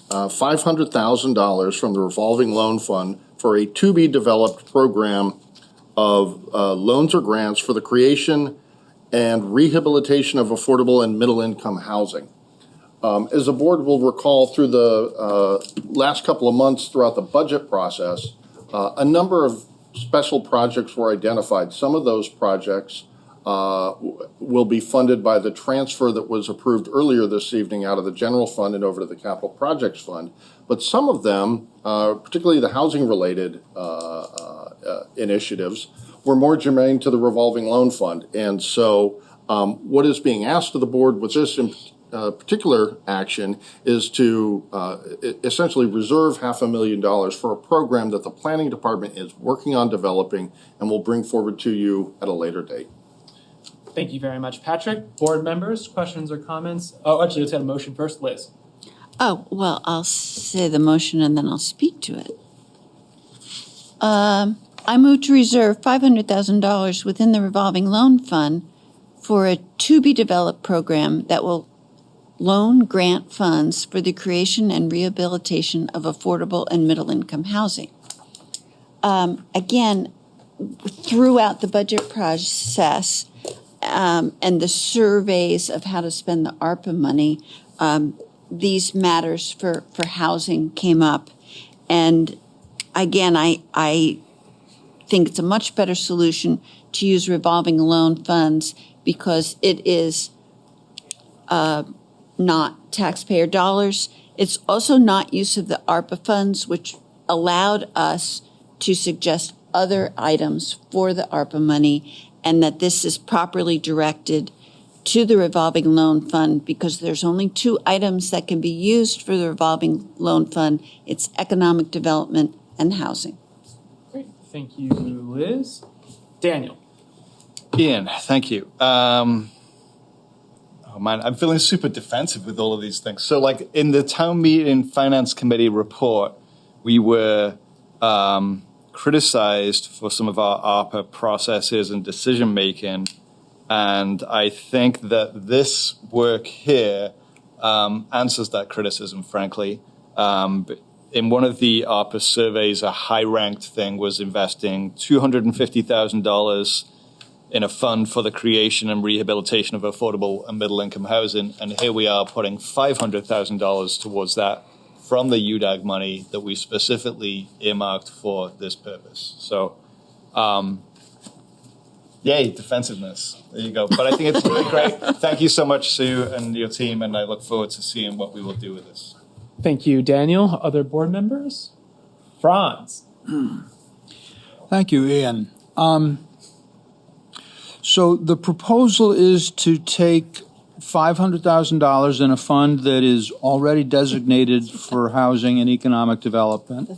$500,000 from the revolving loan fund for a to-be-developed program of loans or grants for the creation and rehabilitation of affordable and middle-income housing. As the board will recall, through the last couple of months throughout the budget process, a number of special projects were identified. Some of those projects will be funded by the transfer that was approved earlier this evening out of the general fund and over to the capital projects fund. But some of them, particularly the housing-related initiatives, were more germane to the revolving loan fund. And so what is being asked of the board with this particular action is to essentially reserve $500,000 for a program that the planning department is working on developing and will bring forward to you at a later date. Thank you very much, Patrick. Board members, questions or comments? Oh, actually, let's have a motion first. Liz. Oh, well, I'll say the motion and then I'll speak to it. I move to reserve $500,000 within the revolving loan fund for a to-be-developed program that will loan grant funds for the creation and rehabilitation of affordable and middle-income housing. Again, throughout the budget process and the surveys of how to spend the ARPA money, these matters for housing came up. And again, I think it's a much better solution to use revolving loan funds because it is not taxpayer dollars. It's also not use of the ARPA funds, which allowed us to suggest other items for the ARPA money, and that this is properly directed to the revolving loan fund because there's only two items that can be used for the revolving loan fund. It's economic development and housing. Great. Thank you, Liz. Daniel. Ian, thank you. Oh man, I'm feeling super defensive with all of these things. So like in the town meeting finance committee report, we were criticized for some of our ARPA processes and decision making. And I think that this work here answers that criticism, frankly. In one of the ARPA surveys, a high-ranked thing was investing $250,000 in a fund for the creation and rehabilitation of affordable and middle-income housing. And here we are putting $500,000 towards that from the UDAG money that we specifically earmarked for this purpose. So, yay, defensiveness. There you go. But I think it's really great. Thank you so much, Sue, and your team, and I look forward to seeing what we will do with this. Thank you, Daniel. Other board members? Franz. Thank you, Ian. So the proposal is to take $500,000 in a fund that is already designated for housing and economic development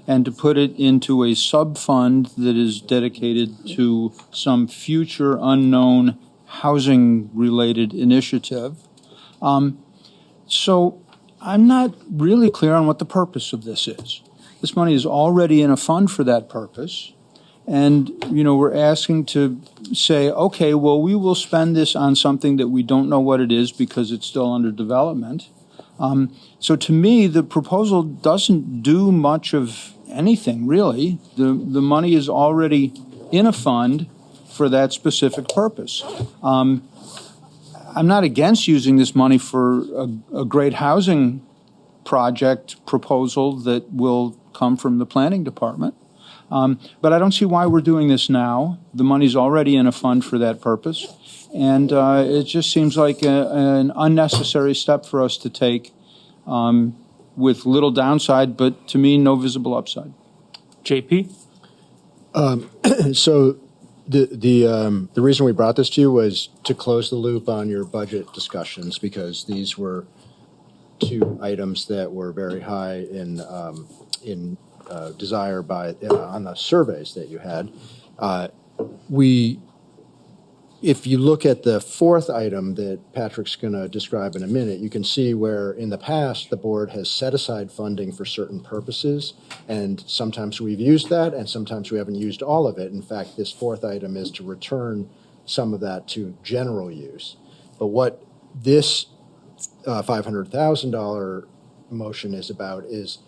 and to put it into a sub-fund that is dedicated to some future unknown housing-related initiative. So I'm not really clear on what the purpose of this is. This money is already in a fund for that purpose. And, we're asking to say, okay, well, we will spend this on something that we don't know what it is because it's still under development. So to me, the proposal doesn't do much of anything, really. The money is already in a fund for that specific purpose. I'm not against using this money for a great housing project proposal that will come from the planning department. But I don't see why we're doing this now. The money's already in a fund for that purpose. And it just seems like an unnecessary step for us to take with little downside, but to me, no visible upside. JP? So the reason we brought this to you was to close the loop on your budget discussions because these were two items that were very high in desire by on the surveys that you had. If you look at the fourth item that Patrick's going to describe in a minute, you can see where in the past the board has set aside funding for certain purposes, and sometimes we've used that and sometimes we haven't used all of it. In fact, this fourth item is to return some of that to general use. But what this $500,000 motion is about is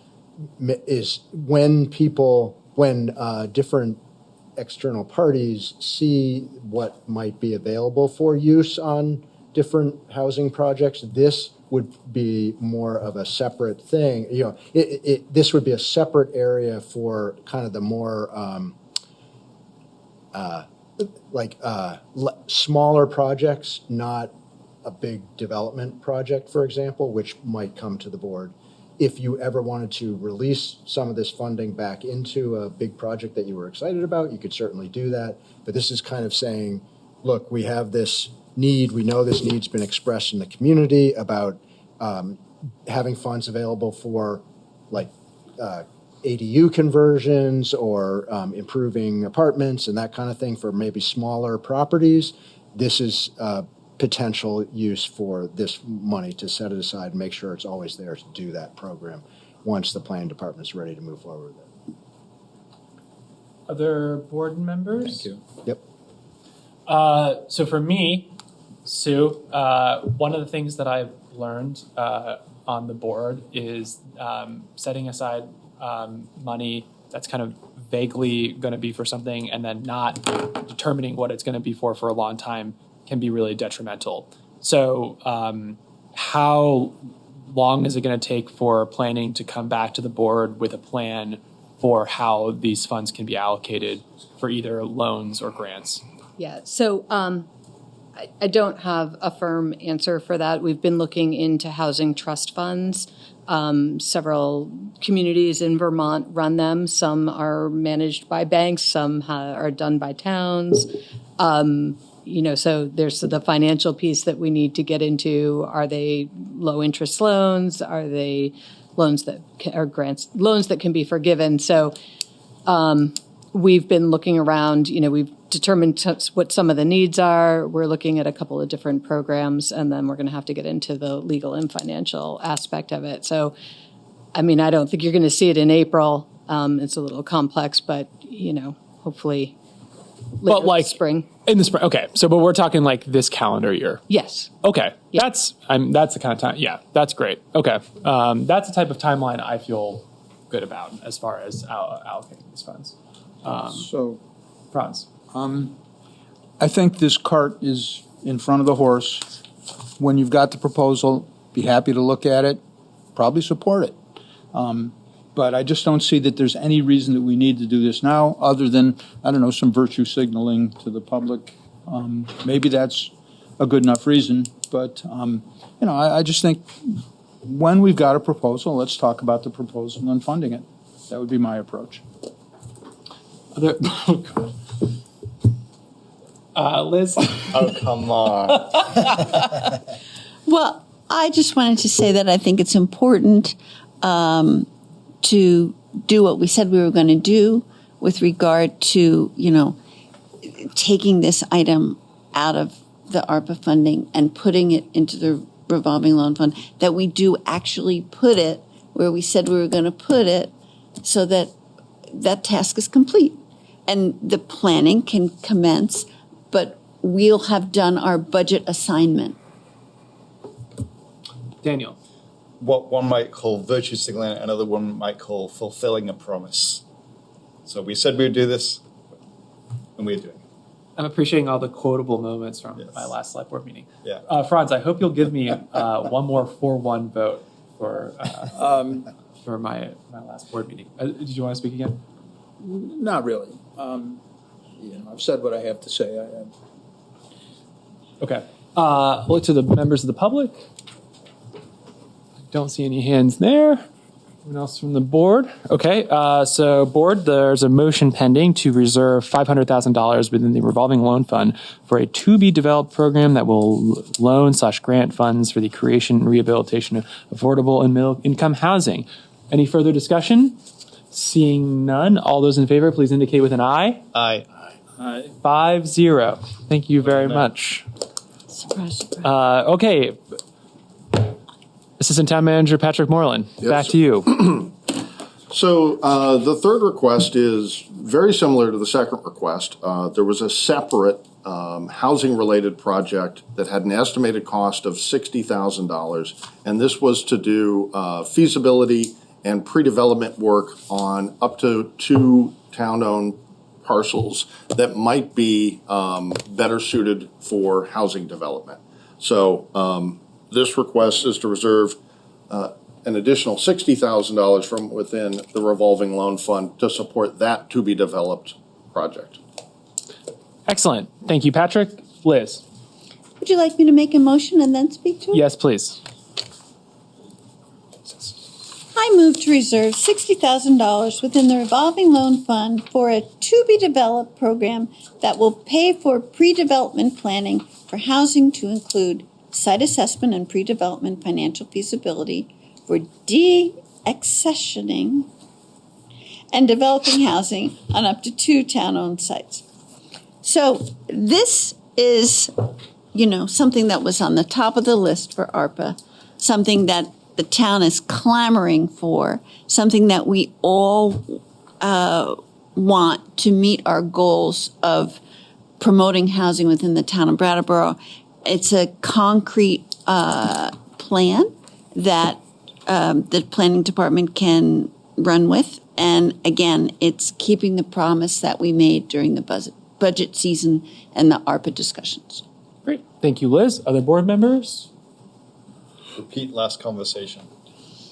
when different external parties see what might be available for use on different housing projects, this would be more of a separate thing. This would be a separate area for kind of the more smaller projects, not a big development project, for example, which might come to the board. If you ever wanted to release some of this funding back into a big project that you were excited about, you could certainly do that. But this is kind of saying, look, we have this need. We know this need's been expressed in the community about having funds available for ADU conversions or improving apartments and that kind of thing for maybe smaller properties. This is potential use for this money to set it aside and make sure it's always there to do that program once the planning department is ready to move forward with it. Other board members? Thank you. Yep. So for me, Sue, one of the things that I've learned on the board is setting aside money that's kind of vaguely going to be for something and then not determining what it's going to be for a long time can be really detrimental. So how long is it going to take for planning to come back to the board with a plan for how these funds can be allocated for either loans or grants? Yeah, so I don't have a firm answer for that. We've been looking into housing trust funds. Several communities in Vermont run them. Some are managed by banks, some are done by towns. so there's the financial piece that we need to get into. Are they low interest loans? Are they loans that are loans that can be forgiven? So we've been looking around, we've determined what some of the needs are. We're looking at a couple of different programs, and then we're going to have to get into the legal and financial aspect of it. So, I don't think you're going to see it in April. It's a little complex, but, hopefully later spring. In the spring, okay. So, but we're talking like this calendar year. Yes. Okay. Yeah. That's the kind of time. Yeah, that's great. Okay. That's the type of timeline I feel good about as far as allocating these funds. Franz. I think this cart is in front of the horse. When you've got the proposal, be happy to look at it, probably support it. But I just don't see that there's any reason that we need to do this now other than, some virtue signaling to the public. Maybe that's a good enough reason. But, I just think when we've got a proposal, let's talk about the proposal and funding it. That would be my approach. Liz? Oh, come on. Well, I just wanted to say that I think it's important to do what we said we were going to do with regard to, taking this item out of the ARPA funding and putting it into the revolving loan fund, that we do actually put it where we said we were going to put it so that that task is complete. And the planning can commence, but we'll have done our budget assignment. Daniel. What one might call virtue signaling, another one might call fulfilling a promise. So we said we would do this, and we're doing it. I'm appreciating all the quotable moments from my last select board meeting. Yeah. Franz, I hope you'll give me one more 4-1 vote for my last board meeting. Did you want to speak again? Not really. I've said what I have to say. Okay. Look to the members of the public. Don't see any hands there. Anyone else from the board? Okay. So board, there's a motion pending to reserve $500,000 within the revolving loan fund for a to-be-developed program that will loan/grant funds for the creation and rehabilitation of affordable and middle-income housing. Any further discussion? Seeing none, all those in favor, please indicate with an aye. Aye. 5-0. Thank you very much. Surprise, surprise. Okay. Assistant Town Manager Patrick Moreland, back to you. So the third request is very similar to the second request. There was a separate housing-related project that had an estimated cost of $60,000, and this was to do feasibility and pre-development work on up to 2 town-owned parcels that might be better suited for housing development. So this request is to reserve an additional $60,000 from within the revolving loan fund to support that to-be-developed project. Excellent. Thank you, Patrick. Liz? Would you like me to make a motion and then speak to it? Yes, please. I move to reserve $60,000 within the revolving loan fund for a to-be-developed program that will pay for pre-development planning for housing to include site assessment and pre-development financial feasibility for de-accessioning and developing housing on up to 2 town-owned sites. So this is, something that was on the top of the list for ARPA, something that the town is clamoring for, something that we all want to meet our goals of promoting housing within the town of Brattleboro. It's a concrete plan that the planning department can run with. And again, it's keeping the promise that we made during the budget season and the ARPA discussions. Great. Thank you, Liz. Other board members? Repeat last conversation.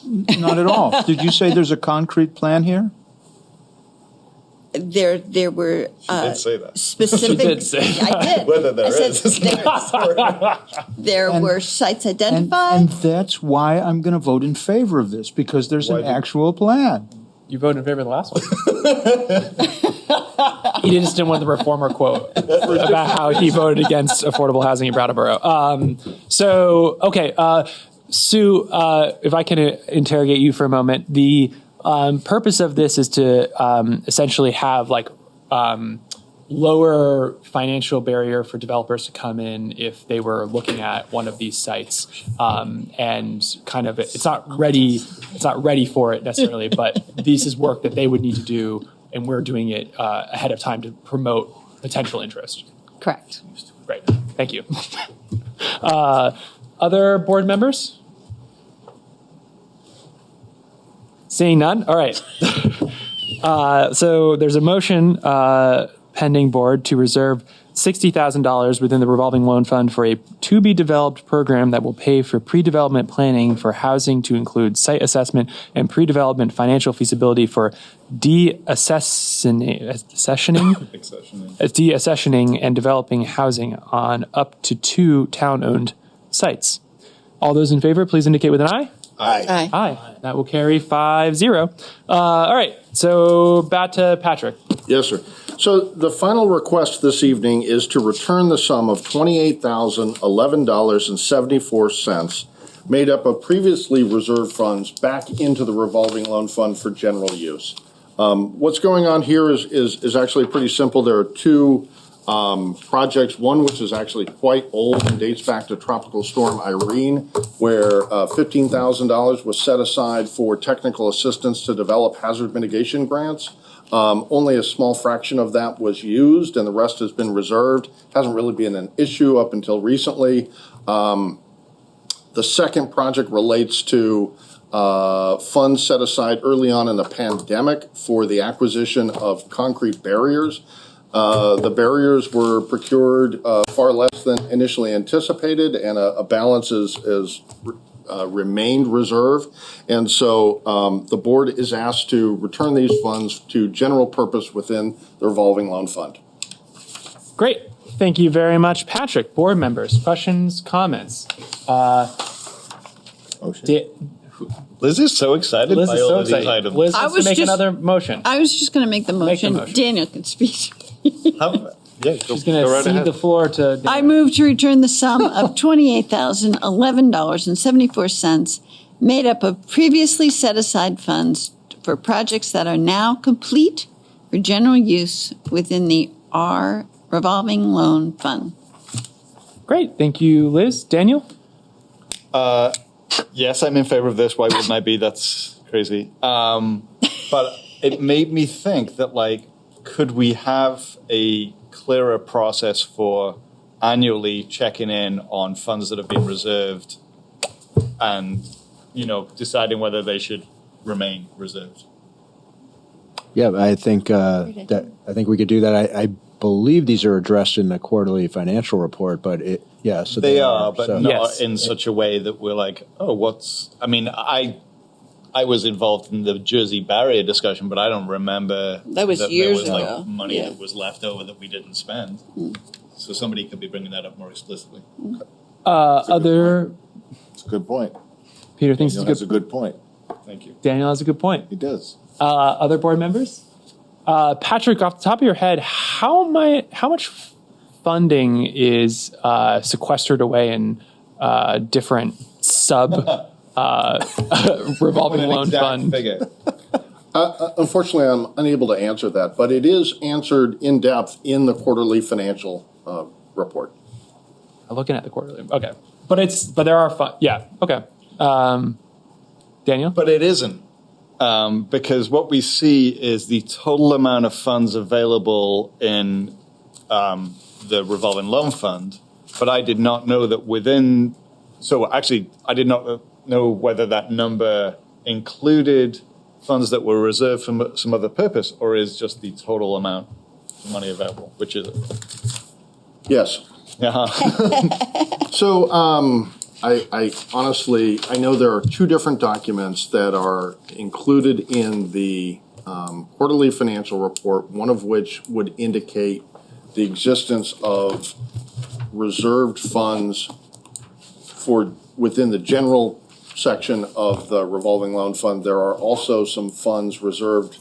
Not at all. Did you say there's a concrete plan here? There were She did say that. specific. She did say I did. Whether there I said is there were sites identified. And that's why I'm going to vote in favor of this, because there's an actual plan. You voted in favor of the last one. He just didn't want the reformer quote about how he voted against affordable housing in Brattleboro. Sue, if I can interrogate you for a moment, the purpose of this is to essentially have lower financial barrier for developers to come in if they were looking at one of these sites, and kind of it's not ready for it necessarily, but this is work that they would need to do, and we're doing it ahead of time to promote potential interest. Correct. Great, thank you. Other board members? Seeing none, all right. So there's a motion pending board to reserve $60,000 within the revolving loan fund for a to-be-developed program that will pay for pre-development planning for housing to include site assessment and pre-development financial feasibility for deaccessioning and developing housing on up to 2 town-owned sites. All those in favor, please indicate with an aye. Aye. Aye. That will carry 5-0. All right, so back to Patrick. Yes, sir. So the final request this evening is to return the sum of $28,011.74 made up of previously reserved funds back into the revolving loan fund for general use. What's going on here is actually pretty simple. There are two projects, one which is actually quite old and dates back to Tropical Storm Irene, where $15,000 was set aside for technical assistance to develop hazard mitigation grants. Only a small fraction of that was used, and the rest has been reserved. Hasn't really been an issue up until recently. The second project relates to funds set aside early on in the pandemic for the acquisition of concrete barriers. The barriers were procured far less than initially anticipated, and a balance is remained reserved. And so the board is asked to return these funds to general purpose within the revolving loan fund. Great. Thank you very much, Patrick. Board members, questions, comments? Liz is so excited Liz by is all so of these excited. items. Liz wants to make another motion. I was just going to make the motion. motion. Daniel can speak. She's going to cede the floor to I move to return the sum of $28,011.74 made up of previously set aside funds for projects that are now complete for general use within the R revolving loan fund. Great. Thank you, Liz. Daniel? Yes, I'm in favor of this. Why wouldn't I be? That's crazy. But it made me think that, could we have a clearer process for annually checking in on funds that have been reserved and, deciding whether they should remain reserved? Yeah, I think we could do that. I believe these are addressed in the quarterly financial report, but so they are, but not in such a way that we're like, I was involved in the Jersey barrier discussion, but I don't remember that was years there was ago. Money that was left over that we didn't spend. So somebody could be bringing that up more explicitly. It's a good point. Peter thinks it's a good point. Thank you. Daniel has a good point. He does. Other board members? Patrick, off the top of your head, how much funding is sequestered away in different sub revolving loan fund? Figure. Unfortunately, I'm unable to answer that, but it is answered in depth in the quarterly financial report. I'm looking at the quarterly. Okay, but there are yeah. Okay, Daniel. But it isn't. Because what we see is the total amount of funds available in the revolving loan fund, but I did not know that within. So actually, I did not know whether that number included funds that were reserved for some other purpose, or is just the total amount of money available. Which is it? Yes. So. I honestly, I know there are two different documents that are included in the quarterly financial report, one of which would indicate the existence of reserved funds for within the general section of the revolving loan fund. There are also some funds reserved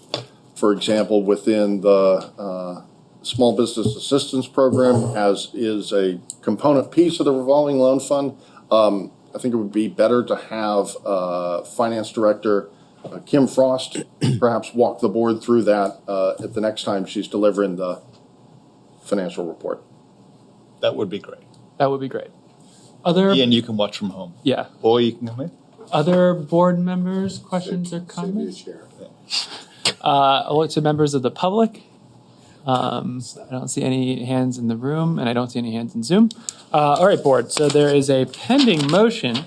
For example, within the Small Business Assistance Program, as is a component piece of the revolving loan fund, I think it would be better to have Finance Director Kim Frost perhaps walk the board through that at the next time she's delivering the financial report. That would be great. That would be great. Other Ian, you can watch from home. Yeah. Or you can come in. Other board members, questions or comments? I'll look to members of the public. I don't see any hands in the room, and I don't see any hands in Zoom. All right, board. So there is a pending motion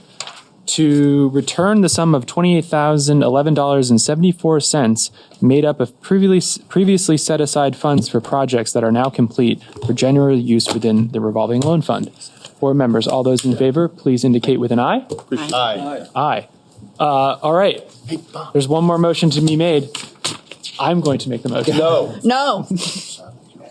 to return the sum of $28,011.74 made up of previously set aside funds for projects that are now complete for general use within the revolving loan fund. Board members, all those in favor, please indicate with an aye. Aye. Aye. All right. There's one more motion to be made. I'm going to make the motion. No.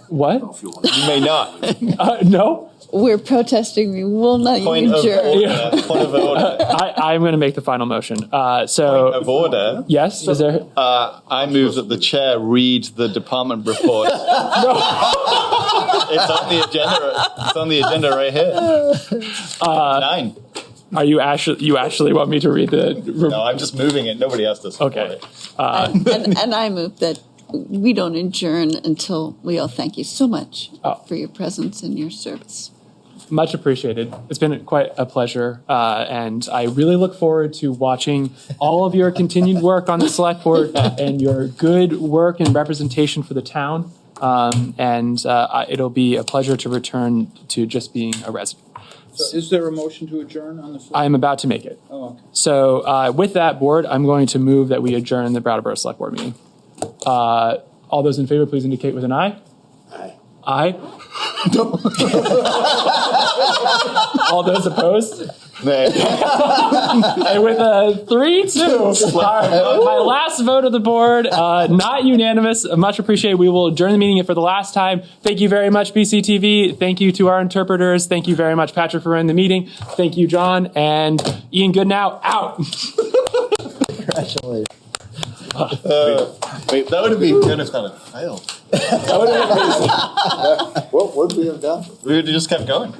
What? You may not. No? We're protesting. We will not Point of adjourn. order. Point of order. I'm going to make the final motion. Point of order. Yes, is there? I move that the chair read the department report. It's on the agenda. It's on the agenda right here. 9. Are you actually want me to read the? No, I'm just moving it. Nobody has to support it. And I move that we don't adjourn until we all thank you so much for your presence and your service. Much appreciated. It's been quite a pleasure, and I really look forward to watching all of your continued work on the select board and your good work and representation for the town. It'll be a pleasure to return to just being a resident. So is there a motion to adjourn on the floor? I'm about to make it. Oh, okay. So with that, board, I'm going to move that we adjourn the Brattleboro Select Board meeting. All those in favor, please indicate with an aye. Aye. All those opposed? And with a 3-2, my last vote of the board, not unanimous, much appreciated. We will adjourn the meeting for the last time. Thank you very much, BCTV. Thank you to our interpreters. Thank you very much, Patrick, for running the meeting. Thank you, John. And Ian Goodnow, out. Congratulations. Wait, that would have been good if that had failed. What would we have done? We would have just kept going.